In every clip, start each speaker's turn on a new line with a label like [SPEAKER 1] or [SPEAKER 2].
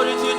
[SPEAKER 1] Jesus, glory to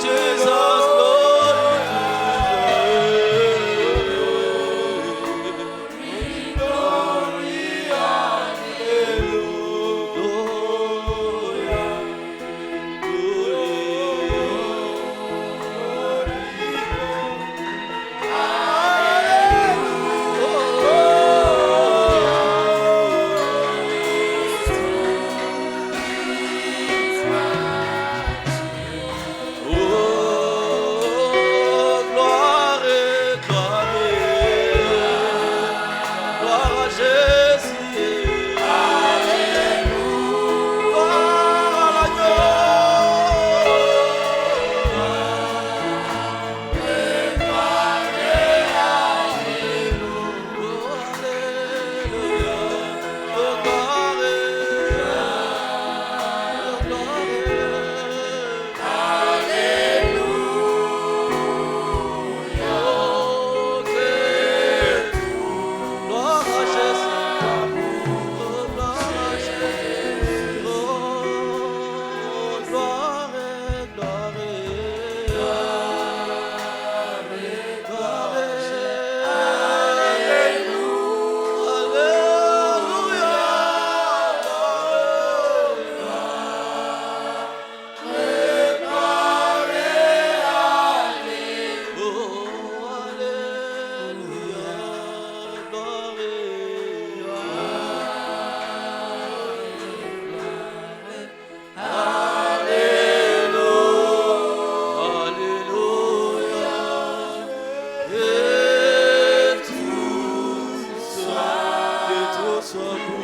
[SPEAKER 1] soit pour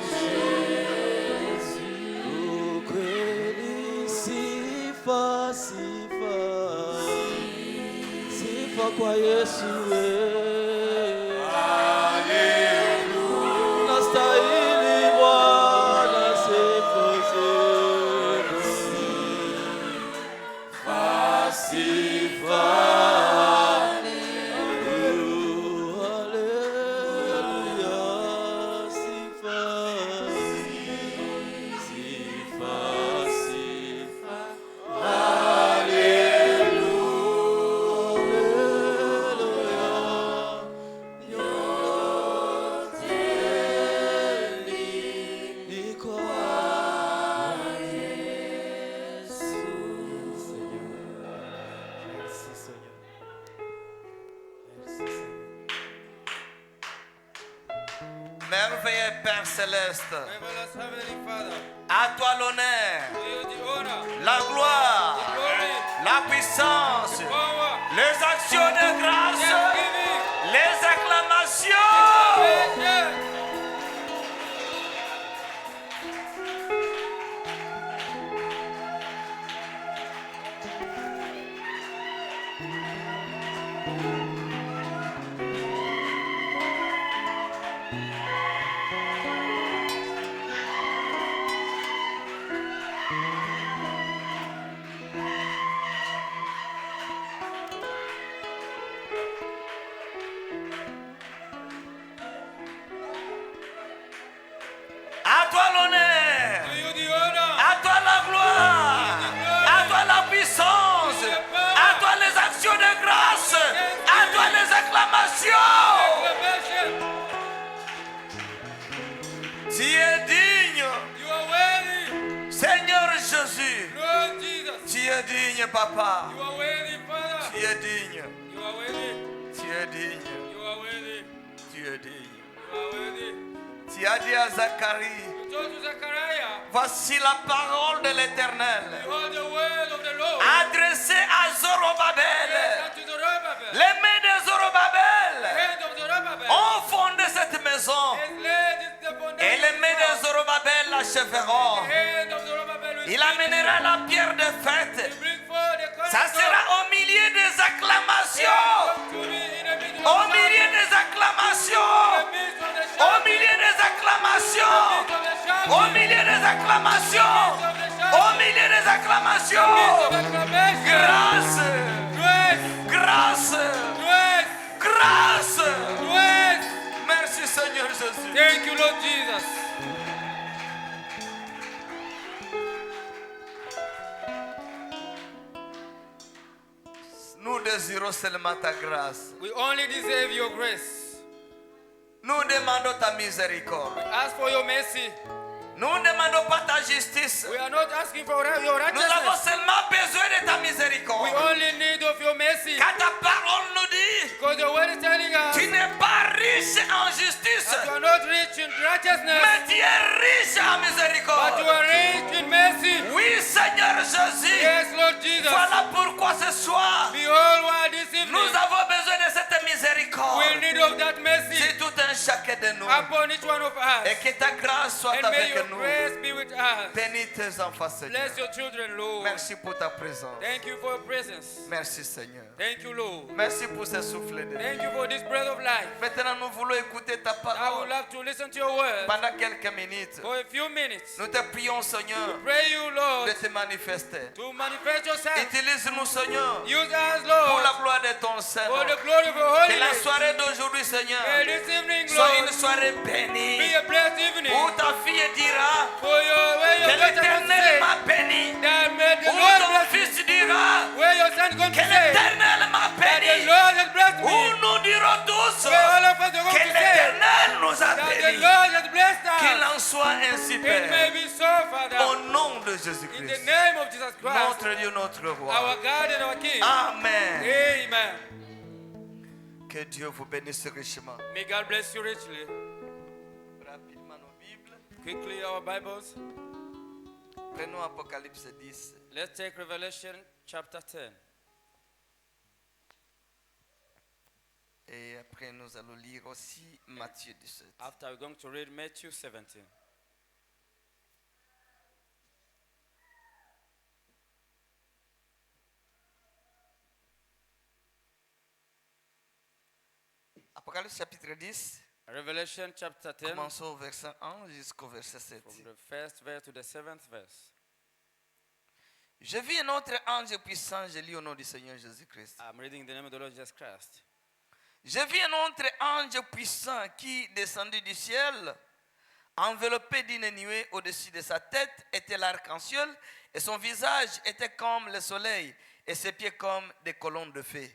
[SPEAKER 1] Jésus. Oh, kweli sifa, sifa kwa Yesu. Hallelujah. Nastahili Bwana sifa, sifa.
[SPEAKER 2] Merveilleux Père Céleste, à toi l'honneur, la gloire, la puissance, les actions de grâce, les acclamations. À toi l'honneur, à toi la gloire, à toi la puissance, à toi les actions de grâce, à toi les acclamations. Tu es digne, Seigneur Jésus. Tu es digne, Papa. Tu es digne. Tu es digne. Tu es digne. Tu as dit à Zacharie, voici la parole de l'Éternel adressée à Zorobabel. Les mains de Zorobabel ont fondé cette maison et les mains de Zorobabel l'achèveront. Il amènera la pierre de fête. Ça sera au milieu des acclamations. Au milieu des acclamations. Au milieu des acclamations. Au milieu des acclamations. Au milieu des acclamations. Grâce. Grâce. Grâce. Merci Seigneur Jésus.
[SPEAKER 3] Thank you, Lord Jesus.
[SPEAKER 2] Nous désirons seulement ta grâce.
[SPEAKER 3] We only deserve your grace.
[SPEAKER 2] Nous demandons ta miséricorde.
[SPEAKER 3] We ask for your mercy.
[SPEAKER 2] Nous ne demandons pas ta justice.
[SPEAKER 3] We are not asking for your
[SPEAKER 2] Nous avons
[SPEAKER 3] righteousness.
[SPEAKER 2] seulement besoin de ta
[SPEAKER 3] We
[SPEAKER 2] miséricorde.
[SPEAKER 3] only need of your mercy.
[SPEAKER 2] Car ta parole nous dit,
[SPEAKER 3] Because the word is telling us
[SPEAKER 2] tu n'es pas riche en justice,
[SPEAKER 3] that you are not rich in righteousness,
[SPEAKER 2] mais tu es riche en
[SPEAKER 3] but you
[SPEAKER 2] miséricorde.
[SPEAKER 3] are rich in mercy.
[SPEAKER 2] Oui, Seigneur Jésus.
[SPEAKER 3] Yes, Lord Jesus.
[SPEAKER 2] Voilà pourquoi ce soir,
[SPEAKER 3] Behold, why this evening
[SPEAKER 2] nous avons besoin de cette miséricorde
[SPEAKER 3] we need of that mercy
[SPEAKER 2] sur tout un chacun de nous.
[SPEAKER 3] upon each one of us.
[SPEAKER 2] Et que ta grâce soit
[SPEAKER 3] And may
[SPEAKER 2] avec
[SPEAKER 3] your
[SPEAKER 2] nous.
[SPEAKER 3] grace be with us.
[SPEAKER 2] Bénis tes enfants, Seigneur.
[SPEAKER 3] Bless your children, Lord.
[SPEAKER 2] Merci pour ta présence.
[SPEAKER 3] Thank you for your presence.
[SPEAKER 2] Merci, Seigneur.
[SPEAKER 3] Thank you, Lord.
[SPEAKER 2] Merci pour ce souffle de vie.
[SPEAKER 3] Thank you for this breath of life.
[SPEAKER 2] Maintenant, nous voulons écouter ta
[SPEAKER 3] I would
[SPEAKER 2] parole
[SPEAKER 3] love to listen to your word
[SPEAKER 2] pendant quelques minutes.
[SPEAKER 3] for a few minutes.
[SPEAKER 2] Nous te prions, Seigneur,
[SPEAKER 3] Pray you, Lord,
[SPEAKER 2] de te manifester.
[SPEAKER 3] to manifest yourself.
[SPEAKER 2] Utilise-nous, Seigneur,
[SPEAKER 3] Use us,
[SPEAKER 2] pour
[SPEAKER 3] Lord,
[SPEAKER 2] la gloire de ton
[SPEAKER 3] for
[SPEAKER 2] Seigneur.
[SPEAKER 3] the glory of your
[SPEAKER 2] Que la
[SPEAKER 3] holiness.
[SPEAKER 2] soirée d'aujourd'hui, Seigneur,
[SPEAKER 3] May this evening,
[SPEAKER 2] soit
[SPEAKER 3] Lord,
[SPEAKER 2] une soirée bénie.
[SPEAKER 3] be a blessed evening
[SPEAKER 2] Où ta fille dira
[SPEAKER 3] for your way
[SPEAKER 2] que
[SPEAKER 3] your daughter can
[SPEAKER 2] l'Éternel
[SPEAKER 3] say
[SPEAKER 2] m'a béni.
[SPEAKER 3] that may the
[SPEAKER 2] Où
[SPEAKER 3] Lord
[SPEAKER 2] ton
[SPEAKER 3] bless you.
[SPEAKER 2] fils dira
[SPEAKER 3] Where your son going to
[SPEAKER 2] que
[SPEAKER 3] say
[SPEAKER 2] l'Éternel m'a
[SPEAKER 3] that the
[SPEAKER 2] béni.
[SPEAKER 3] Lord has blessed
[SPEAKER 2] Où
[SPEAKER 3] me.
[SPEAKER 2] nous dirons tous
[SPEAKER 3] Where all of us are going
[SPEAKER 2] que
[SPEAKER 3] to say
[SPEAKER 2] l'Éternel nous a
[SPEAKER 3] that the
[SPEAKER 2] bénis.
[SPEAKER 3] Lord has blessed
[SPEAKER 2] Qu'il
[SPEAKER 3] us.
[SPEAKER 2] en soit ainsi,
[SPEAKER 3] It may
[SPEAKER 2] Père.
[SPEAKER 3] be so, Father.
[SPEAKER 2] Au nom de
[SPEAKER 3] In the
[SPEAKER 2] Jésus-Christ.
[SPEAKER 3] name of Jesus Christ,
[SPEAKER 2] Notre Dieu, notre roi.
[SPEAKER 3] our God and our King.
[SPEAKER 2] Amen.
[SPEAKER 3] Amen.
[SPEAKER 2] Que Dieu vous bénisse richement.
[SPEAKER 3] May God bless you richly.
[SPEAKER 2] Rapidement nos Bibles.
[SPEAKER 3] Quickly, our Bibles.
[SPEAKER 2] Prenons Apocalypse 10.
[SPEAKER 3] Let's take Revelation chapter 10.
[SPEAKER 2] Et après, nous allons lire aussi Matthieu 17.
[SPEAKER 3] After we're going to read Matthew 17.
[SPEAKER 2] Apocalypse chapitre 10,
[SPEAKER 3] Revelation chapter 10,
[SPEAKER 2] commençons au verset 1 jusqu'au verset 7.
[SPEAKER 3] from the first verse to the seventh verse.
[SPEAKER 2] Je vis un autre ange puissant, je lis au nom du Seigneur Jésus-Christ.
[SPEAKER 3] I'm reading in the name of the Lord Jesus Christ.
[SPEAKER 2] Je vis un autre ange puissant qui descendit du ciel, enveloppé d'une nuée au-dessus de sa tête était l'arc-en-ciel, et son visage était comme le soleil, et ses pieds comme des colonnes de feu.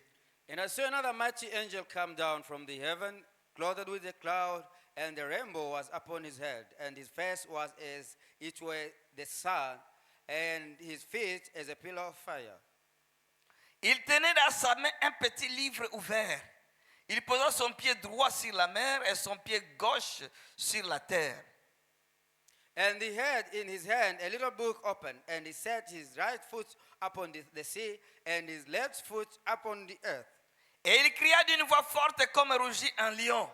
[SPEAKER 3] And I saw another mighty angel come down from the heaven, clothed with a cloud, and the rainbow was upon his head, and his face was as it were the sun, and his feet as a pillar of fire.
[SPEAKER 2] Il tenait dans sa main un petit livre ouvert. Il posa son pied droit sur la mer et son pied gauche sur la terre.
[SPEAKER 3] And he had in his hand a little book open, and he set his right foot upon the sea, and his left foot upon the earth.
[SPEAKER 2] Et il cria d'une voix forte comme rugit un lion.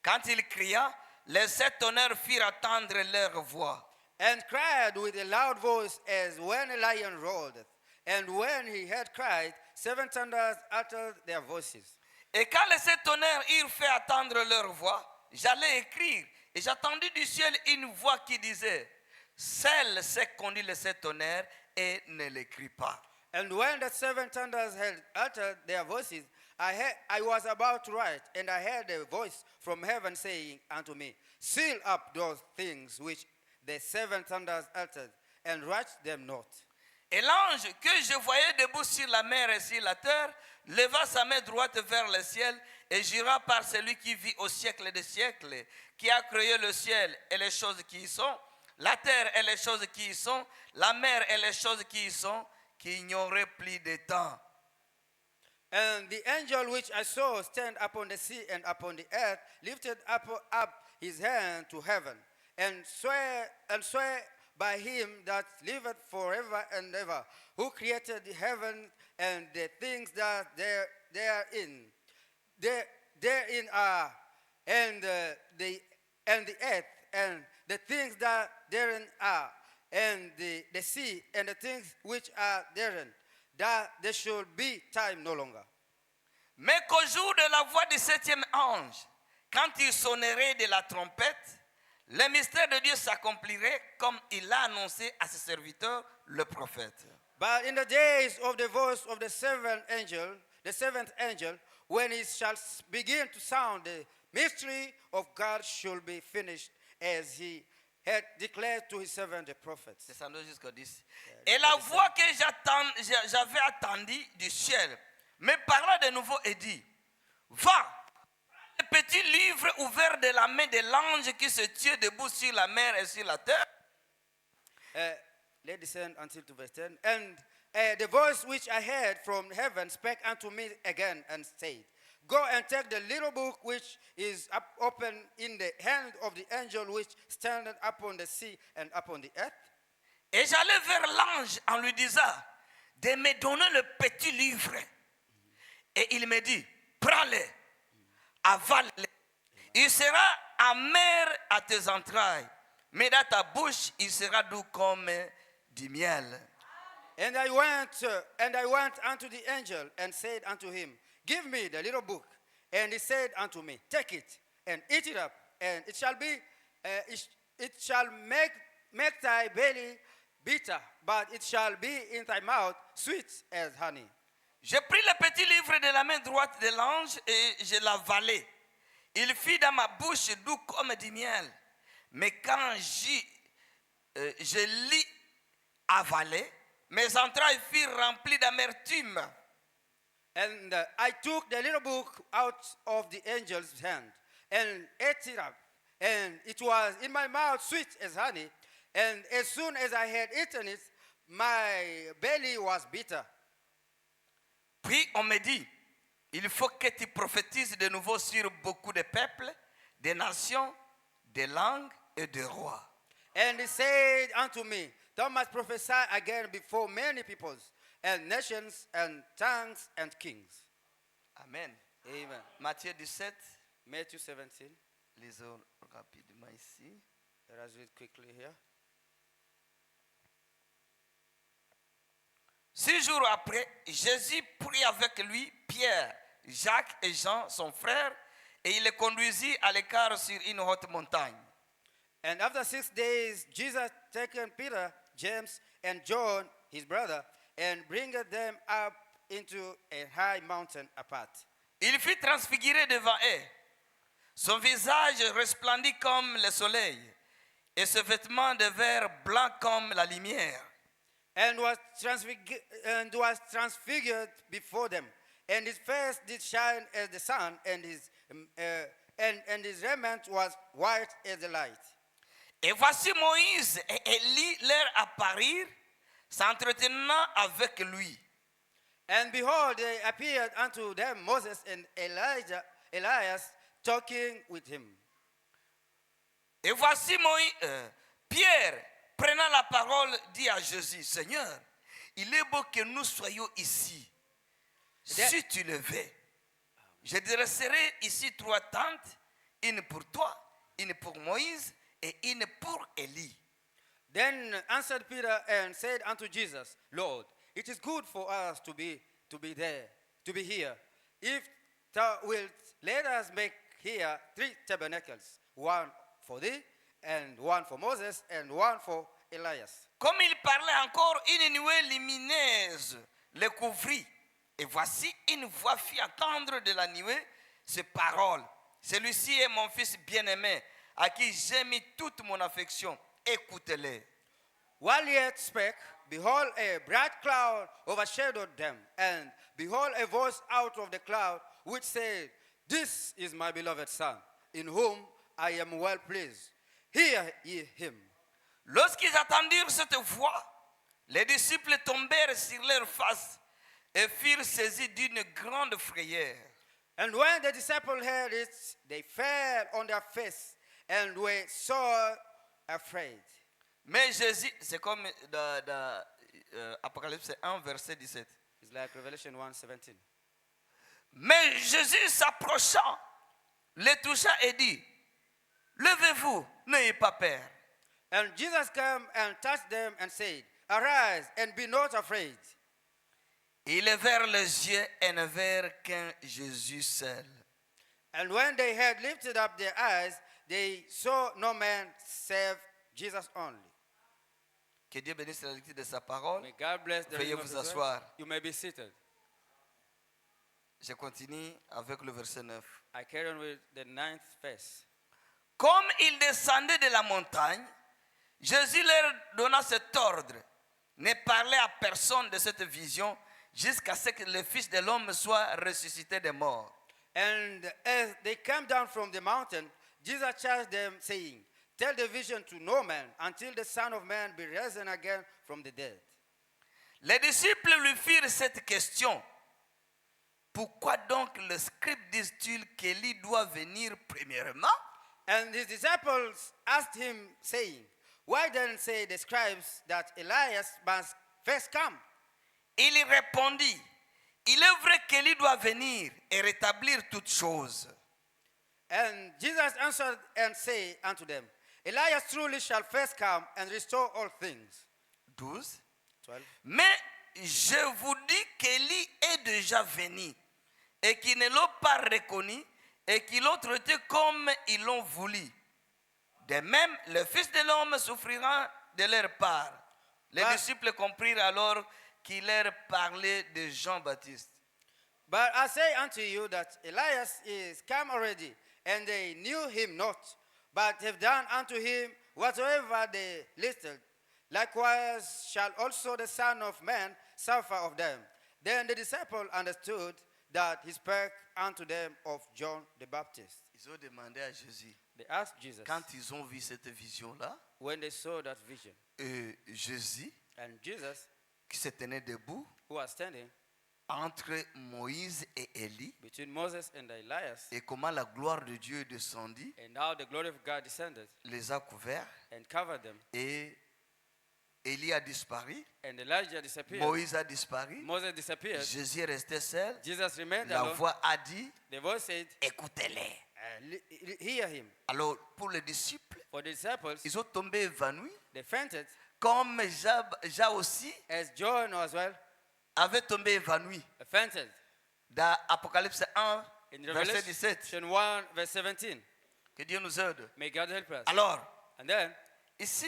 [SPEAKER 2] Quand il cria, les sept tonnerres firent entendre leur voix.
[SPEAKER 3] And cried with a loud voice as when a lion roared. And when he had cried, seven thunders uttered their voices.
[SPEAKER 2] Et quand les sept tonnerres eurent fait entendre leur voix, j'allais écrire. Et j'entendis du ciel une voix qui disait, scelle ce qu'ont dit les sept tonnerres et ne l'écris pas.
[SPEAKER 3] And when the seven thunders had uttered their voices, I was about to write, and I heard a voice from heaven saying unto me, seal up those things which the seven thunders uttered, and write them not.
[SPEAKER 2] Et l'ange que je voyais debout sur la mer et sur la terre, leva sa main droite vers le ciel et jura par celui qui vit au siècle des siècles, qui a créé le ciel et les choses qui y sont, la terre et les choses qui y sont, la mer et les choses qui y sont, qu'il n'y aurait plus de temps.
[SPEAKER 3] And the angel which I saw stand upon the sea and upon the earth lifted up his hand to heaven, and swear by him that liveth forever and ever, who created the heaven and the things that therein are, and the earth and the things that therein are, and the sea and the things which are therein, that there should be time no longer.
[SPEAKER 2] Mais qu'au jour de la voix du septième ange, quand il sonnerait de la trompette, le mystère de Dieu s'accomplirait comme il l'a annoncé à ses serviteurs, le prophète.
[SPEAKER 3] But in the days of the voice of the seventh angel, when it shall begin to sound, the mystery of God should be finished, as he had declared to his servant the prophets.
[SPEAKER 2] Descendons jusqu'au 10. Et la voix que j'avais attendue du ciel me parla de nouveau et dit, va, le petit livre ouvert de la main de l'ange qui se tient debout sur la mer et sur la terre.
[SPEAKER 3] Let's descend until to verse 10. And the voice which I heard from heaven spake unto me again and said, go and take the little book which is open in the hand of the angel which standeth upon the sea and upon the earth.
[SPEAKER 2] Et j'allais vers l'ange en lui disant de me donner le petit livre. Et il me dit, prends-le, avale-le. Il sera amer à tes entrailles, mais dans ta bouche, il sera doux comme du miel.
[SPEAKER 3] And I went unto the angel and said unto him, give me the little book. And he said unto me, take it and eat it up, and it shall be, it shall make thy belly bitter, but it shall be in thy mouth sweet as honey.
[SPEAKER 2] J'ai pris le petit livre de la main droite de l'ange et je l'avalai. Il fit dans ma bouche doux comme du miel. Mais quand je l'ai avalé, mes entrailles furent remplies d'amertume.
[SPEAKER 3] And I took the little book out of the angel's hand and ate it up. And it was in my mouth sweet as honey. And as soon as I had eaten it, my belly was bitter.
[SPEAKER 2] Puis on me dit, il faut que tu prophétises de nouveau sur beaucoup de peuples, de nations, de langues et de rois.
[SPEAKER 3] And he said unto me, thou must prophesy again before many peoples, and nations, and tongues, and kings.
[SPEAKER 2] Amen.
[SPEAKER 3] Amen.
[SPEAKER 2] Matthieu 17.
[SPEAKER 3] Matthew 17.
[SPEAKER 2] Lisons rapidement ici.
[SPEAKER 3] Let us read quickly here.
[SPEAKER 2] 6 jours après, Jésus prit avec lui Pierre, Jacques et Jean, son frère, et il les conduisit à l'écart sur une haute montagne.
[SPEAKER 3] And after 6 days, Jesus taken Peter, James, and John, his brother, and bringeth them up into a high mountain apart.
[SPEAKER 2] Il fut transfiguré devant eux. Son visage resplendit comme le soleil, et ses vêtements devinrent blancs comme la lumière.
[SPEAKER 3] And was transfigured before them, and his face did shine as the sun, and his raiment was white as the light.
[SPEAKER 2] Et voici Moïse et Élie leur apparurent, s'entretenant avec lui.
[SPEAKER 3] And behold, they appeared unto them Moses and Elias talking with him.
[SPEAKER 2] Et voici Pierre, prenant la parole, dit à Jésus, Seigneur, il est beau que nous soyons ici. Si tu le veux, je dresserai ici 3 tentes, une pour toi, une pour Moïse et une pour Élie.
[SPEAKER 3] Then answered Peter and said unto Jesus, Lord, it is good for us to be here. If thou wilt, let us make here 3 tabernacles, one for thee, and one for Moses, and one for Elias.
[SPEAKER 2] Comme il parlait encore, une nuée lumineuse le couvrit. Et voici une voix fit entendre de la nuée ces paroles. Celui-ci est mon fils bien-aimé, à qui j'ai mis toute mon affection. Écoutez-le.
[SPEAKER 3] While yet spake, behold, a bright cloud overshadowed them, and behold, a voice out of the cloud which said, This is my beloved Son, in whom I am well pleased. Hear ye him.
[SPEAKER 2] Lorsqu'ils attendirent cette voix, les disciples tombèrent sur leurs faces et furent saisis d'une grande frayeur.
[SPEAKER 3] And when the disciples heard it, they fell on their face and were so afraid.
[SPEAKER 2] Mais Jésus, c'est comme dans Apocalypse 1, verset 17.
[SPEAKER 3] It's like Revelation 1:17.
[SPEAKER 2] Mais Jésus s'approcha, les toucha et dit, levez-vous, n'ayez pas peur.
[SPEAKER 3] And Jesus came and touched them and said, Arise and be not afraid.
[SPEAKER 2] Ils levèrent les yeux et ne verrent qu'un Jésus seul.
[SPEAKER 3] And when they had lifted up their eyes, they saw no man save Jesus only.
[SPEAKER 2] Que Dieu bénisse la lecture de sa parole.
[SPEAKER 3] May God bless the
[SPEAKER 2] Veuillez
[SPEAKER 3] reading of
[SPEAKER 2] vous
[SPEAKER 3] His
[SPEAKER 2] asseoir.
[SPEAKER 3] word. You may be seated.
[SPEAKER 2] Je continue avec le verset 9.
[SPEAKER 3] I carry on with the 9th verse.
[SPEAKER 2] Comme ils descendaient de la montagne, Jésus leur donna cet ordre. Ne parlez à personne de cette vision jusqu'à ce que le Fils de l'homme soit ressuscité des morts.
[SPEAKER 3] And as they came down from the mountain, Jesus charged them, saying, Tell the vision to no man until the Son of Man be risen again from the dead.
[SPEAKER 2] Les disciples lui firent cette question. Pourquoi donc les scribes disent-ils qu'Élie doit venir premièrement?
[SPEAKER 3] And his disciples asked him, saying, Why then say the scribes that Elias must first come?
[SPEAKER 2] Il y répondit, il est vrai qu'Élie doit venir et rétablir toutes choses.
[SPEAKER 3] And Jesus answered and said unto them, Elias truly shall first come and restore all things.
[SPEAKER 2] 12.
[SPEAKER 3] 12.
[SPEAKER 2] Mais je vous dis qu'Élie est déjà venu et qu'ils ne l'ont pas reconnu et qu'ils l'ont traité comme ils l'ont voulu. De même, le Fils de l'homme souffrira de leur part. Les disciples comprirent alors qu'il leur parlait de Jean-Baptiste.
[SPEAKER 3] But I say unto you that Elias is come already, and they knew him not, but have done unto him whatsoever they listed. Likewise shall also the Son of Man suffer of them. Then the disciples understood that he spake unto them of John the Baptist.
[SPEAKER 2] Ils ont demandé à Jésus,
[SPEAKER 3] They asked Jesus,
[SPEAKER 2] quand ils ont vu cette vision-là,
[SPEAKER 3] when they saw that vision,
[SPEAKER 2] Jésus,
[SPEAKER 3] and Jesus,
[SPEAKER 2] qui se tenait debout
[SPEAKER 3] who was standing
[SPEAKER 2] entre Moïse et Élie,
[SPEAKER 3] between Moses and Elias,
[SPEAKER 2] et comment la gloire de Dieu descendit,
[SPEAKER 3] and how the glory of God descended
[SPEAKER 2] les a couverts
[SPEAKER 3] and covered them,
[SPEAKER 2] et Élie a disparu.
[SPEAKER 3] and Elijah disappeared.
[SPEAKER 2] Moïse a disparu.
[SPEAKER 3] Moses disappeared.
[SPEAKER 2] Jésus est resté seul.
[SPEAKER 3] Jesus remained
[SPEAKER 2] La
[SPEAKER 3] alone.
[SPEAKER 2] voix a dit,
[SPEAKER 3] The voice said,
[SPEAKER 2] écoutez-les.
[SPEAKER 3] hear him.
[SPEAKER 2] Alors, pour les disciples,
[SPEAKER 3] For the disciples,
[SPEAKER 2] ils ont tombé évanouis.
[SPEAKER 3] they fainted,
[SPEAKER 2] Comme Jean aussi
[SPEAKER 3] as John as well
[SPEAKER 2] avait tombé évanoui.
[SPEAKER 3] fainted.
[SPEAKER 2] Dans Apocalypse 1,
[SPEAKER 3] In
[SPEAKER 2] verset 17.
[SPEAKER 3] Revelation 1, verse 17.
[SPEAKER 2] Que Dieu nous aide.
[SPEAKER 3] May God help us.
[SPEAKER 2] Alors,
[SPEAKER 3] And then,
[SPEAKER 2] ici,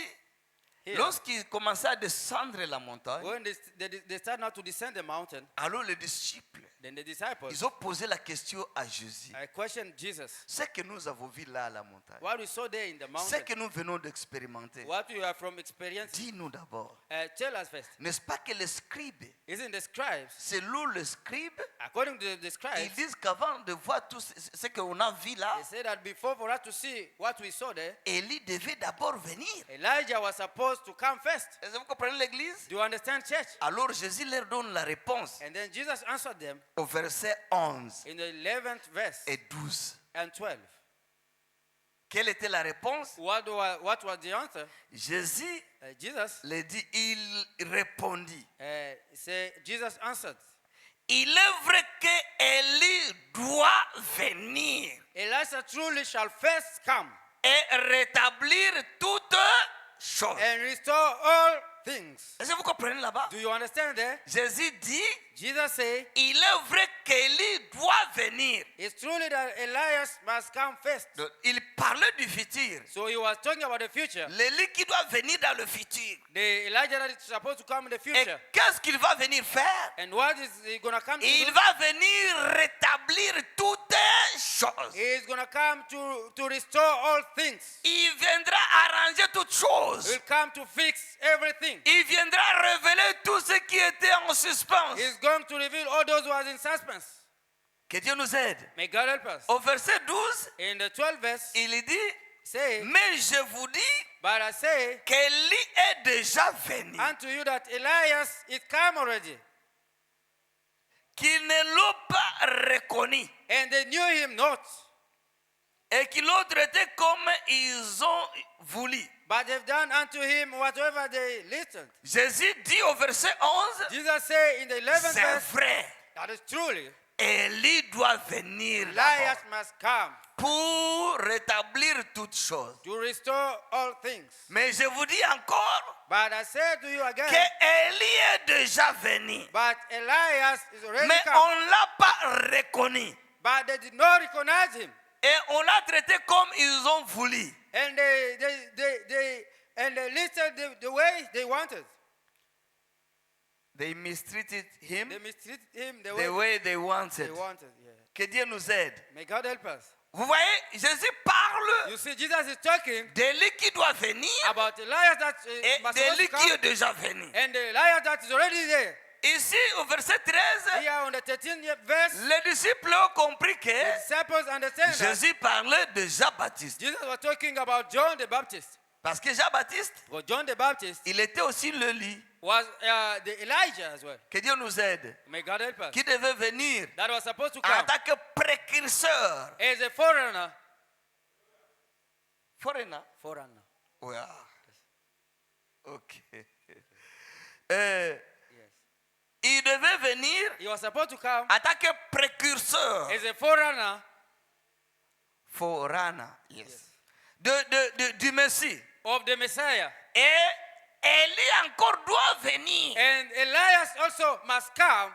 [SPEAKER 3] here,
[SPEAKER 2] lorsqu'ils commençaient à descendre la montagne,
[SPEAKER 3] when they start now to descend the mountain,
[SPEAKER 2] alors les disciples,
[SPEAKER 3] then the disciples
[SPEAKER 2] ils ont posé la question à Jésus.
[SPEAKER 3] questioned Jesus.
[SPEAKER 2] Ce que nous avons vu là à la montagne,
[SPEAKER 3] What we saw there in the
[SPEAKER 2] ce
[SPEAKER 3] mountain,
[SPEAKER 2] que nous venons d'expérimenter,
[SPEAKER 3] what you have from experience,
[SPEAKER 2] dis-nous d'abord.
[SPEAKER 3] tell us first.
[SPEAKER 2] N'est-ce pas que les scribes,
[SPEAKER 3] Isn't the scribes,
[SPEAKER 2] selon les scribes,
[SPEAKER 3] according to the
[SPEAKER 2] ils
[SPEAKER 3] scribes,
[SPEAKER 2] disent qu'avant de voir tout ce qu'on a vu là,
[SPEAKER 3] they say that before for us to see what we saw there,
[SPEAKER 2] Élie devait d'abord venir.
[SPEAKER 3] Elijah was supposed to come first.
[SPEAKER 2] Est-ce que vous comprenez l'église?
[SPEAKER 3] Do you understand, church?
[SPEAKER 2] Alors Jésus leur donne la réponse
[SPEAKER 3] And then Jesus answered them
[SPEAKER 2] au verset 11
[SPEAKER 3] in the 11th verse
[SPEAKER 2] et 12.
[SPEAKER 3] and 12.
[SPEAKER 2] Quelle était la réponse?
[SPEAKER 3] What was the answer?
[SPEAKER 2] Jésus
[SPEAKER 3] Jesus
[SPEAKER 2] le dit, il répondit.
[SPEAKER 3] Jesus answered,
[SPEAKER 2] Il est vrai que Élie doit venir
[SPEAKER 3] Elijah truly shall first come
[SPEAKER 2] et rétablir toutes choses.
[SPEAKER 3] and restore all things.
[SPEAKER 2] Est-ce que vous comprenez là-bas?
[SPEAKER 3] Do you understand there?
[SPEAKER 2] Jésus dit,
[SPEAKER 3] Jesus said,
[SPEAKER 2] il est vrai qu'Élie doit venir.
[SPEAKER 3] it's truly that Elias must come first.
[SPEAKER 2] Donc, il parlait du futur.
[SPEAKER 3] So he was talking about the future.
[SPEAKER 2] L'Élie qui doit venir dans le futur.
[SPEAKER 3] The Elijah that is supposed to come in the
[SPEAKER 2] Et
[SPEAKER 3] future.
[SPEAKER 2] qu'est-ce qu'il va venir faire?
[SPEAKER 3] And what is he going to come to
[SPEAKER 2] Il
[SPEAKER 3] do?
[SPEAKER 2] va venir rétablir toutes choses.
[SPEAKER 3] He is going to come to restore all things.
[SPEAKER 2] Il viendra arranger toutes choses.
[SPEAKER 3] He will come to fix everything.
[SPEAKER 2] Il viendra révéler tout ce qui était en suspens.
[SPEAKER 3] He is going to reveal all those who are in suspense.
[SPEAKER 2] Que Dieu nous aide.
[SPEAKER 3] May God help us.
[SPEAKER 2] Au verset 12,
[SPEAKER 3] In the 12th verse,
[SPEAKER 2] il dit,
[SPEAKER 3] say,
[SPEAKER 2] mais je vous dis
[SPEAKER 3] but I say
[SPEAKER 2] qu'Élie est déjà venu.
[SPEAKER 3] unto you that Elias is come already.
[SPEAKER 2] Qu'ils ne l'ont pas reconnu.
[SPEAKER 3] And they knew him not.
[SPEAKER 2] Et qu'ils l'ont traité comme ils ont voulu.
[SPEAKER 3] But they've done unto him whatever they listened.
[SPEAKER 2] Jésus dit au verset 11,
[SPEAKER 3] Jesus said in the 11th
[SPEAKER 2] c'est
[SPEAKER 3] verse,
[SPEAKER 2] vrai.
[SPEAKER 3] that is truly,
[SPEAKER 2] Élie doit venir
[SPEAKER 3] Elias
[SPEAKER 2] d'abord
[SPEAKER 3] must come
[SPEAKER 2] pour rétablir toutes choses.
[SPEAKER 3] to restore all things.
[SPEAKER 2] Mais je vous dis encore
[SPEAKER 3] But I say to you again,
[SPEAKER 2] que Élie est déjà venu.
[SPEAKER 3] but Elias is already
[SPEAKER 2] Mais
[SPEAKER 3] come.
[SPEAKER 2] on ne l'a pas reconnu.
[SPEAKER 3] But they did not recognize him.
[SPEAKER 2] Et on l'a traité comme ils ont voulu.
[SPEAKER 3] And they listed the way they wanted.
[SPEAKER 2] They mistreated him
[SPEAKER 3] They mistreated him the
[SPEAKER 2] the
[SPEAKER 3] way
[SPEAKER 2] way they
[SPEAKER 3] they
[SPEAKER 2] wanted.
[SPEAKER 3] wanted. Yeah.
[SPEAKER 2] Que Dieu nous aide.
[SPEAKER 3] May God help us.
[SPEAKER 2] Vous voyez, Jésus parle
[SPEAKER 3] You see, Jesus is talking
[SPEAKER 2] d'Élie qui doit venir
[SPEAKER 3] about Elias that
[SPEAKER 2] et
[SPEAKER 3] must
[SPEAKER 2] d'Élie
[SPEAKER 3] also
[SPEAKER 2] qui
[SPEAKER 3] come,
[SPEAKER 2] est déjà venu.
[SPEAKER 3] and the Elias that is already there.
[SPEAKER 2] Ici, au verset 13,
[SPEAKER 3] Here on the 13th verse,
[SPEAKER 2] les disciples ont compris que
[SPEAKER 3] the disciples understand that
[SPEAKER 2] Jésus parlait de Jean-Baptiste.
[SPEAKER 3] Jesus was talking about John the Baptist.
[SPEAKER 2] Parce que Jean-Baptiste,
[SPEAKER 3] But John the Baptist
[SPEAKER 2] il était aussi le lit.
[SPEAKER 3] was the Elijah as well.
[SPEAKER 2] Que Dieu nous aide.
[SPEAKER 3] May God help us.
[SPEAKER 2] Qui devait venir
[SPEAKER 3] That was supposed to
[SPEAKER 2] en
[SPEAKER 3] come
[SPEAKER 2] tant que précurseur.
[SPEAKER 3] as a foreigner.
[SPEAKER 2] Foreigner.
[SPEAKER 3] Foreigner.
[SPEAKER 2] Ouais. Ok.
[SPEAKER 3] Yes.
[SPEAKER 2] Il devait venir
[SPEAKER 3] He was supposed to come
[SPEAKER 2] en tant que précurseur.
[SPEAKER 3] as a foreigner.
[SPEAKER 2] Forerunner. Yes. Du Messie.
[SPEAKER 3] Of the Messiah.
[SPEAKER 2] Et Élie encore doit venir
[SPEAKER 3] And Elias also must come,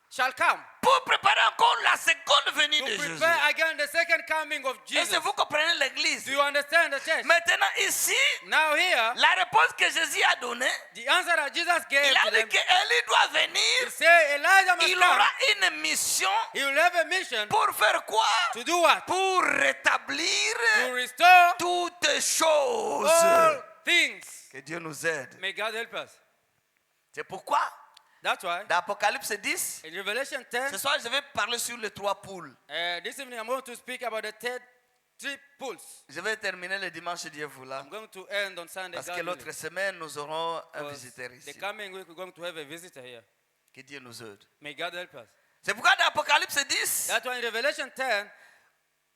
[SPEAKER 3] shall come,
[SPEAKER 2] pour préparer encore la seconde venue
[SPEAKER 3] to
[SPEAKER 2] de Jésus.
[SPEAKER 3] prepare again the second coming of
[SPEAKER 2] Est-ce
[SPEAKER 3] Jesus.
[SPEAKER 2] que vous comprenez l'église?
[SPEAKER 3] Do you understand the church?
[SPEAKER 2] Maintenant ici,
[SPEAKER 3] Now here,
[SPEAKER 2] la réponse que Jésus a donnée,
[SPEAKER 3] the answer that Jesus gave
[SPEAKER 2] il a
[SPEAKER 3] to
[SPEAKER 2] dit
[SPEAKER 3] them,
[SPEAKER 2] qu'Élie doit
[SPEAKER 3] he
[SPEAKER 2] venir.
[SPEAKER 3] said Elijah must
[SPEAKER 2] Il
[SPEAKER 3] come.
[SPEAKER 2] aura une mission
[SPEAKER 3] He will have a mission
[SPEAKER 2] pour faire quoi?
[SPEAKER 3] to do what?
[SPEAKER 2] Pour rétablir
[SPEAKER 3] To restore
[SPEAKER 2] toutes choses.
[SPEAKER 3] all things.
[SPEAKER 2] Que Dieu nous aide.
[SPEAKER 3] May God help us.
[SPEAKER 2] C'est pourquoi,
[SPEAKER 3] That's why
[SPEAKER 2] dans Apocalypse 10,
[SPEAKER 3] in Revelation
[SPEAKER 2] ce
[SPEAKER 3] 10,
[SPEAKER 2] soir je vais parler sur les 3 poules.
[SPEAKER 3] this evening I'm going to speak about the three pools.
[SPEAKER 2] Je vais terminer le dimanche, Dieu voulant.
[SPEAKER 3] I'm going to end on Sunday.
[SPEAKER 2] Parce
[SPEAKER 3] God
[SPEAKER 2] que
[SPEAKER 3] willing.
[SPEAKER 2] l'autre semaine, nous aurons un
[SPEAKER 3] Because
[SPEAKER 2] visiteur
[SPEAKER 3] the
[SPEAKER 2] ici.
[SPEAKER 3] coming week we're going to have a visitor here.
[SPEAKER 2] Que Dieu nous aide.
[SPEAKER 3] May God help us.
[SPEAKER 2] C'est pourquoi dans Apocalypse 10,
[SPEAKER 3] That's why in Revelation 10,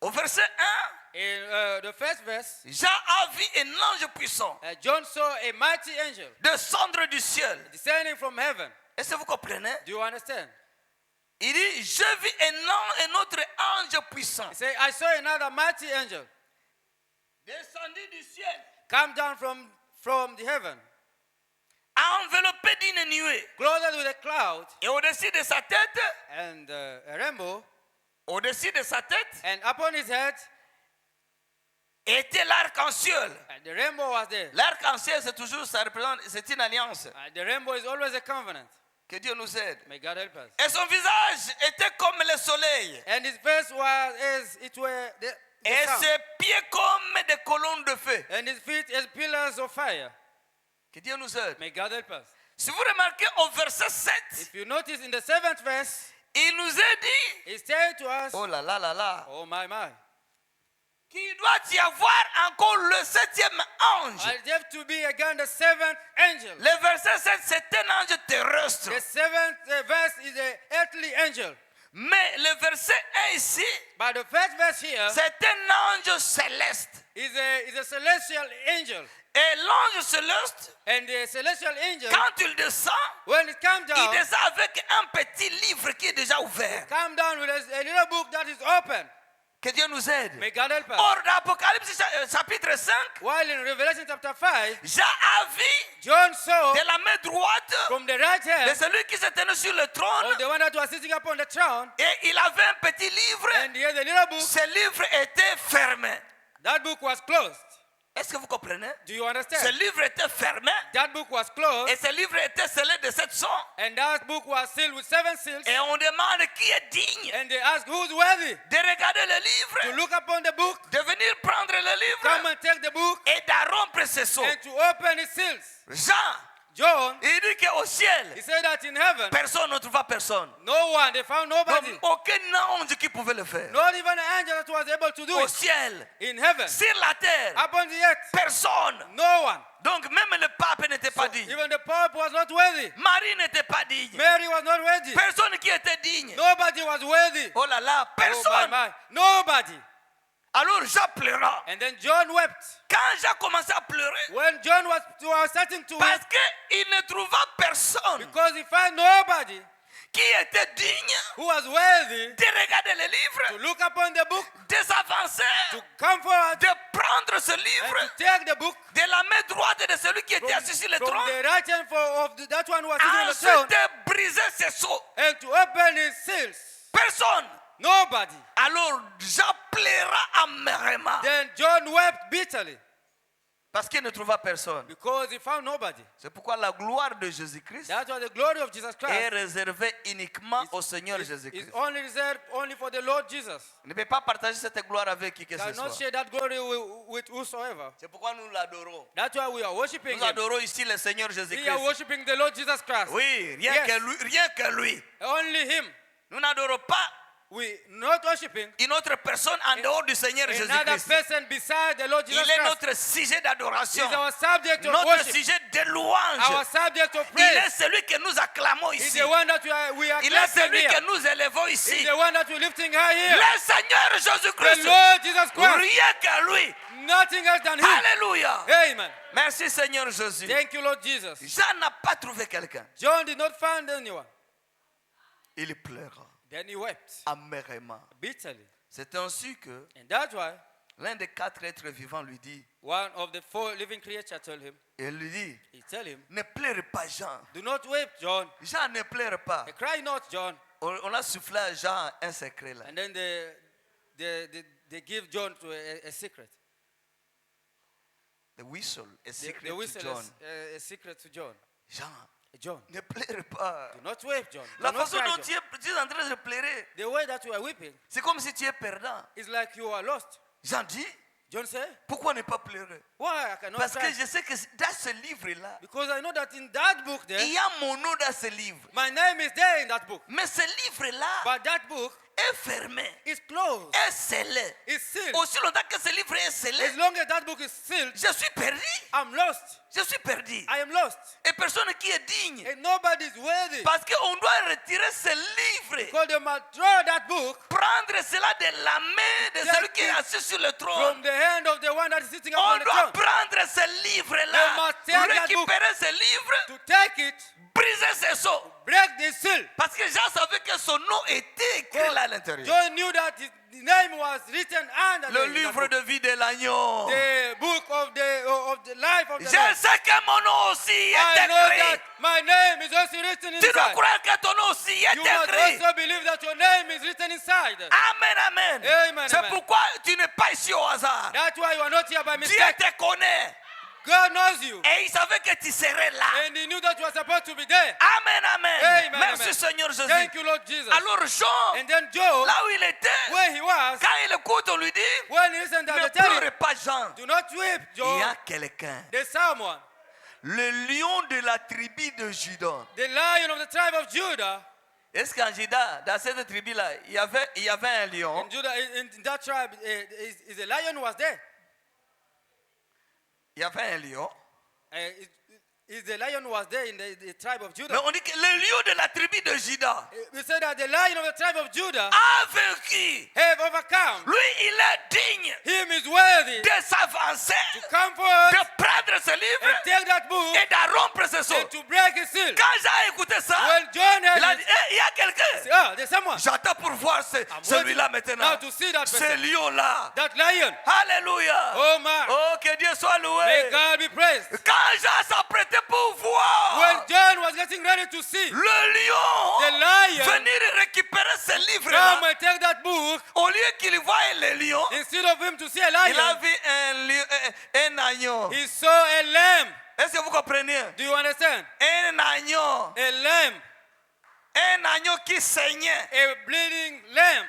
[SPEAKER 2] Au verset 1,
[SPEAKER 3] In the first verse,
[SPEAKER 2] Jean a vu un ange puissant
[SPEAKER 3] John saw a mighty angel
[SPEAKER 2] descendre du ciel.
[SPEAKER 3] descending from heaven.
[SPEAKER 2] Est-ce que vous comprenez?
[SPEAKER 3] Do you understand?
[SPEAKER 2] Il dit, je vis un autre ange puissant
[SPEAKER 3] He said, I saw another mighty angel
[SPEAKER 2] descendu du ciel,
[SPEAKER 3] come down from the heaven,
[SPEAKER 2] enveloppé d'une nuée.
[SPEAKER 3] clothed with a cloud
[SPEAKER 2] Et au-dessus de sa tête,
[SPEAKER 3] and a rainbow,
[SPEAKER 2] au-dessus de sa tête,
[SPEAKER 3] and upon his head,
[SPEAKER 2] était l'arc-en-ciel.
[SPEAKER 3] and the rainbow was there.
[SPEAKER 2] L'arc-en-ciel, c'est toujours, ça représente, c'est une alliance.
[SPEAKER 3] The rainbow is always a covenant.
[SPEAKER 2] Que Dieu nous aide.
[SPEAKER 3] May God help us.
[SPEAKER 2] Et son visage était comme le soleil.
[SPEAKER 3] And his face was as it were the
[SPEAKER 2] Et
[SPEAKER 3] sun,
[SPEAKER 2] ses pieds comme des colonnes de feu.
[SPEAKER 3] and his feet as pillars of fire.
[SPEAKER 2] Que Dieu nous aide.
[SPEAKER 3] May God help us.
[SPEAKER 2] Si vous remarquez au verset 7,
[SPEAKER 3] If you notice in the 7th verse,
[SPEAKER 2] il nous est dit,
[SPEAKER 3] he said to us,
[SPEAKER 2] oh là là là là,
[SPEAKER 3] oh my,
[SPEAKER 2] qu'il doit y avoir encore le 7e ange.
[SPEAKER 3] I have to be again the 7th angel.
[SPEAKER 2] Le verset 7, c'est un ange terrestre.
[SPEAKER 3] The 7th verse is an earthly angel.
[SPEAKER 2] Mais le verset 1 ici,
[SPEAKER 3] But the first verse here
[SPEAKER 2] c'est un ange céleste.
[SPEAKER 3] is a celestial angel.
[SPEAKER 2] Et l'ange céleste,
[SPEAKER 3] And the celestial angel,
[SPEAKER 2] quand il descend,
[SPEAKER 3] when it comes
[SPEAKER 2] il
[SPEAKER 3] down,
[SPEAKER 2] descend avec un petit livre qui est déjà ouvert.
[SPEAKER 3] come down with a little book that is open.
[SPEAKER 2] Que Dieu nous aide.
[SPEAKER 3] May God help us.
[SPEAKER 2] Or, dans Apocalypse chapitre 5,
[SPEAKER 3] While in Revelation chapter 5,
[SPEAKER 2] Jean a vu
[SPEAKER 3] John saw
[SPEAKER 2] de la main droite
[SPEAKER 3] from the right
[SPEAKER 2] de
[SPEAKER 3] hand
[SPEAKER 2] celui qui se tenait sur le
[SPEAKER 3] of
[SPEAKER 2] trône,
[SPEAKER 3] the one that was sitting upon the throne,
[SPEAKER 2] et il avait un petit livre.
[SPEAKER 3] and he had a little book.
[SPEAKER 2] Ce livre était fermé.
[SPEAKER 3] That book was closed.
[SPEAKER 2] Est-ce que vous comprenez?
[SPEAKER 3] Do you
[SPEAKER 2] Ce
[SPEAKER 3] understand?
[SPEAKER 2] livre était fermé
[SPEAKER 3] That book was closed,
[SPEAKER 2] et ce livre était scellé de 7 sons.
[SPEAKER 3] and that book was sealed with 7 seals.
[SPEAKER 2] Et on demande qui est digne
[SPEAKER 3] And they asked, who's worthy
[SPEAKER 2] de regarder le
[SPEAKER 3] to
[SPEAKER 2] livre,
[SPEAKER 3] look upon the book,
[SPEAKER 2] de venir prendre le
[SPEAKER 3] come
[SPEAKER 2] livre
[SPEAKER 3] and take the book,
[SPEAKER 2] et d'arrompre ses sons.
[SPEAKER 3] and to open its seals?
[SPEAKER 2] Jean,
[SPEAKER 3] John,
[SPEAKER 2] il dit qu'au
[SPEAKER 3] he
[SPEAKER 2] ciel,
[SPEAKER 3] said that in heaven,
[SPEAKER 2] personne ne trouva personne.
[SPEAKER 3] no one, they found nobody.
[SPEAKER 2] Donc, aucun ange qui pouvait le faire.
[SPEAKER 3] Not even an angel that was able to do
[SPEAKER 2] Au
[SPEAKER 3] it.
[SPEAKER 2] ciel,
[SPEAKER 3] In heaven,
[SPEAKER 2] sur la terre,
[SPEAKER 3] upon the earth,
[SPEAKER 2] personne.
[SPEAKER 3] no one.
[SPEAKER 2] Donc même le pape n'était pas digne.
[SPEAKER 3] Even the Pope was not worthy.
[SPEAKER 2] Marie n'était pas digne.
[SPEAKER 3] Mary was not worthy.
[SPEAKER 2] Personne qui était digne.
[SPEAKER 3] Nobody was worthy.
[SPEAKER 2] Oh là là,
[SPEAKER 3] Oh, my,
[SPEAKER 2] personne.
[SPEAKER 3] my. Nobody.
[SPEAKER 2] Alors Jean pleura.
[SPEAKER 3] And then John wept.
[SPEAKER 2] Quand Jean commençait à pleurer,
[SPEAKER 3] When John was starting to
[SPEAKER 2] parce
[SPEAKER 3] weep,
[SPEAKER 2] qu'il ne trouva personne
[SPEAKER 3] because he found nobody
[SPEAKER 2] qui était digne
[SPEAKER 3] who was worthy
[SPEAKER 2] de regarder le
[SPEAKER 3] to
[SPEAKER 2] livre,
[SPEAKER 3] look upon the book,
[SPEAKER 2] de s'avancer,
[SPEAKER 3] to come forward
[SPEAKER 2] de prendre ce
[SPEAKER 3] and
[SPEAKER 2] livre
[SPEAKER 3] to take the book
[SPEAKER 2] de la main droite de celui qui était assis sur le
[SPEAKER 3] from
[SPEAKER 2] trône,
[SPEAKER 3] the right hand of that one who was sitting on the throne,
[SPEAKER 2] ensuite de briser ses sceaux.
[SPEAKER 3] and to open his seals.
[SPEAKER 2] Personne.
[SPEAKER 3] Nobody.
[SPEAKER 2] Alors Jean pleura amèrement
[SPEAKER 3] Then John wept bitterly
[SPEAKER 2] parce qu'il ne trouva personne.
[SPEAKER 3] because he found nobody.
[SPEAKER 2] C'est pourquoi la gloire de Jésus-Christ
[SPEAKER 3] That was the glory of Jesus
[SPEAKER 2] est
[SPEAKER 3] Christ.
[SPEAKER 2] réservée uniquement au Seigneur
[SPEAKER 3] It's
[SPEAKER 2] Jésus-Christ.
[SPEAKER 3] only reserved only for the Lord Jesus.
[SPEAKER 2] On ne peut pas partager cette gloire avec qui que ce
[SPEAKER 3] Cannot
[SPEAKER 2] soit.
[SPEAKER 3] share that glory with whosoever.
[SPEAKER 2] C'est pourquoi nous l'adorons.
[SPEAKER 3] That's why we are worshiping
[SPEAKER 2] Nous
[SPEAKER 3] him.
[SPEAKER 2] adorons ici le Seigneur
[SPEAKER 3] We are
[SPEAKER 2] Jésus-Christ.
[SPEAKER 3] worshiping the Lord Jesus Christ.
[SPEAKER 2] Oui, rien
[SPEAKER 3] Yes.
[SPEAKER 2] que lui, rien que lui.
[SPEAKER 3] Only him.
[SPEAKER 2] Nous n'adorons pas
[SPEAKER 3] We not worshiping
[SPEAKER 2] une autre personne en dehors du Seigneur
[SPEAKER 3] another
[SPEAKER 2] Jésus-Christ.
[SPEAKER 3] person beside the Lord Jesus
[SPEAKER 2] Il est
[SPEAKER 3] Christ.
[SPEAKER 2] notre sujet d'adoration,
[SPEAKER 3] He's our subject of
[SPEAKER 2] notre
[SPEAKER 3] worship.
[SPEAKER 2] sujet de louange.
[SPEAKER 3] Our subject of
[SPEAKER 2] Il est
[SPEAKER 3] praise.
[SPEAKER 2] celui que nous acclamons
[SPEAKER 3] He's
[SPEAKER 2] ici.
[SPEAKER 3] the one that we are
[SPEAKER 2] Il est
[SPEAKER 3] clapping
[SPEAKER 2] celui
[SPEAKER 3] here.
[SPEAKER 2] que nous élevons
[SPEAKER 3] He's
[SPEAKER 2] ici.
[SPEAKER 3] the one that we're lifting high here.
[SPEAKER 2] Le Seigneur
[SPEAKER 3] The
[SPEAKER 2] Jésus-Christ.
[SPEAKER 3] Lord Jesus Christ.
[SPEAKER 2] Rien que lui.
[SPEAKER 3] Nothing else than him.
[SPEAKER 2] Alléluia.
[SPEAKER 3] Amen.
[SPEAKER 2] Merci Seigneur Jésus.
[SPEAKER 3] Thank you, Lord Jesus.
[SPEAKER 2] Jean n'a pas trouvé quelqu'un.
[SPEAKER 3] John did not find anyone.
[SPEAKER 2] Il pleura
[SPEAKER 3] Then he wept
[SPEAKER 2] amèrement.
[SPEAKER 3] bitterly.
[SPEAKER 2] C'est ainsi que
[SPEAKER 3] And that's why
[SPEAKER 2] l'un des 4 êtres vivants lui dit,
[SPEAKER 3] one of the 4 living creatures told him,
[SPEAKER 2] il lui dit,
[SPEAKER 3] he tell him,
[SPEAKER 2] ne pleure pas Jean.
[SPEAKER 3] do not weep, John.
[SPEAKER 2] Jean ne pleure pas.
[SPEAKER 3] Cry not, John.
[SPEAKER 2] On a soufflé à Jean un secret là.
[SPEAKER 3] And then they give John to a secret.
[SPEAKER 2] The whistle, a secret
[SPEAKER 3] The whistle
[SPEAKER 2] to John.
[SPEAKER 3] is a secret to John.
[SPEAKER 2] Jean,
[SPEAKER 3] John,
[SPEAKER 2] ne pleure pas.
[SPEAKER 3] do not weep, John.
[SPEAKER 2] La
[SPEAKER 3] Do not
[SPEAKER 2] façon
[SPEAKER 3] cry,
[SPEAKER 2] dont
[SPEAKER 3] John.
[SPEAKER 2] tu es en train de pleurer,
[SPEAKER 3] The way that you are weeping
[SPEAKER 2] c'est comme si tu es perdant.
[SPEAKER 3] is like you are lost.
[SPEAKER 2] Jean dit,
[SPEAKER 3] John said,
[SPEAKER 2] pourquoi ne pas pleurer?
[SPEAKER 3] why I cannot
[SPEAKER 2] Parce
[SPEAKER 3] cry?
[SPEAKER 2] que je sais que dans ce livre-là,
[SPEAKER 3] Because I know that in that book there,
[SPEAKER 2] il y a mon nom dans ce livre.
[SPEAKER 3] my name is there in that book.
[SPEAKER 2] Mais ce livre-là
[SPEAKER 3] But that book
[SPEAKER 2] est fermé,
[SPEAKER 3] is closed.
[SPEAKER 2] est scellé.
[SPEAKER 3] It's sealed.
[SPEAKER 2] Aussi longtemps que ce livre est scellé,
[SPEAKER 3] As long as that book is sealed,
[SPEAKER 2] je suis perdu.
[SPEAKER 3] I'm lost.
[SPEAKER 2] Je suis perdu.
[SPEAKER 3] I am lost.
[SPEAKER 2] Et personne qui est digne.
[SPEAKER 3] And nobody is worthy.
[SPEAKER 2] Parce qu'on doit retirer ce livre.
[SPEAKER 3] Because they must throw that book
[SPEAKER 2] Prendre cela de la main de celui qui est assis sur le
[SPEAKER 3] from
[SPEAKER 2] trône.
[SPEAKER 3] the hand of the one that is sitting
[SPEAKER 2] On
[SPEAKER 3] upon the
[SPEAKER 2] doit
[SPEAKER 3] throne.
[SPEAKER 2] prendre ce
[SPEAKER 3] They
[SPEAKER 2] livre-là,
[SPEAKER 3] must take that book.
[SPEAKER 2] récupérer ce livre,
[SPEAKER 3] To take it,
[SPEAKER 2] briser ses sceaux.
[SPEAKER 3] break the seal.
[SPEAKER 2] Parce que Jean savait que son nom était écrit là à l'intérieur.
[SPEAKER 3] John knew that his name was written under
[SPEAKER 2] Le
[SPEAKER 3] that
[SPEAKER 2] livre
[SPEAKER 3] book.
[SPEAKER 2] de vie de l'agneau.
[SPEAKER 3] The book of the life of the
[SPEAKER 2] Je
[SPEAKER 3] Lamb.
[SPEAKER 2] sais que mon nom aussi
[SPEAKER 3] I
[SPEAKER 2] est
[SPEAKER 3] know
[SPEAKER 2] écrit.
[SPEAKER 3] that my name is also written
[SPEAKER 2] Tu dois
[SPEAKER 3] inside.
[SPEAKER 2] croire que ton nom aussi est
[SPEAKER 3] You must
[SPEAKER 2] écrit.
[SPEAKER 3] also believe that your name is written inside.
[SPEAKER 2] Amen, amen.
[SPEAKER 3] Amen,
[SPEAKER 2] C'est
[SPEAKER 3] amen.
[SPEAKER 2] pourquoi tu n'es pas ici au hasard.
[SPEAKER 3] That's why you are not here by
[SPEAKER 2] Dieu
[SPEAKER 3] mistake.
[SPEAKER 2] te connaît.
[SPEAKER 3] God knows you.
[SPEAKER 2] Et il savait que tu serais là.
[SPEAKER 3] And he knew that you were supposed to be there.
[SPEAKER 2] Amen, amen.
[SPEAKER 3] Amen,
[SPEAKER 2] Merci
[SPEAKER 3] amen.
[SPEAKER 2] Seigneur Jésus.
[SPEAKER 3] Thank you, Lord Jesus.
[SPEAKER 2] Alors Jean,
[SPEAKER 3] And then Joe,
[SPEAKER 2] là où il était,
[SPEAKER 3] where he was,
[SPEAKER 2] quand il écoute, on lui dit,
[SPEAKER 3] when he listened to
[SPEAKER 2] ne
[SPEAKER 3] the telling,
[SPEAKER 2] pleure pas Jean.
[SPEAKER 3] do not weep,
[SPEAKER 2] Il y
[SPEAKER 3] Joe.
[SPEAKER 2] a quelqu'un.
[SPEAKER 3] There's someone,
[SPEAKER 2] Le lion de la tribu de Juda.
[SPEAKER 3] the lion of the tribe of Judah.
[SPEAKER 2] Est-ce qu'en Juda, dans cette tribu-là, il y avait un lion?
[SPEAKER 3] In Judah, in that tribe, is a lion was there.
[SPEAKER 2] Il y avait un lion.
[SPEAKER 3] Is the lion was there in the tribe of
[SPEAKER 2] Mais
[SPEAKER 3] Judah.
[SPEAKER 2] on dit que le lion de la tribu de Juda
[SPEAKER 3] We said that the lion of the tribe of Judah
[SPEAKER 2] a vaincu.
[SPEAKER 3] have overcome.
[SPEAKER 2] Lui, il est digne
[SPEAKER 3] Him is worthy
[SPEAKER 2] de s'avancer,
[SPEAKER 3] to come forth
[SPEAKER 2] de prendre ce
[SPEAKER 3] and
[SPEAKER 2] livre
[SPEAKER 3] take that book
[SPEAKER 2] et de rompre ce sceau.
[SPEAKER 3] and to break his seal.
[SPEAKER 2] Quand j'ai écouté ça,
[SPEAKER 3] When John
[SPEAKER 2] il a
[SPEAKER 3] heard
[SPEAKER 2] dit,
[SPEAKER 3] it,
[SPEAKER 2] il y a quelqu'un.
[SPEAKER 3] ah, there's someone.
[SPEAKER 2] J'attends pour voir celui-là maintenant.
[SPEAKER 3] Now to see that
[SPEAKER 2] Ce
[SPEAKER 3] person,
[SPEAKER 2] lion-là.
[SPEAKER 3] that lion.
[SPEAKER 2] Alléluia.
[SPEAKER 3] Oh my.
[SPEAKER 2] Oh, que Dieu soit
[SPEAKER 3] May
[SPEAKER 2] loué.
[SPEAKER 3] God be praised.
[SPEAKER 2] Quand Jean s'apprêtait pour
[SPEAKER 3] When
[SPEAKER 2] voir
[SPEAKER 3] John was getting ready to see
[SPEAKER 2] le
[SPEAKER 3] the
[SPEAKER 2] lion
[SPEAKER 3] lion
[SPEAKER 2] venir récupérer ce
[SPEAKER 3] come
[SPEAKER 2] livre-là,
[SPEAKER 3] and take that book,
[SPEAKER 2] au lieu qu'il voie le lion,
[SPEAKER 3] instead of him to see a
[SPEAKER 2] il a
[SPEAKER 3] lion,
[SPEAKER 2] vu un agneau.
[SPEAKER 3] he saw a lamb.
[SPEAKER 2] Est-ce que vous comprenez?
[SPEAKER 3] Do you understand?
[SPEAKER 2] Un agneau.
[SPEAKER 3] A lamb,
[SPEAKER 2] Un agneau qui saignait.
[SPEAKER 3] a bleeding lamb.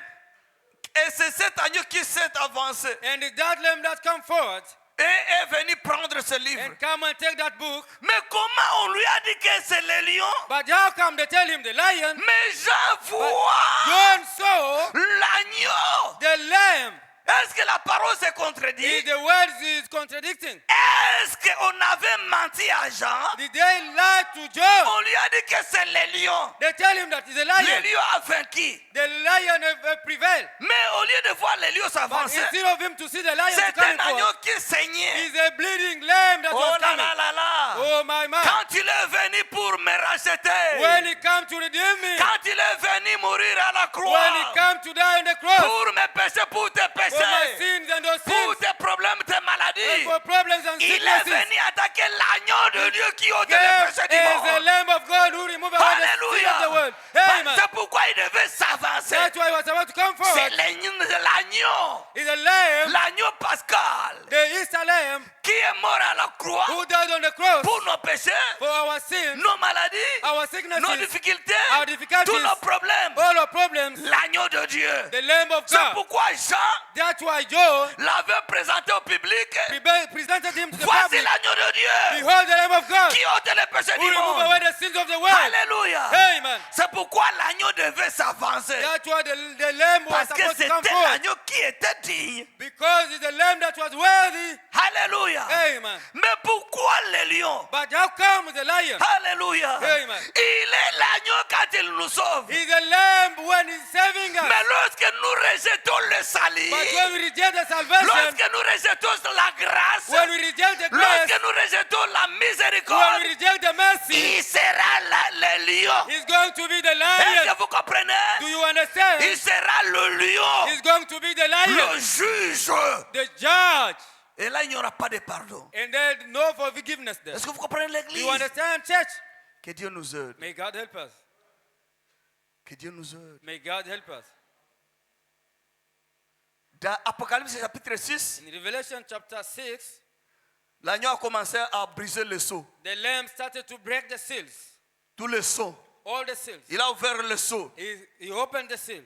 [SPEAKER 2] Et c'est cet agneau qui s'est avancé
[SPEAKER 3] And it's that lamb that come forward
[SPEAKER 2] et est venu prendre ce livre.
[SPEAKER 3] and come and take that book.
[SPEAKER 2] Mais comment on lui a dit que c'est le lion?
[SPEAKER 3] But how come they tell him the lion?
[SPEAKER 2] Mais Jean voit
[SPEAKER 3] John saw
[SPEAKER 2] l'agneau.
[SPEAKER 3] the lamb.
[SPEAKER 2] Est-ce que la parole se
[SPEAKER 3] Is
[SPEAKER 2] contredit?
[SPEAKER 3] the words is contradicting.
[SPEAKER 2] Est-ce qu'on avait menti à Jean?
[SPEAKER 3] Did they lie to John?
[SPEAKER 2] On lui a dit que c'est le lion.
[SPEAKER 3] They tell him that it's a
[SPEAKER 2] Le
[SPEAKER 3] lion.
[SPEAKER 2] lion a vaincu.
[SPEAKER 3] The lion prevailed.
[SPEAKER 2] Mais au lieu de voir le lion
[SPEAKER 3] But
[SPEAKER 2] s'avancer,
[SPEAKER 3] instead of him to see the lion to
[SPEAKER 2] c'est
[SPEAKER 3] come
[SPEAKER 2] un agneau
[SPEAKER 3] forward,
[SPEAKER 2] qui saignait.
[SPEAKER 3] is a bleeding lamb that
[SPEAKER 2] Oh
[SPEAKER 3] was
[SPEAKER 2] là
[SPEAKER 3] coming.
[SPEAKER 2] là là là.
[SPEAKER 3] Oh my man.
[SPEAKER 2] Quand il est venu pour me racheter,
[SPEAKER 3] When he come to redeem me,
[SPEAKER 2] quand il est venu mourir à la
[SPEAKER 3] when
[SPEAKER 2] croix,
[SPEAKER 3] he come to die on the cross,
[SPEAKER 2] pour mes péchés, pour tes
[SPEAKER 3] for my
[SPEAKER 2] péchés,
[SPEAKER 3] sins and those
[SPEAKER 2] pour
[SPEAKER 3] sins,
[SPEAKER 2] tes problèmes, tes
[SPEAKER 3] and
[SPEAKER 2] maladies,
[SPEAKER 3] for problems and
[SPEAKER 2] il est
[SPEAKER 3] sicknesses,
[SPEAKER 2] venu attaquer l'agneau de Dieu qui ôte les
[SPEAKER 3] there
[SPEAKER 2] péchés du
[SPEAKER 3] is a
[SPEAKER 2] monde.
[SPEAKER 3] lamb of God who remove away the sin of the
[SPEAKER 2] Alléluia.
[SPEAKER 3] world. Amen.
[SPEAKER 2] C'est pourquoi il devait s'avancer.
[SPEAKER 3] That's why he was about to come
[SPEAKER 2] C'est
[SPEAKER 3] forward.
[SPEAKER 2] l'agneau,
[SPEAKER 3] Is a lamb,
[SPEAKER 2] l'agneau pascal,
[SPEAKER 3] the Easter lamb,
[SPEAKER 2] qui est mort à la croix
[SPEAKER 3] who died on the cross
[SPEAKER 2] pour nos péchés,
[SPEAKER 3] for our sins,
[SPEAKER 2] nos maladies,
[SPEAKER 3] our
[SPEAKER 2] nos
[SPEAKER 3] sicknesses,
[SPEAKER 2] difficultés,
[SPEAKER 3] our difficulties,
[SPEAKER 2] tous nos problèmes.
[SPEAKER 3] all our problems.
[SPEAKER 2] L'agneau de Dieu.
[SPEAKER 3] The Lamb of
[SPEAKER 2] C'est
[SPEAKER 3] God.
[SPEAKER 2] pourquoi Jean
[SPEAKER 3] That's why John
[SPEAKER 2] l'avait présenté au public.
[SPEAKER 3] presented him to the
[SPEAKER 2] Voici
[SPEAKER 3] public.
[SPEAKER 2] l'agneau de Dieu
[SPEAKER 3] Behold the Lamb of God
[SPEAKER 2] qui ôte les péchés
[SPEAKER 3] who
[SPEAKER 2] du
[SPEAKER 3] remove away
[SPEAKER 2] monde.
[SPEAKER 3] the sins of the world.
[SPEAKER 2] Alléluia.
[SPEAKER 3] Amen.
[SPEAKER 2] C'est pourquoi l'agneau devait s'avancer.
[SPEAKER 3] That's why the Lamb was
[SPEAKER 2] Parce que
[SPEAKER 3] supposed to come
[SPEAKER 2] c'était
[SPEAKER 3] forward.
[SPEAKER 2] l'agneau qui était digne.
[SPEAKER 3] Because it's the Lamb that was worthy.
[SPEAKER 2] Alléluia.
[SPEAKER 3] Amen.
[SPEAKER 2] Mais pourquoi le lion?
[SPEAKER 3] But how come the lion?
[SPEAKER 2] Alléluia.
[SPEAKER 3] Amen.
[SPEAKER 2] Il est l'agneau quand il nous sauve.
[SPEAKER 3] He's a lamb when he's saving us.
[SPEAKER 2] Mais lorsque nous rejetons le salut,
[SPEAKER 3] But when we reject the salvation,
[SPEAKER 2] lorsque nous rejetons la grâce,
[SPEAKER 3] when we reject the grace,
[SPEAKER 2] lorsque nous rejetons la
[SPEAKER 3] when
[SPEAKER 2] miséricorde,
[SPEAKER 3] we reject the mercy,
[SPEAKER 2] il sera le lion.
[SPEAKER 3] he's going to be the
[SPEAKER 2] Est-ce
[SPEAKER 3] lion.
[SPEAKER 2] que vous comprenez?
[SPEAKER 3] Do you understand?
[SPEAKER 2] Il sera le lion,
[SPEAKER 3] He's going to be the lion,
[SPEAKER 2] le juge.
[SPEAKER 3] the judge.
[SPEAKER 2] Et là, il n'y aura pas de pardon.
[SPEAKER 3] And there's no forgiveness there.
[SPEAKER 2] Est-ce que vous comprenez
[SPEAKER 3] Do
[SPEAKER 2] l'église?
[SPEAKER 3] you understand, church?
[SPEAKER 2] Que Dieu nous aide.
[SPEAKER 3] May God help us.
[SPEAKER 2] Que Dieu nous aide.
[SPEAKER 3] May God help us.
[SPEAKER 2] Dans Apocalypse chapitre 6,
[SPEAKER 3] In Revelation chapter 6,
[SPEAKER 2] l'agneau a commencé à briser le seau.
[SPEAKER 3] the lamb started to break the seals,
[SPEAKER 2] Tous les seaux.
[SPEAKER 3] all the seals.
[SPEAKER 2] Il a ouvert le seau.
[SPEAKER 3] He opened the seal.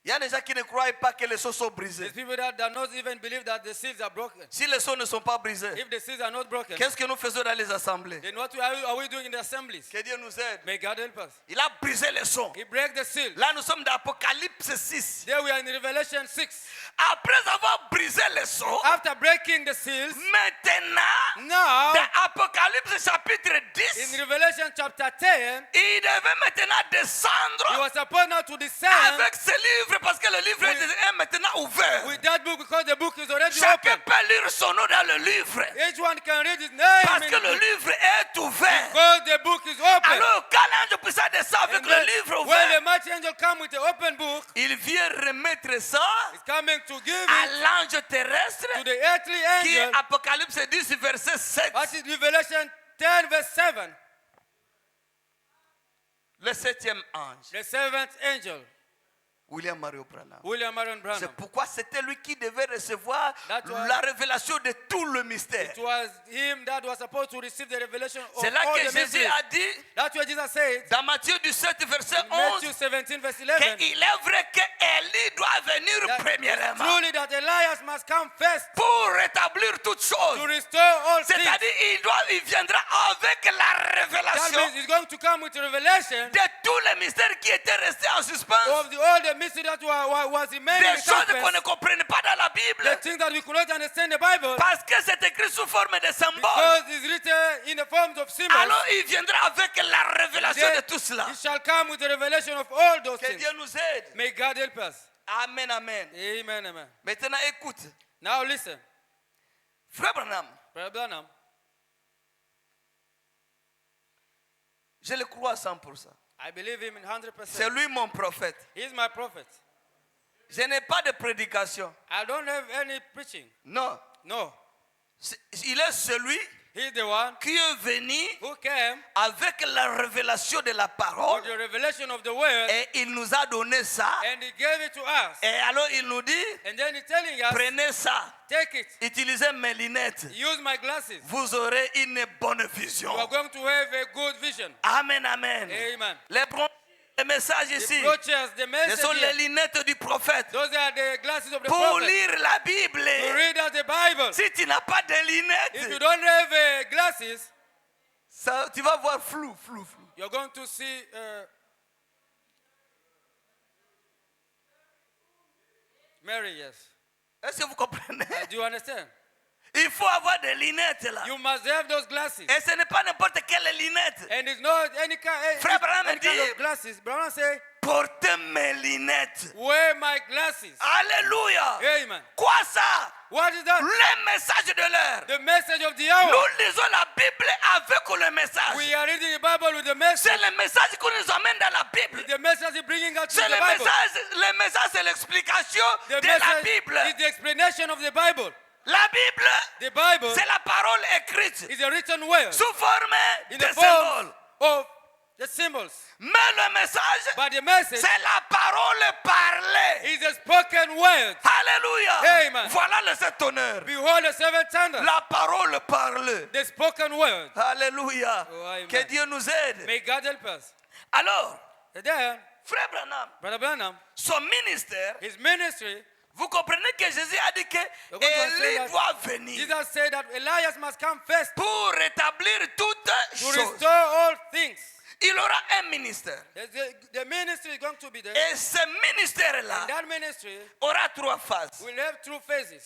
[SPEAKER 2] Il y a des gens qui ne croient pas que les seaux sont brisés.
[SPEAKER 3] There's people that do not even believe that the seals are broken.
[SPEAKER 2] Si les seaux ne sont pas brisés,
[SPEAKER 3] If the seals are not broken,
[SPEAKER 2] qu'est-ce que nous faisons dans les assemblées?
[SPEAKER 3] then what are we doing in the assemblies?
[SPEAKER 2] Que Dieu nous aide.
[SPEAKER 3] May God help us.
[SPEAKER 2] Il a brisé les seaux.
[SPEAKER 3] He break the seal.
[SPEAKER 2] Là, nous sommes dans Apocalypse 6.
[SPEAKER 3] There we are in Revelation 6.
[SPEAKER 2] Après avoir brisé les seaux,
[SPEAKER 3] After breaking the seals,
[SPEAKER 2] maintenant,
[SPEAKER 3] Now,
[SPEAKER 2] dans Apocalypse chapitre
[SPEAKER 3] in
[SPEAKER 2] 10,
[SPEAKER 3] Revelation chapter 10,
[SPEAKER 2] il devait maintenant
[SPEAKER 3] he
[SPEAKER 2] descendre
[SPEAKER 3] was supposed now to descend
[SPEAKER 2] avec ce livre parce que le livre est maintenant ouvert.
[SPEAKER 3] with that book because the book is already
[SPEAKER 2] Chacun
[SPEAKER 3] open.
[SPEAKER 2] peut lire son nom dans le livre
[SPEAKER 3] Each one can read his name
[SPEAKER 2] parce
[SPEAKER 3] in
[SPEAKER 2] que
[SPEAKER 3] the
[SPEAKER 2] le
[SPEAKER 3] book
[SPEAKER 2] livre est ouvert.
[SPEAKER 3] because the book is open.
[SPEAKER 2] Alors, quand l'ange puissant descend avec
[SPEAKER 3] And
[SPEAKER 2] le
[SPEAKER 3] then
[SPEAKER 2] livre
[SPEAKER 3] when the
[SPEAKER 2] ouvert,
[SPEAKER 3] mighty angel come with the open book,
[SPEAKER 2] il vient remettre ça
[SPEAKER 3] he's coming to give
[SPEAKER 2] à
[SPEAKER 3] it
[SPEAKER 2] l'ange terrestre
[SPEAKER 3] to the earthly
[SPEAKER 2] qui est
[SPEAKER 3] angel.
[SPEAKER 2] Apocalypse 10, verset 7.
[SPEAKER 3] That is Revelation 10 verse 7.
[SPEAKER 2] Le septième ange,
[SPEAKER 3] The seventh angel,
[SPEAKER 2] William Mario Branham.
[SPEAKER 3] William Marion
[SPEAKER 2] C'est
[SPEAKER 3] Branham.
[SPEAKER 2] pourquoi c'était lui qui devait recevoir
[SPEAKER 3] That's why-
[SPEAKER 2] la révélation de tout le mystère.
[SPEAKER 3] It was him that was supposed to receive the revelation of
[SPEAKER 2] C'est là
[SPEAKER 3] all
[SPEAKER 2] que
[SPEAKER 3] the
[SPEAKER 2] Jésus
[SPEAKER 3] mysteries.
[SPEAKER 2] a dit
[SPEAKER 3] That's what Jesus said
[SPEAKER 2] dans Matthieu 17, verset
[SPEAKER 3] in Matthew
[SPEAKER 2] 11,
[SPEAKER 3] 17 verse 11.
[SPEAKER 2] qu'il est vrai qu'Élie doit venir
[SPEAKER 3] That
[SPEAKER 2] premièrement
[SPEAKER 3] truly that Elias must come first
[SPEAKER 2] pour rétablir toutes
[SPEAKER 3] to
[SPEAKER 2] choses.
[SPEAKER 3] restore all things.
[SPEAKER 2] C'est-à-dire, il viendra avec la
[SPEAKER 3] That
[SPEAKER 2] révélation
[SPEAKER 3] means he's going to come with revelation
[SPEAKER 2] de tous les mystères qui étaient restés en suspens,
[SPEAKER 3] of all the mystery that was remaining in
[SPEAKER 2] des choses qu'on ne
[SPEAKER 3] suspense,
[SPEAKER 2] comprenait pas dans la Bible,
[SPEAKER 3] the things that we could not understand in the Bible
[SPEAKER 2] parce que c'est écrit sous forme de symboles.
[SPEAKER 3] because it's written in the forms of symbols.
[SPEAKER 2] Alors, il viendra avec la révélation de
[SPEAKER 3] Then
[SPEAKER 2] tout cela.
[SPEAKER 3] he shall come with the revelation of all those
[SPEAKER 2] Que
[SPEAKER 3] things.
[SPEAKER 2] Dieu nous aide.
[SPEAKER 3] May God help us.
[SPEAKER 2] Amen, amen.
[SPEAKER 3] Amen, amen.
[SPEAKER 2] Maintenant, écoute.
[SPEAKER 3] Now listen,
[SPEAKER 2] Frère Branham,
[SPEAKER 3] Brother Branham,
[SPEAKER 2] je le crois à 100%.
[SPEAKER 3] I believe him in
[SPEAKER 2] C'est
[SPEAKER 3] 100%.
[SPEAKER 2] lui mon prophète.
[SPEAKER 3] He's my prophet.
[SPEAKER 2] Je n'ai pas de prédication.
[SPEAKER 3] I don't have any preaching.
[SPEAKER 2] Non.
[SPEAKER 3] No.
[SPEAKER 2] Il est celui
[SPEAKER 3] He's the one
[SPEAKER 2] qui est venu
[SPEAKER 3] who came
[SPEAKER 2] avec la révélation de la parole
[SPEAKER 3] with the revelation of the word
[SPEAKER 2] et il nous a donné ça.
[SPEAKER 3] and he gave it to us.
[SPEAKER 2] Et alors il nous dit,
[SPEAKER 3] And then he's telling us,
[SPEAKER 2] prenez ça,
[SPEAKER 3] take it,
[SPEAKER 2] utilisez mes lunettes.
[SPEAKER 3] use my glasses.
[SPEAKER 2] Vous aurez une bonne vision.
[SPEAKER 3] You are going to have a good vision.
[SPEAKER 2] Amen, amen.
[SPEAKER 3] Amen.
[SPEAKER 2] Les messages ici,
[SPEAKER 3] Approaches the
[SPEAKER 2] ce
[SPEAKER 3] message
[SPEAKER 2] sont les
[SPEAKER 3] here.
[SPEAKER 2] lunettes du prophète.
[SPEAKER 3] Those are the glasses of the
[SPEAKER 2] Pour
[SPEAKER 3] prophet.
[SPEAKER 2] lire la Bible,
[SPEAKER 3] To read out the Bible.
[SPEAKER 2] si tu n'as pas de
[SPEAKER 3] If you
[SPEAKER 2] lunettes,
[SPEAKER 3] don't have glasses,
[SPEAKER 2] ça, tu vas voir flou.
[SPEAKER 3] you're going to see Mary, yes.
[SPEAKER 2] Est-ce que vous comprenez?
[SPEAKER 3] Do you understand?
[SPEAKER 2] Il faut avoir des lunettes là.
[SPEAKER 3] You must have those glasses.
[SPEAKER 2] Et ce n'est pas n'importe quelle lunette.
[SPEAKER 3] And it's not any kind,
[SPEAKER 2] Frère Branham
[SPEAKER 3] any kind
[SPEAKER 2] dit-
[SPEAKER 3] of glasses. Branham say,
[SPEAKER 2] Portez mes lunettes.
[SPEAKER 3] wear my glasses.
[SPEAKER 2] Alléluia.
[SPEAKER 3] Amen.
[SPEAKER 2] Quoi ça?
[SPEAKER 3] What is that?
[SPEAKER 2] Le message de l'heure.
[SPEAKER 3] The message of the hour.
[SPEAKER 2] Nous lisons la Bible avec le message.
[SPEAKER 3] We are reading the Bible with the
[SPEAKER 2] C'est
[SPEAKER 3] message.
[SPEAKER 2] le message qui nous amène dans la Bible.
[SPEAKER 3] The message is bringing us to
[SPEAKER 2] C'est
[SPEAKER 3] the Bible.
[SPEAKER 2] le message, c'est l'explication
[SPEAKER 3] The
[SPEAKER 2] de la
[SPEAKER 3] message
[SPEAKER 2] Bible.
[SPEAKER 3] is the explanation of the Bible.
[SPEAKER 2] La Bible,
[SPEAKER 3] The Bible
[SPEAKER 2] c'est la parole écrite
[SPEAKER 3] is a written word
[SPEAKER 2] sous forme
[SPEAKER 3] in
[SPEAKER 2] de
[SPEAKER 3] the form
[SPEAKER 2] symboles.
[SPEAKER 3] of the symbols.
[SPEAKER 2] Mais le message,
[SPEAKER 3] But the message
[SPEAKER 2] c'est la parole parlée.
[SPEAKER 3] is a spoken word.
[SPEAKER 2] Alléluia.
[SPEAKER 3] Amen.
[SPEAKER 2] Voilà le sept honneur.
[SPEAKER 3] Behold the seven thunders.
[SPEAKER 2] La parole parlée.
[SPEAKER 3] The spoken word.
[SPEAKER 2] Alléluia.
[SPEAKER 3] Oh, amen.
[SPEAKER 2] Que Dieu nous aide.
[SPEAKER 3] May God help us.
[SPEAKER 2] Alors,
[SPEAKER 3] And then,
[SPEAKER 2] frère Branham,
[SPEAKER 3] Brother Branham,
[SPEAKER 2] son ministère,
[SPEAKER 3] his ministry,
[SPEAKER 2] vous comprenez que Jésus a dit que
[SPEAKER 3] You're going to say
[SPEAKER 2] Élie
[SPEAKER 3] that
[SPEAKER 2] doit venir
[SPEAKER 3] Jesus said that Elias must come first
[SPEAKER 2] pour rétablir toutes
[SPEAKER 3] to
[SPEAKER 2] choses.
[SPEAKER 3] restore all things.
[SPEAKER 2] Il aura un ministère.
[SPEAKER 3] The ministry is going to be there.
[SPEAKER 2] Et ce ministère-là
[SPEAKER 3] And that ministry
[SPEAKER 2] aura trois phases.
[SPEAKER 3] will have two phases.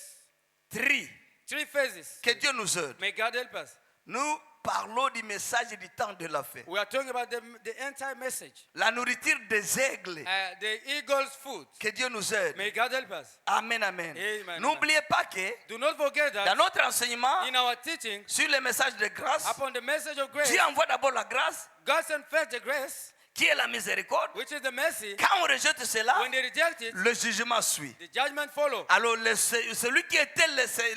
[SPEAKER 3] Three phases.
[SPEAKER 2] Que Dieu nous aide.
[SPEAKER 3] May God help us.
[SPEAKER 2] Nous parlons du message du temps de la fin.
[SPEAKER 3] We are talking about the entire message.
[SPEAKER 2] La nourriture des aigles.
[SPEAKER 3] The eagle's food.
[SPEAKER 2] Que Dieu nous aide.
[SPEAKER 3] May God help us.
[SPEAKER 2] Amen, amen.
[SPEAKER 3] Amen.
[SPEAKER 2] N'oubliez pas que
[SPEAKER 3] Do not forget
[SPEAKER 2] dans
[SPEAKER 3] that
[SPEAKER 2] notre enseignement
[SPEAKER 3] in our teaching
[SPEAKER 2] sur le message de grâce,
[SPEAKER 3] upon the message of grace,
[SPEAKER 2] Dieu envoie d'abord la grâce,
[SPEAKER 3] God sent first the grace,
[SPEAKER 2] qui est la miséricorde.
[SPEAKER 3] which is the mercy.
[SPEAKER 2] Quand on rejette cela,
[SPEAKER 3] When they reject it,
[SPEAKER 2] le jugement suit.
[SPEAKER 3] the judgment follows.
[SPEAKER 2] Alors celui qui était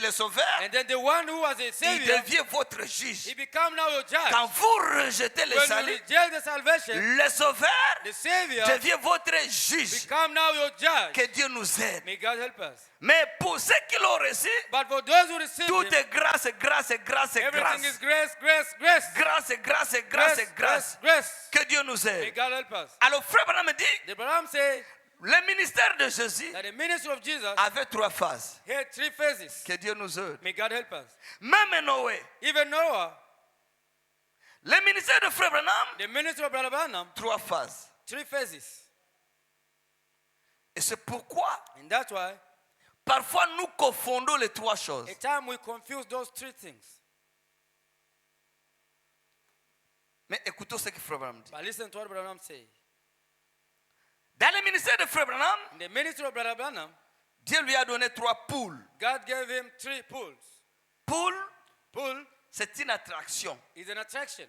[SPEAKER 2] le sauveur,
[SPEAKER 3] And then the one who was a
[SPEAKER 2] il
[SPEAKER 3] savior,
[SPEAKER 2] devient votre juge.
[SPEAKER 3] he become now your judge.
[SPEAKER 2] Quand vous rejetez le
[SPEAKER 3] When you
[SPEAKER 2] salut,
[SPEAKER 3] reject the salvation,
[SPEAKER 2] le sauveur
[SPEAKER 3] the savior
[SPEAKER 2] devient votre juge.
[SPEAKER 3] become now your judge.
[SPEAKER 2] Que Dieu nous aide.
[SPEAKER 3] May God help us.
[SPEAKER 2] Mais pour ceux qui l'ont reçu,
[SPEAKER 3] But for those who receive
[SPEAKER 2] tout
[SPEAKER 3] him,
[SPEAKER 2] est grâce, grâce, grâce,
[SPEAKER 3] everything is
[SPEAKER 2] grâce.
[SPEAKER 3] grace, grace, grace.
[SPEAKER 2] Grâce, grâce, grâce,
[SPEAKER 3] Grace,
[SPEAKER 2] grâce.
[SPEAKER 3] grace.
[SPEAKER 2] Que Dieu nous
[SPEAKER 3] May
[SPEAKER 2] aide.
[SPEAKER 3] God help us.
[SPEAKER 2] Alors, frère Branham me dit,
[SPEAKER 3] The Branham say
[SPEAKER 2] le ministère de Jésus
[SPEAKER 3] that the ministry of Jesus
[SPEAKER 2] avait trois phases.
[SPEAKER 3] had three phases.
[SPEAKER 2] Que Dieu nous aide.
[SPEAKER 3] May God help us.
[SPEAKER 2] Même Noé,
[SPEAKER 3] Even Noah,
[SPEAKER 2] le ministère de frère Branham,
[SPEAKER 3] the ministry of Brother Branham,
[SPEAKER 2] trois phases.
[SPEAKER 3] three phases.
[SPEAKER 2] Et c'est pourquoi,
[SPEAKER 3] And that's why
[SPEAKER 2] parfois, nous confondons les trois choses.
[SPEAKER 3] at times we confuse those three things.
[SPEAKER 2] Mais écoutons ce que Frère Branham dit.
[SPEAKER 3] But listen to what Branham says.
[SPEAKER 2] Dans le ministère de Frère Branham,
[SPEAKER 3] In the ministry of Brother Branham,
[SPEAKER 2] Dieu lui a donné 3 poules.
[SPEAKER 3] God gave him 3 pools.
[SPEAKER 2] Poule,
[SPEAKER 3] Pool
[SPEAKER 2] c'est une attraction.
[SPEAKER 3] is an attraction.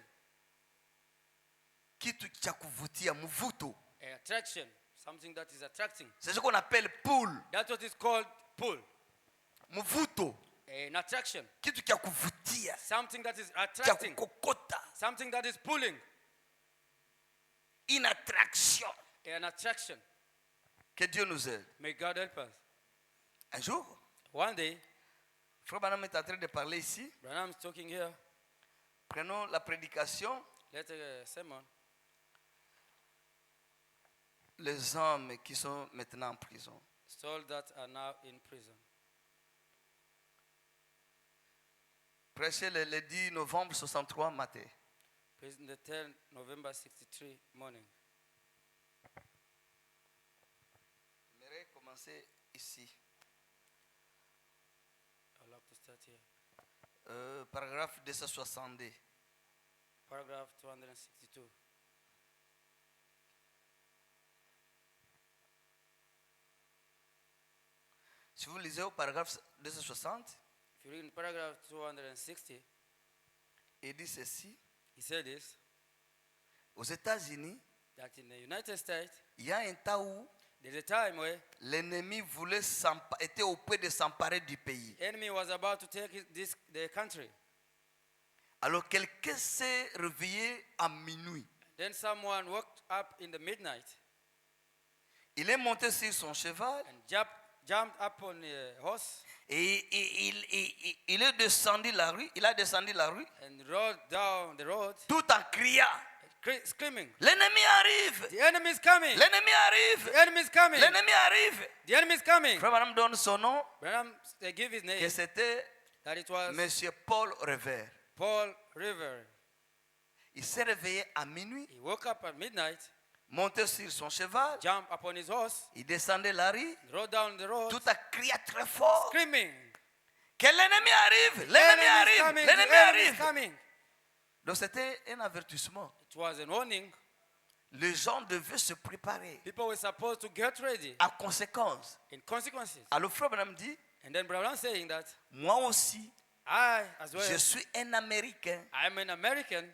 [SPEAKER 2] Kitu cha kuvutia, mvuto.
[SPEAKER 3] An attraction. Something that is attracting.
[SPEAKER 2] C'est ce qu'on appelle poule.
[SPEAKER 3] That's what is called pool.
[SPEAKER 2] Mvuto.
[SPEAKER 3] An attraction.
[SPEAKER 2] Kitu cha kuvutia.
[SPEAKER 3] Something that is
[SPEAKER 2] Cha
[SPEAKER 3] attracting.
[SPEAKER 2] kukokota.
[SPEAKER 3] Something that is pulling.
[SPEAKER 2] Une attraction.
[SPEAKER 3] An attraction.
[SPEAKER 2] Que Dieu nous aide.
[SPEAKER 3] May God help us.
[SPEAKER 2] Un jour,
[SPEAKER 3] One day,
[SPEAKER 2] Frère Branham est en train de parler ici.
[SPEAKER 3] Branham is talking here.
[SPEAKER 2] Prenons la prédication.
[SPEAKER 3] Let's take a sermon.
[SPEAKER 2] Les hommes qui sont maintenant en prison.
[SPEAKER 3] Souls that are now in prison.
[SPEAKER 2] Prêché le 10 novembre 63 matin.
[SPEAKER 3] Prison the 10th November 63 morning.
[SPEAKER 2] J'aimerais commencer ici.
[SPEAKER 3] I'd like to start here.
[SPEAKER 2] Paragraphe 262.
[SPEAKER 3] Paragraph 262.
[SPEAKER 2] Si vous lisez au paragraphe 260,
[SPEAKER 3] If you read in paragraph 260,
[SPEAKER 2] il dit ceci.
[SPEAKER 3] he said this,
[SPEAKER 2] Aux États-Unis,
[SPEAKER 3] that in the United States,
[SPEAKER 2] il y a un temps où
[SPEAKER 3] there's a time where
[SPEAKER 2] l'ennemi était au point de s'emparer du pays.
[SPEAKER 3] enemy was about to take the country.
[SPEAKER 2] Alors quelqu'un s'est réveillé à minuit.
[SPEAKER 3] Then someone woke up in the midnight
[SPEAKER 2] Il est monté sur son cheval
[SPEAKER 3] and jumped up on a horse
[SPEAKER 2] et il est descendu la rue. Il a descendu la rue
[SPEAKER 3] and rode down the road
[SPEAKER 2] tout en criant.
[SPEAKER 3] screaming,
[SPEAKER 2] L'ennemi arrive!
[SPEAKER 3] "The enemy is coming!
[SPEAKER 2] L'ennemi arrive!
[SPEAKER 3] The enemy is coming!
[SPEAKER 2] L'ennemi arrive!
[SPEAKER 3] The enemy is coming!"
[SPEAKER 2] Frère Branham donne son nom,
[SPEAKER 3] Branham, they give his
[SPEAKER 2] que
[SPEAKER 3] name,
[SPEAKER 2] c'était
[SPEAKER 3] that it was
[SPEAKER 2] Monsieur Paul Revers.
[SPEAKER 3] Paul River.
[SPEAKER 2] Il s'est réveillé à minuit,
[SPEAKER 3] He woke up at midnight,
[SPEAKER 2] monté sur son cheval,
[SPEAKER 3] jumped upon his horse,
[SPEAKER 2] il descendait la rue,
[SPEAKER 3] rode down the road,
[SPEAKER 2] tout a crié très fort.
[SPEAKER 3] screaming,
[SPEAKER 2] Que l'ennemi arrive!
[SPEAKER 3] "The
[SPEAKER 2] L'ennemi
[SPEAKER 3] enemy is
[SPEAKER 2] arrive!
[SPEAKER 3] coming!
[SPEAKER 2] L'ennemi
[SPEAKER 3] The enemy is
[SPEAKER 2] arrive!
[SPEAKER 3] coming!"
[SPEAKER 2] Donc c'était un avertissement.
[SPEAKER 3] It was a warning.
[SPEAKER 2] Les gens devaient se préparer
[SPEAKER 3] People were supposed to get ready
[SPEAKER 2] à conséquence.
[SPEAKER 3] in consequences.
[SPEAKER 2] Alors Frère Branham dit,
[SPEAKER 3] And then Branham saying that,
[SPEAKER 2] moi aussi,
[SPEAKER 3] I as well,
[SPEAKER 2] je suis un Américain.
[SPEAKER 3] I am an American.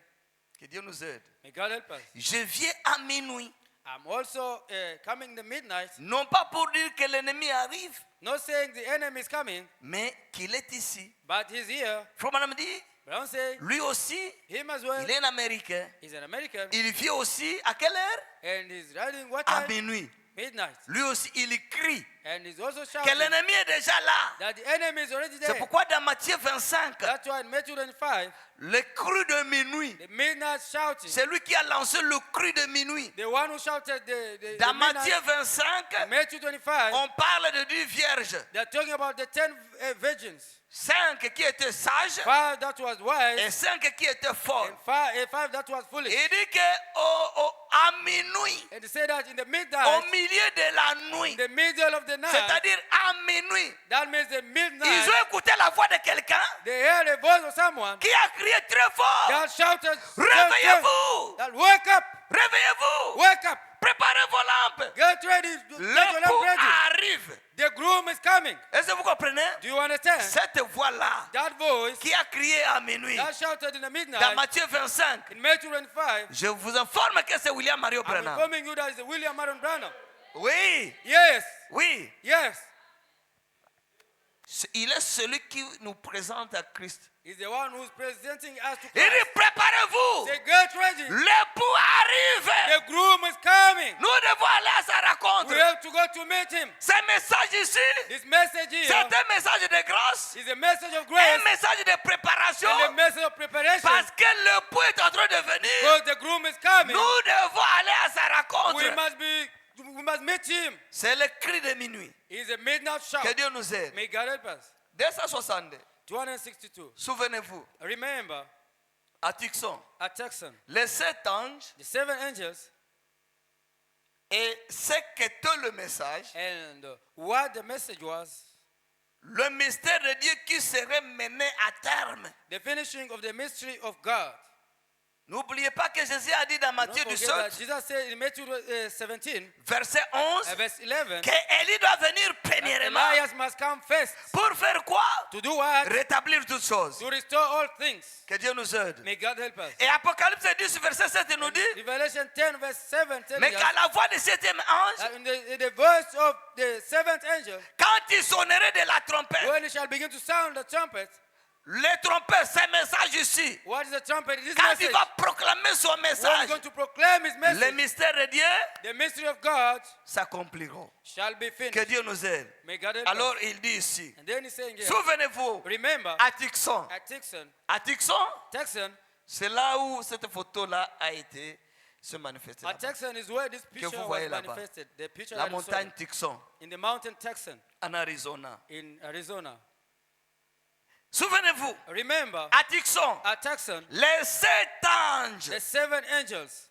[SPEAKER 2] Que Dieu nous aide.
[SPEAKER 3] May God help us.
[SPEAKER 2] Je viens à minuit.
[SPEAKER 3] I'm also coming the midnight,
[SPEAKER 2] Non pas pour dire que l'ennemi arrive,
[SPEAKER 3] not saying the enemy is coming,
[SPEAKER 2] mais qu'il est ici.
[SPEAKER 3] but he's here.
[SPEAKER 2] Frère Branham dit,
[SPEAKER 3] Branham say,
[SPEAKER 2] lui aussi,
[SPEAKER 3] him as well,
[SPEAKER 2] il est un Américain.
[SPEAKER 3] he's an American,
[SPEAKER 2] Il vient aussi à quelle heure?
[SPEAKER 3] and he's riding what
[SPEAKER 2] À
[SPEAKER 3] time?
[SPEAKER 2] minuit.
[SPEAKER 3] Midnight.
[SPEAKER 2] Lui aussi, il crie
[SPEAKER 3] And he's also
[SPEAKER 2] que
[SPEAKER 3] shouting
[SPEAKER 2] l'ennemi est déjà là.
[SPEAKER 3] that the enemy is already
[SPEAKER 2] C'est
[SPEAKER 3] there.
[SPEAKER 2] pourquoi dans Matthieu 25,
[SPEAKER 3] That's why in Matthew 25,
[SPEAKER 2] le cri de minuit,
[SPEAKER 3] the midnight shouting,
[SPEAKER 2] c'est lui qui a lancé le cri de minuit.
[SPEAKER 3] the one who shouted the
[SPEAKER 2] Dans
[SPEAKER 3] midnight,
[SPEAKER 2] Matthieu 25,
[SPEAKER 3] Matthew 25,
[SPEAKER 2] on parle de 10 vierges.
[SPEAKER 3] they're talking about the 10 virgins.
[SPEAKER 2] 5 qui étaient sages
[SPEAKER 3] 5 that was wise,
[SPEAKER 2] et 5 qui étaient forts.
[SPEAKER 3] and 5 that was foolish.
[SPEAKER 2] Il dit qu'à minuit,
[SPEAKER 3] And they say that in the
[SPEAKER 2] au
[SPEAKER 3] midnight,
[SPEAKER 2] milieu de la
[SPEAKER 3] in
[SPEAKER 2] nuit,
[SPEAKER 3] the middle of the night,
[SPEAKER 2] c'est-à-dire à minuit,
[SPEAKER 3] that means the
[SPEAKER 2] ils
[SPEAKER 3] midnight,
[SPEAKER 2] ont écouté la voix de quelqu'un
[SPEAKER 3] they heard the voice of someone
[SPEAKER 2] qui a crié très fort.
[SPEAKER 3] that shouted,
[SPEAKER 2] Réveillez-vous!
[SPEAKER 3] that wake up,
[SPEAKER 2] Réveillez-vous!
[SPEAKER 3] wake up,
[SPEAKER 2] Préparez vos lampes!
[SPEAKER 3] get ready, get your lamp
[SPEAKER 2] L'époux
[SPEAKER 3] ready.
[SPEAKER 2] arrive.
[SPEAKER 3] The groom is coming.
[SPEAKER 2] Est-ce que vous comprenez?
[SPEAKER 3] Do you understand?
[SPEAKER 2] Cette voix-là
[SPEAKER 3] That voice
[SPEAKER 2] qui a crié à minuit
[SPEAKER 3] that shouted in the
[SPEAKER 2] dans
[SPEAKER 3] midnight
[SPEAKER 2] Matthieu 25,
[SPEAKER 3] in Matthew 25,
[SPEAKER 2] je vous informe que c'est William Mario
[SPEAKER 3] I'm
[SPEAKER 2] Branham.
[SPEAKER 3] informing you that it's William Marion Branham.
[SPEAKER 2] Oui,
[SPEAKER 3] Yes,
[SPEAKER 2] oui.
[SPEAKER 3] yes.
[SPEAKER 2] Il est celui qui nous présente à Christ.
[SPEAKER 3] He's the one who's presenting us to
[SPEAKER 2] Il dit,
[SPEAKER 3] Christ.
[SPEAKER 2] préparez-vous.
[SPEAKER 3] Say, get ready.
[SPEAKER 2] L'époux arrive.
[SPEAKER 3] The groom is coming.
[SPEAKER 2] Nous devons aller à sa rencontre.
[SPEAKER 3] We have to go to meet him.
[SPEAKER 2] Ce message ici,
[SPEAKER 3] This message here
[SPEAKER 2] c'est un message de grâce,
[SPEAKER 3] is a message of
[SPEAKER 2] un
[SPEAKER 3] grace
[SPEAKER 2] message de préparation,
[SPEAKER 3] and a message of preparation.
[SPEAKER 2] parce que l'époux est en train de venir.
[SPEAKER 3] Because the groom is coming.
[SPEAKER 2] Nous devons aller à sa rencontre.
[SPEAKER 3] We must meet him.
[SPEAKER 2] C'est le cri de minuit.
[SPEAKER 3] It's a midnight shout.
[SPEAKER 2] Que Dieu nous aide.
[SPEAKER 3] May God help us.
[SPEAKER 2] 262.
[SPEAKER 3] 262.
[SPEAKER 2] Souvenez-vous,
[SPEAKER 3] Remember,
[SPEAKER 2] à Tucson,
[SPEAKER 3] at Texan,
[SPEAKER 2] les 7 anges
[SPEAKER 3] the 7 angels
[SPEAKER 2] et ce qu'était le message,
[SPEAKER 3] and what the message was,
[SPEAKER 2] le mystère de Dieu qui serait mené à terme.
[SPEAKER 3] the finishing of the mystery of God.
[SPEAKER 2] N'oubliez pas que Jésus a dit dans Matthieu
[SPEAKER 3] Don't
[SPEAKER 2] 17,
[SPEAKER 3] forget that Jesus said in Matthew 17,
[SPEAKER 2] verset 11,
[SPEAKER 3] verse 11,
[SPEAKER 2] qu'Élie doit venir premièrement
[SPEAKER 3] Elias must come first.
[SPEAKER 2] pour faire quoi?
[SPEAKER 3] To do what?
[SPEAKER 2] Rétablir toutes choses.
[SPEAKER 3] To restore all things.
[SPEAKER 2] Que Dieu nous aide.
[SPEAKER 3] May God help us.
[SPEAKER 2] Et Apocalypse 10, verset 7 nous dit,
[SPEAKER 3] Revelation 10, verse 7 tells
[SPEAKER 2] mais
[SPEAKER 3] us
[SPEAKER 2] qu'à la voix du septième ange,
[SPEAKER 3] that in the voice of the seventh angel,
[SPEAKER 2] quand il sonnerait de la trompette,
[SPEAKER 3] when he shall begin to sound the trumpet,
[SPEAKER 2] les trompettes, c'est un message ici.
[SPEAKER 3] what is the trumpet? It is
[SPEAKER 2] Quand
[SPEAKER 3] message.
[SPEAKER 2] il va proclamer son
[SPEAKER 3] When he's
[SPEAKER 2] message,
[SPEAKER 3] going to proclaim his
[SPEAKER 2] les
[SPEAKER 3] message,
[SPEAKER 2] mystères de Dieu
[SPEAKER 3] the mystery of God
[SPEAKER 2] s'accompliront.
[SPEAKER 3] shall be
[SPEAKER 2] Que
[SPEAKER 3] finished.
[SPEAKER 2] Dieu nous aide.
[SPEAKER 3] May God help
[SPEAKER 2] Alors
[SPEAKER 3] us.
[SPEAKER 2] il dit ici,
[SPEAKER 3] And then he's saying here,
[SPEAKER 2] souvenez-vous,
[SPEAKER 3] remember,
[SPEAKER 2] à Tixon,
[SPEAKER 3] at Texan,
[SPEAKER 2] c'est là où cette photo-là a été se manifester.
[SPEAKER 3] at Texan is where this picture
[SPEAKER 2] vous
[SPEAKER 3] was
[SPEAKER 2] voyez là-bas.
[SPEAKER 3] manifested. The picture
[SPEAKER 2] La
[SPEAKER 3] that you saw
[SPEAKER 2] montagne Tixon,
[SPEAKER 3] in the mountain Texan
[SPEAKER 2] en Arizona.
[SPEAKER 3] in Arizona.
[SPEAKER 2] Souvenez-vous,
[SPEAKER 3] Remember,
[SPEAKER 2] à Tixon,
[SPEAKER 3] at Texan,
[SPEAKER 2] les 7 anges,
[SPEAKER 3] the seven angels,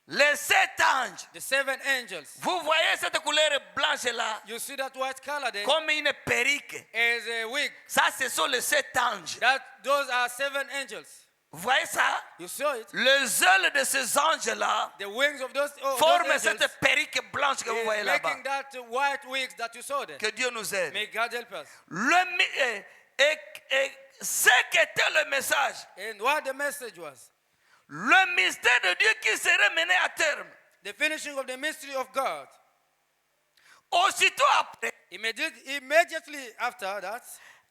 [SPEAKER 2] les 7 anges,
[SPEAKER 3] the seven angels.
[SPEAKER 2] vous voyez cette couleur blanche-là,
[SPEAKER 3] You see that white color there
[SPEAKER 2] comme une perruque.
[SPEAKER 3] as a wig.
[SPEAKER 2] Ça, ce sont les 7 anges.
[SPEAKER 3] Those are seven angels.
[SPEAKER 2] Vous voyez ça?
[SPEAKER 3] You saw it.
[SPEAKER 2] Les ailes de ces anges-là
[SPEAKER 3] The wings of those
[SPEAKER 2] forment
[SPEAKER 3] angels
[SPEAKER 2] cette perruque blanche que vous voyez
[SPEAKER 3] is
[SPEAKER 2] là-bas.
[SPEAKER 3] making that white wigs that you saw there.
[SPEAKER 2] Que Dieu nous aide.
[SPEAKER 3] May God help us.
[SPEAKER 2] Et ce qu'était le message,
[SPEAKER 3] And what the message was,
[SPEAKER 2] le mystère de Dieu qui serait mené à terme.
[SPEAKER 3] the finishing of the mystery of God.
[SPEAKER 2] Aussitôt après,
[SPEAKER 3] Immediately after that,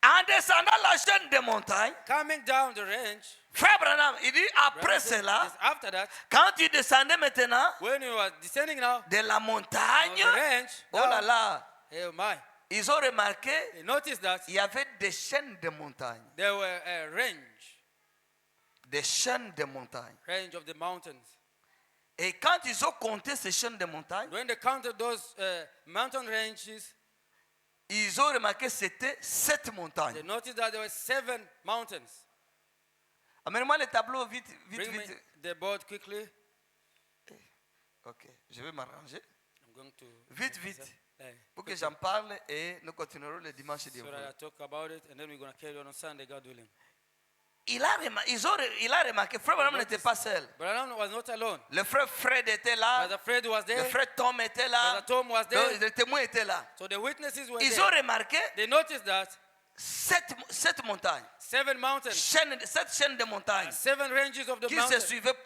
[SPEAKER 2] en descendant la chaîne des montagnes,
[SPEAKER 3] coming down the range,
[SPEAKER 2] Frère Branham, il dit après cela,
[SPEAKER 3] is after that,
[SPEAKER 2] quand il descendait maintenant
[SPEAKER 3] when he was descending now
[SPEAKER 2] de la
[SPEAKER 3] on
[SPEAKER 2] montagne,
[SPEAKER 3] the range,
[SPEAKER 2] oh là là,
[SPEAKER 3] oh my,
[SPEAKER 2] ils ont remarqué
[SPEAKER 3] they noticed that
[SPEAKER 2] il y avait des chaînes de montagnes.
[SPEAKER 3] there were a
[SPEAKER 2] Des chaînes de montagnes.
[SPEAKER 3] range of the mountains.
[SPEAKER 2] Et quand ils ont compté ces chaînes de montagnes,
[SPEAKER 3] When they counted those mountain ranges,
[SPEAKER 2] ils ont remarqué que c'était 7
[SPEAKER 3] they
[SPEAKER 2] montagnes.
[SPEAKER 3] noticed that there were 7 mountains.
[SPEAKER 2] Amène-moi le tableau vite, vite,
[SPEAKER 3] Bring me
[SPEAKER 2] vite.
[SPEAKER 3] the board quickly.
[SPEAKER 2] Ok, je vais m'arranger.
[SPEAKER 3] I'm going to
[SPEAKER 2] Vite, vite.
[SPEAKER 3] eh,
[SPEAKER 2] Pour que j'en parle et nous continuerons le dimanche
[SPEAKER 3] so
[SPEAKER 2] de
[SPEAKER 3] that I talk about it, and then we're going to carry on Sunday, God willing.
[SPEAKER 2] il a remarqué, frère Branham n'était pas seul.
[SPEAKER 3] But Aaron was not alone.
[SPEAKER 2] Le frère Fred était là,
[SPEAKER 3] Brother Fred was
[SPEAKER 2] le
[SPEAKER 3] there.
[SPEAKER 2] frère Tom était là,
[SPEAKER 3] Brother Tom was there.
[SPEAKER 2] les témoins étaient là.
[SPEAKER 3] So the witnesses were
[SPEAKER 2] Ils ont
[SPEAKER 3] there.
[SPEAKER 2] remarqué
[SPEAKER 3] They noticed that
[SPEAKER 2] 7 montagnes,
[SPEAKER 3] 7 mountains,
[SPEAKER 2] 7 chaînes de montagnes
[SPEAKER 3] 7 ranges of the
[SPEAKER 2] qui se
[SPEAKER 3] mountains
[SPEAKER 2] suivaient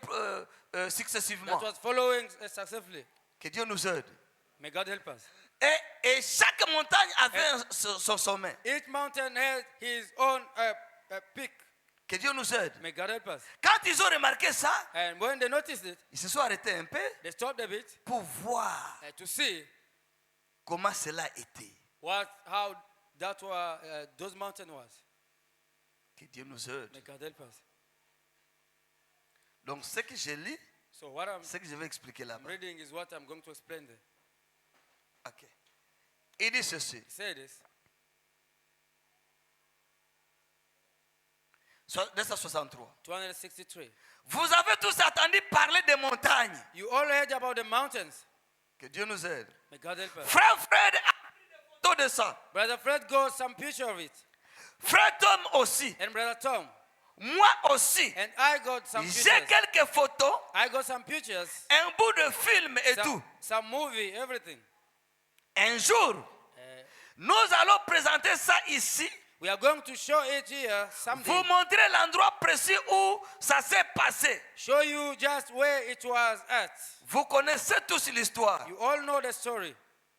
[SPEAKER 3] that
[SPEAKER 2] successivement.
[SPEAKER 3] was following successfully.
[SPEAKER 2] Que Dieu nous aide.
[SPEAKER 3] May God help us.
[SPEAKER 2] Et chaque montagne avait son sommet.
[SPEAKER 3] Each mountain had his own peak.
[SPEAKER 2] Que Dieu nous aide.
[SPEAKER 3] May God help us.
[SPEAKER 2] Quand ils ont remarqué ça,
[SPEAKER 3] And when they noticed it,
[SPEAKER 2] ils se sont arrêtés un peu
[SPEAKER 3] they stopped a bit
[SPEAKER 2] pour voir
[SPEAKER 3] to see
[SPEAKER 2] comment cela était.
[SPEAKER 3] how that was, those mountains was.
[SPEAKER 2] Que Dieu nous aide.
[SPEAKER 3] May God help us.
[SPEAKER 2] Donc ce que je lis,
[SPEAKER 3] So what I'm
[SPEAKER 2] ce que je vais expliquer là-bas.
[SPEAKER 3] reading is what I'm going to explain there.
[SPEAKER 2] Ok. Il dit ceci.
[SPEAKER 3] Say this.
[SPEAKER 2] 263.
[SPEAKER 3] 263.
[SPEAKER 2] Vous avez tous entendu parler des montagnes.
[SPEAKER 3] You all heard about the mountains.
[SPEAKER 2] Que Dieu nous aide.
[SPEAKER 3] May God help us.
[SPEAKER 2] Frère Fred a pris des photos de ça.
[SPEAKER 3] Brother Fred got some picture of it.
[SPEAKER 2] Frère Tom aussi.
[SPEAKER 3] And Brother Tom.
[SPEAKER 2] Moi aussi.
[SPEAKER 3] And I got some
[SPEAKER 2] J'ai
[SPEAKER 3] pictures.
[SPEAKER 2] quelques photos,
[SPEAKER 3] I got some pictures.
[SPEAKER 2] un bout de film et tout.
[SPEAKER 3] Some movie, everything.
[SPEAKER 2] Un jour, nous allons présenter ça ici.
[SPEAKER 3] We are going to show it here someday.
[SPEAKER 2] Vous montrer l'endroit précis où ça s'est passé.
[SPEAKER 3] Show you just where it was at.
[SPEAKER 2] Vous connaissez tous l'histoire.
[SPEAKER 3] You all know the story.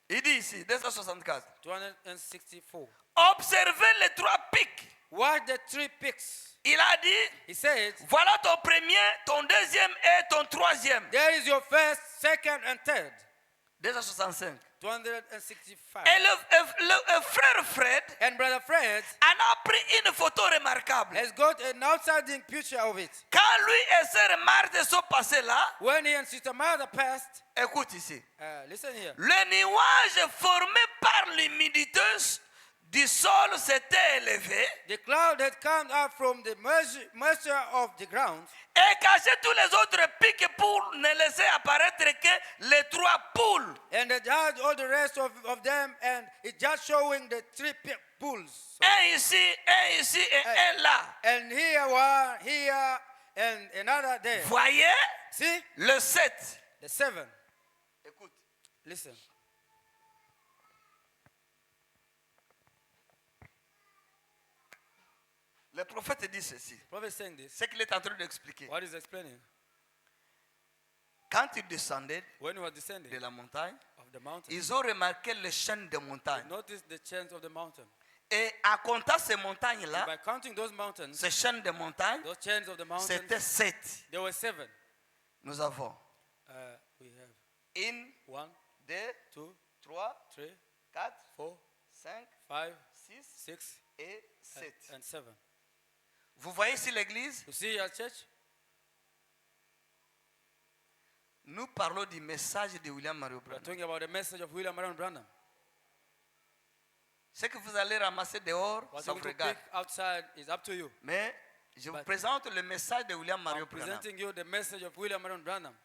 [SPEAKER 2] Il dit ici, 264.
[SPEAKER 3] 264.
[SPEAKER 2] Observez les 3 pics.
[SPEAKER 3] Watch the 3 peaks.
[SPEAKER 2] Il a dit,
[SPEAKER 3] He said,
[SPEAKER 2] voilà ton premier, ton deuxième et ton troisième.
[SPEAKER 3] there is your first, second, and third.
[SPEAKER 2] 265.
[SPEAKER 3] 265.
[SPEAKER 2] Et le frère Fred
[SPEAKER 3] And Brother Fred
[SPEAKER 2] en a pris une photo remarquable.
[SPEAKER 3] has got an outstanding picture of it.
[SPEAKER 2] Quand lui et sœur Marthe sont passés là,
[SPEAKER 3] When he and Sister Mother passed,
[SPEAKER 2] écoute ici.
[SPEAKER 3] listen here.
[SPEAKER 2] Le nuage formé par l'humidité du sol s'était élevé
[SPEAKER 3] The cloud had come out from the moisture of the ground
[SPEAKER 2] et caché tous les autres pics pour ne laisser apparaître que les 3 poules.
[SPEAKER 3] and it had all the rest of them, and it just showing the 3 pools.
[SPEAKER 2] Un ici et un là.
[SPEAKER 3] And here one, here, and another there.
[SPEAKER 2] Voyez
[SPEAKER 3] See
[SPEAKER 2] le 7.
[SPEAKER 3] the 7.
[SPEAKER 2] Écoute.
[SPEAKER 3] Listen.
[SPEAKER 2] Le prophète dit ceci.
[SPEAKER 3] Prophet is saying this.
[SPEAKER 2] C'est qu'il est en train d'expliquer.
[SPEAKER 3] What is explaining?
[SPEAKER 2] Quand ils descendaient
[SPEAKER 3] When he was descending
[SPEAKER 2] de la montagne,
[SPEAKER 3] of the mountain,
[SPEAKER 2] ils ont remarqué les chaînes de montagne.
[SPEAKER 3] notice the chains of the mountain.
[SPEAKER 2] Et à compter ces montagnes-là,
[SPEAKER 3] By counting those mountains,
[SPEAKER 2] ces chaînes de montagne,
[SPEAKER 3] those chains of the mountains,
[SPEAKER 2] c'était 7.
[SPEAKER 3] there were 7.
[SPEAKER 2] Nous avons
[SPEAKER 3] We have
[SPEAKER 2] 1,
[SPEAKER 3] 1,
[SPEAKER 2] 2,
[SPEAKER 3] 2,
[SPEAKER 2] 3,
[SPEAKER 3] 3,
[SPEAKER 2] 4,
[SPEAKER 3] 4,
[SPEAKER 2] 5,
[SPEAKER 3] 5,
[SPEAKER 2] 6
[SPEAKER 3] 6,
[SPEAKER 2] et 7.
[SPEAKER 3] and 7.
[SPEAKER 2] Vous voyez ici l'église?
[SPEAKER 3] You see your church?
[SPEAKER 2] Nous parlons du message de William Mario
[SPEAKER 3] We are
[SPEAKER 2] Branham.
[SPEAKER 3] talking about the message of William Marion Branham.
[SPEAKER 2] Ce que vous allez ramasser dehors,
[SPEAKER 3] What
[SPEAKER 2] ça
[SPEAKER 3] you're
[SPEAKER 2] vous
[SPEAKER 3] going to
[SPEAKER 2] regarde.
[SPEAKER 3] pick outside is up to you.
[SPEAKER 2] Mais je vous
[SPEAKER 3] But-
[SPEAKER 2] présente le message de William Mario
[SPEAKER 3] I'm
[SPEAKER 2] Branham.
[SPEAKER 3] presenting you the message of William Marion Branham.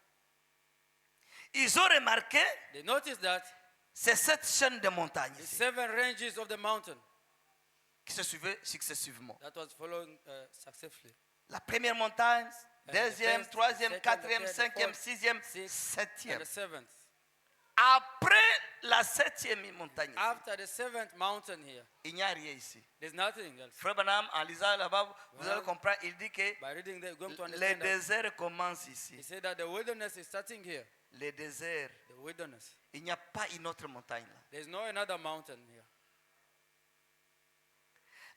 [SPEAKER 2] Ils ont remarqué
[SPEAKER 3] They noticed that
[SPEAKER 2] ces 7 chaînes de montagnes
[SPEAKER 3] the
[SPEAKER 2] ici,
[SPEAKER 3] 7 ranges of the mountain
[SPEAKER 2] qui se suivaient successivement.
[SPEAKER 3] that was following successfully.
[SPEAKER 2] La première montagne, deuxième,
[SPEAKER 3] first,
[SPEAKER 2] troisième,
[SPEAKER 3] second,
[SPEAKER 2] quatrième,
[SPEAKER 3] third,
[SPEAKER 2] cinquième,
[SPEAKER 3] fourth,
[SPEAKER 2] sixième,
[SPEAKER 3] sixth,
[SPEAKER 2] septième.
[SPEAKER 3] And the 7th.
[SPEAKER 2] Après la 7e montagne, ici,
[SPEAKER 3] After the 7th mountain here,
[SPEAKER 2] il n'y a rien ici.
[SPEAKER 3] there's nothing else.
[SPEAKER 2] Frère Branham, en lisant là-bas, vous
[SPEAKER 3] Well,
[SPEAKER 2] allez comprendre, il dit que
[SPEAKER 3] By reading there, you're going to
[SPEAKER 2] le
[SPEAKER 3] understand that
[SPEAKER 2] désert commence
[SPEAKER 3] he
[SPEAKER 2] ici.
[SPEAKER 3] said that the wilderness is starting here.
[SPEAKER 2] Le désert,
[SPEAKER 3] The wilderness.
[SPEAKER 2] il n'y a pas une autre montagne là.
[SPEAKER 3] There's no another mountain here.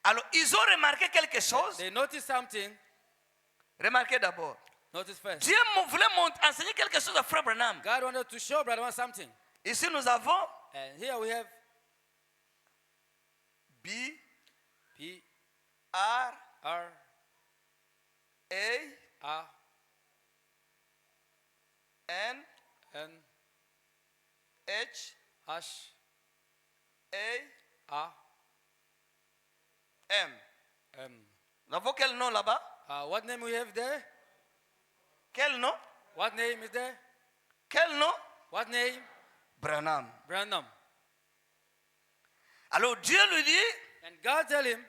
[SPEAKER 2] Alors, ils ont remarqué quelque chose.
[SPEAKER 3] They noticed something.
[SPEAKER 2] Remarquez d'abord.
[SPEAKER 3] Notice first.
[SPEAKER 2] Dieu voulait enseigner quelque chose à Frère Branham.
[SPEAKER 3] God wanted to show Brother One something.
[SPEAKER 2] Ici, nous avons
[SPEAKER 3] And here we have
[SPEAKER 2] B,
[SPEAKER 3] P,
[SPEAKER 2] R,
[SPEAKER 3] R,
[SPEAKER 2] A,
[SPEAKER 3] R,
[SPEAKER 2] N,
[SPEAKER 3] N,
[SPEAKER 2] H,
[SPEAKER 3] H,
[SPEAKER 2] A,
[SPEAKER 3] R,
[SPEAKER 2] M.
[SPEAKER 3] M.
[SPEAKER 2] Nous avons quel nom là-bas?
[SPEAKER 3] What name we have there?
[SPEAKER 2] Quel nom?
[SPEAKER 3] What name is there?
[SPEAKER 2] Quel nom?
[SPEAKER 3] What name?
[SPEAKER 2] Branham.
[SPEAKER 3] Branham.
[SPEAKER 2] Alors Dieu lui dit,
[SPEAKER 3] And God tell him,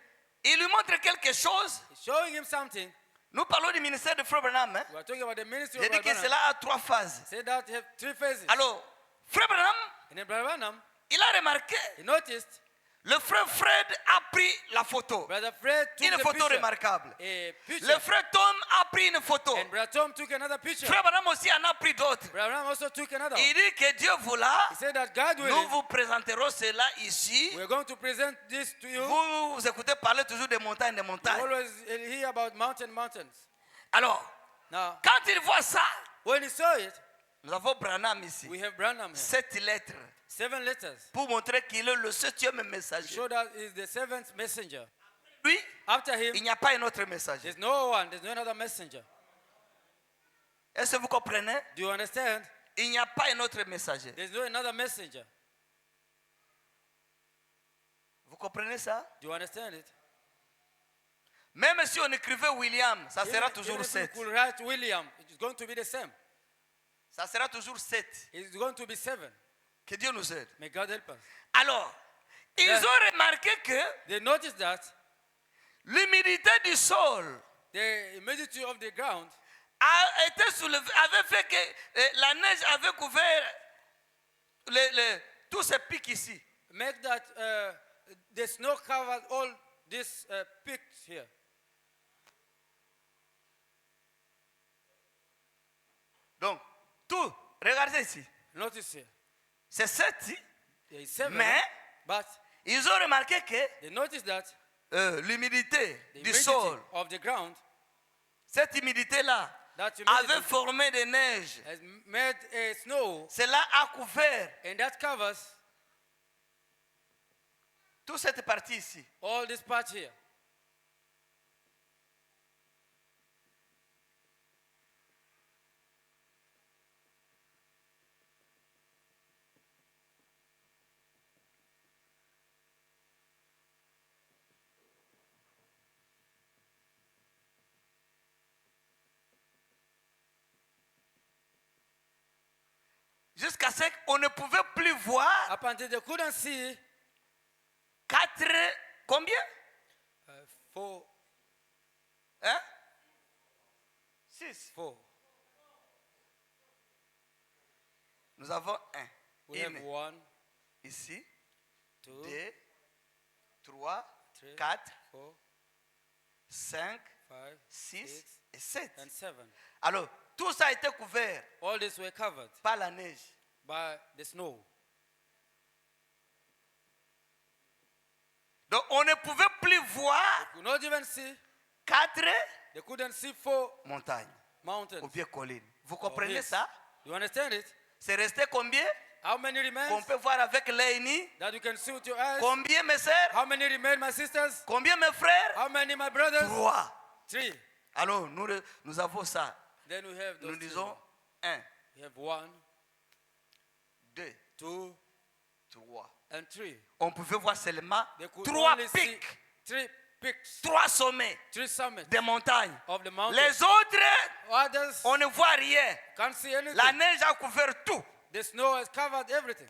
[SPEAKER 2] il lui montre quelque chose.
[SPEAKER 3] he's showing him something.
[SPEAKER 2] Nous parlons du ministère de Frère Branham. Hein?
[SPEAKER 3] We are talking about the ministry
[SPEAKER 2] J'ai
[SPEAKER 3] of
[SPEAKER 2] dit
[SPEAKER 3] Brother
[SPEAKER 2] que
[SPEAKER 3] Branham.
[SPEAKER 2] cela a 3 phases.
[SPEAKER 3] Say that you have 3 phases.
[SPEAKER 2] Alors, Frère Branham,
[SPEAKER 3] And then Brother Branham,
[SPEAKER 2] il a remarqué,
[SPEAKER 3] he noticed
[SPEAKER 2] le frère Fred a pris la photo.
[SPEAKER 3] Brother Fred took
[SPEAKER 2] Une
[SPEAKER 3] the
[SPEAKER 2] photo
[SPEAKER 3] picture.
[SPEAKER 2] remarquable.
[SPEAKER 3] A picture.
[SPEAKER 2] Le frère Tom a pris une photo.
[SPEAKER 3] And Brother Tom took another picture.
[SPEAKER 2] Frère Branham aussi en a pris d'autres.
[SPEAKER 3] Brother Branham also took another one.
[SPEAKER 2] Il dit que Dieu voula,
[SPEAKER 3] He said that God
[SPEAKER 2] nous
[SPEAKER 3] willing,
[SPEAKER 2] vous présenterons cela ici.
[SPEAKER 3] we are going to present this to you.
[SPEAKER 2] Vous écoutez parler toujours des montagnes, des
[SPEAKER 3] You
[SPEAKER 2] montagnes.
[SPEAKER 3] always hear about mountains.
[SPEAKER 2] Alors,
[SPEAKER 3] Now,
[SPEAKER 2] quand il voit ça,
[SPEAKER 3] when he saw it,
[SPEAKER 2] nous avons Branham ici.
[SPEAKER 3] we have Branham here.
[SPEAKER 2] 7 lettres
[SPEAKER 3] 7 letters.
[SPEAKER 2] pour montrer qu'il est le 7e
[SPEAKER 3] To
[SPEAKER 2] messager.
[SPEAKER 3] show that he's the 7th messenger.
[SPEAKER 2] Lui,
[SPEAKER 3] After him,
[SPEAKER 2] il n'y a pas un autre messager.
[SPEAKER 3] there's no one, there's no another messenger.
[SPEAKER 2] Est-ce que vous comprenez?
[SPEAKER 3] Do you understand?
[SPEAKER 2] Il n'y a pas un autre messager.
[SPEAKER 3] There's no another messenger.
[SPEAKER 2] Vous comprenez ça?
[SPEAKER 3] Do you understand it?
[SPEAKER 2] Même si on écrivait William, ça sera
[SPEAKER 3] Even
[SPEAKER 2] toujours
[SPEAKER 3] if you
[SPEAKER 2] 7.
[SPEAKER 3] could write William, it's going to be the same.
[SPEAKER 2] Ça sera toujours 7.
[SPEAKER 3] It's going to be 7.
[SPEAKER 2] Que Dieu nous aide.
[SPEAKER 3] May God help us.
[SPEAKER 2] Alors, ils
[SPEAKER 3] Then-
[SPEAKER 2] ont remarqué que
[SPEAKER 3] They noticed that
[SPEAKER 2] l'humidité du sol
[SPEAKER 3] the humidity of the ground
[SPEAKER 2] a été soulevée, avait fait que la neige avait couvert tous ces pics ici.
[SPEAKER 3] make that the snow covered all these peaks here.
[SPEAKER 2] Donc, tout, regardez ici.
[SPEAKER 3] Notice here.
[SPEAKER 2] C'est 7,
[SPEAKER 3] There is 7.
[SPEAKER 2] mais
[SPEAKER 3] But
[SPEAKER 2] ils ont remarqué que
[SPEAKER 3] they noticed that
[SPEAKER 2] l'humidité
[SPEAKER 3] the
[SPEAKER 2] du
[SPEAKER 3] humidity
[SPEAKER 2] sol,
[SPEAKER 3] of the ground,
[SPEAKER 2] cette humidité-là,
[SPEAKER 3] that
[SPEAKER 2] avait
[SPEAKER 3] humidity
[SPEAKER 2] formé des neiges.
[SPEAKER 3] has made a snow,
[SPEAKER 2] Cela a couvert
[SPEAKER 3] and that covers
[SPEAKER 2] toute cette partie ici.
[SPEAKER 3] all this part here.
[SPEAKER 2] Jusqu'à ce qu'on ne pouvait plus voir
[SPEAKER 3] Up until they couldn't see
[SPEAKER 2] 4, combien?
[SPEAKER 3] 4,
[SPEAKER 2] Hein? 6.
[SPEAKER 3] 4.
[SPEAKER 2] Nous avons un.
[SPEAKER 3] We have 1,
[SPEAKER 2] Ici.
[SPEAKER 3] 2,
[SPEAKER 2] 2, 3,
[SPEAKER 3] 3,
[SPEAKER 2] 4,
[SPEAKER 3] 4,
[SPEAKER 2] 5,
[SPEAKER 3] 5,
[SPEAKER 2] 6 et 7.
[SPEAKER 3] and 7.
[SPEAKER 2] Alors, tout ça a été couvert
[SPEAKER 3] All these were covered
[SPEAKER 2] par la neige.
[SPEAKER 3] by the snow.
[SPEAKER 2] Donc, on ne pouvait plus voir
[SPEAKER 3] They could not even see.
[SPEAKER 2] 4
[SPEAKER 3] They couldn't see 4
[SPEAKER 2] montagnes
[SPEAKER 3] mountains.
[SPEAKER 2] ou bien collines. Vous
[SPEAKER 3] or
[SPEAKER 2] comprenez
[SPEAKER 3] hills.
[SPEAKER 2] ça?
[SPEAKER 3] You understand it?
[SPEAKER 2] C'est resté combien?
[SPEAKER 3] How many remain
[SPEAKER 2] Qu'on peut voir avec l'œil.
[SPEAKER 3] that you can see with your eyes?
[SPEAKER 2] Combien mes sœurs?
[SPEAKER 3] How many remain, my sisters?
[SPEAKER 2] Combien mes frères?
[SPEAKER 3] How many, my brothers?
[SPEAKER 2] 3.
[SPEAKER 3] 3.
[SPEAKER 2] Alors, nous avons ça.
[SPEAKER 3] Then we have
[SPEAKER 2] Nous
[SPEAKER 3] those
[SPEAKER 2] disons
[SPEAKER 3] three.
[SPEAKER 2] 1,
[SPEAKER 3] We have 1,
[SPEAKER 2] 2,
[SPEAKER 3] 2,
[SPEAKER 2] 3.
[SPEAKER 3] and 3.
[SPEAKER 2] On pouvait voir seulement
[SPEAKER 3] They could
[SPEAKER 2] 3
[SPEAKER 3] only see
[SPEAKER 2] pics,
[SPEAKER 3] 3 peaks,
[SPEAKER 2] 3 sommets
[SPEAKER 3] 3 summits
[SPEAKER 2] des montagnes.
[SPEAKER 3] of the mountain.
[SPEAKER 2] Les autres,
[SPEAKER 3] Others
[SPEAKER 2] on ne voit rien.
[SPEAKER 3] can't see anything.
[SPEAKER 2] La neige a couvert tout.
[SPEAKER 3] The snow has covered everything.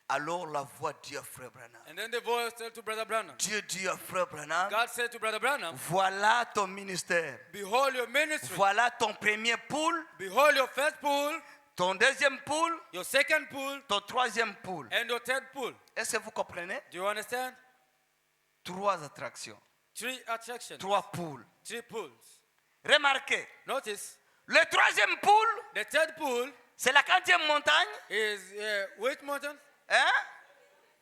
[SPEAKER 2] Alors la voix dit à Frère Branham.
[SPEAKER 3] And then the voice said to Brother Branham,
[SPEAKER 2] Dieu dit à Frère Branham,
[SPEAKER 3] God said to Brother Branham,
[SPEAKER 2] voilà ton ministère.
[SPEAKER 3] behold your ministry.
[SPEAKER 2] Voilà ton premier poule,
[SPEAKER 3] Behold your first pool,
[SPEAKER 2] ton deuxième poule,
[SPEAKER 3] your second pool,
[SPEAKER 2] ton troisième poule.
[SPEAKER 3] and your third pool.
[SPEAKER 2] Est-ce que vous comprenez?
[SPEAKER 3] Do you understand?
[SPEAKER 2] 3 attractions,
[SPEAKER 3] 3 attractions,
[SPEAKER 2] 3 poules.
[SPEAKER 3] 3 pools.
[SPEAKER 2] Remarquez,
[SPEAKER 3] Notice,
[SPEAKER 2] le troisième poule,
[SPEAKER 3] the third pool
[SPEAKER 2] c'est la 4e montagne,
[SPEAKER 3] is which mountain?
[SPEAKER 2] hein?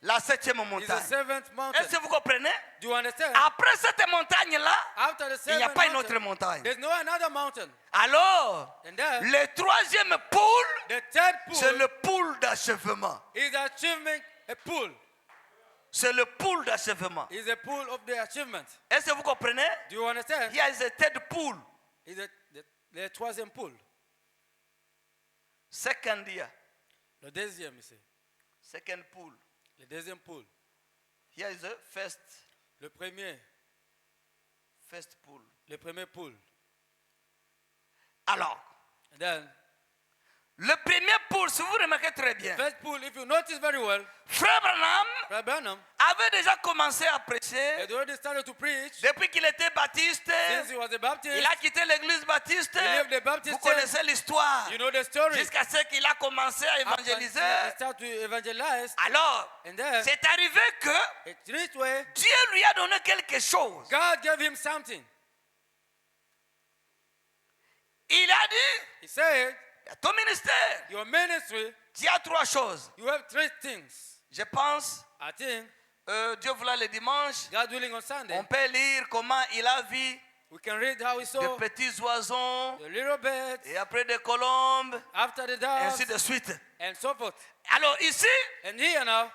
[SPEAKER 2] La 7e
[SPEAKER 3] Is the
[SPEAKER 2] montagne.
[SPEAKER 3] 7th mountain.
[SPEAKER 2] Est-ce que vous comprenez?
[SPEAKER 3] Do you understand?
[SPEAKER 2] Après cette montagne-là,
[SPEAKER 3] After the
[SPEAKER 2] il n'y a
[SPEAKER 3] 7th
[SPEAKER 2] pas une autre
[SPEAKER 3] mountain,
[SPEAKER 2] montagne.
[SPEAKER 3] there's no another mountain.
[SPEAKER 2] Alors,
[SPEAKER 3] And then,
[SPEAKER 2] le troisième poule,
[SPEAKER 3] the third
[SPEAKER 2] c'est
[SPEAKER 3] pool
[SPEAKER 2] le poule d'achèvement.
[SPEAKER 3] is achievement, a pool.
[SPEAKER 2] C'est le poule d'achèvement.
[SPEAKER 3] Is a pool of the achievement.
[SPEAKER 2] Est-ce que vous comprenez?
[SPEAKER 3] Do you understand?
[SPEAKER 2] Il y a the third pool.
[SPEAKER 3] Is the troisième pool.
[SPEAKER 2] Second year.
[SPEAKER 3] Le deuxième ici.
[SPEAKER 2] Second pool.
[SPEAKER 3] Le deuxième pool.
[SPEAKER 2] Here is the first pool.
[SPEAKER 3] Le premier pool.
[SPEAKER 2] Alors,
[SPEAKER 3] And then,
[SPEAKER 2] le premier pool, si vous remarquez très bien,
[SPEAKER 3] first pool, if you notice very well,
[SPEAKER 2] Frère Branham
[SPEAKER 3] Brother Branham
[SPEAKER 2] avait déjà commencé à
[SPEAKER 3] had
[SPEAKER 2] prêcher
[SPEAKER 3] already started to preach
[SPEAKER 2] depuis qu'il était baptiste.
[SPEAKER 3] since he was a Baptist.
[SPEAKER 2] Il a quitté l'église baptiste.
[SPEAKER 3] He left the Baptist
[SPEAKER 2] Vous
[SPEAKER 3] church.
[SPEAKER 2] connaissez l'histoire.
[SPEAKER 3] You know the story.
[SPEAKER 2] Jusqu'à ce qu'il a commencé à
[SPEAKER 3] After
[SPEAKER 2] évangéliser.
[SPEAKER 3] he started to evangelize.
[SPEAKER 2] Alors,
[SPEAKER 3] And then,
[SPEAKER 2] c'est arrivé que
[SPEAKER 3] it reached where
[SPEAKER 2] Dieu lui a donné quelque chose.
[SPEAKER 3] God gave him something.
[SPEAKER 2] Il a dit,
[SPEAKER 3] He said,
[SPEAKER 2] ton ministère,
[SPEAKER 3] your ministry,
[SPEAKER 2] tu as 3 choses.
[SPEAKER 3] you have 3 things.
[SPEAKER 2] Je pense,
[SPEAKER 3] I think,
[SPEAKER 2] Dieu voulant le dimanche,
[SPEAKER 3] God willing on Sunday,
[SPEAKER 2] on peut lire comment il a vu
[SPEAKER 3] we can read how he
[SPEAKER 2] des
[SPEAKER 3] saw
[SPEAKER 2] petits oiseaux
[SPEAKER 3] the little birds,
[SPEAKER 2] et après des colombes,
[SPEAKER 3] after the
[SPEAKER 2] et
[SPEAKER 3] doves,
[SPEAKER 2] ainsi de suite.
[SPEAKER 3] and so forth.
[SPEAKER 2] Alors ici,
[SPEAKER 3] And here now,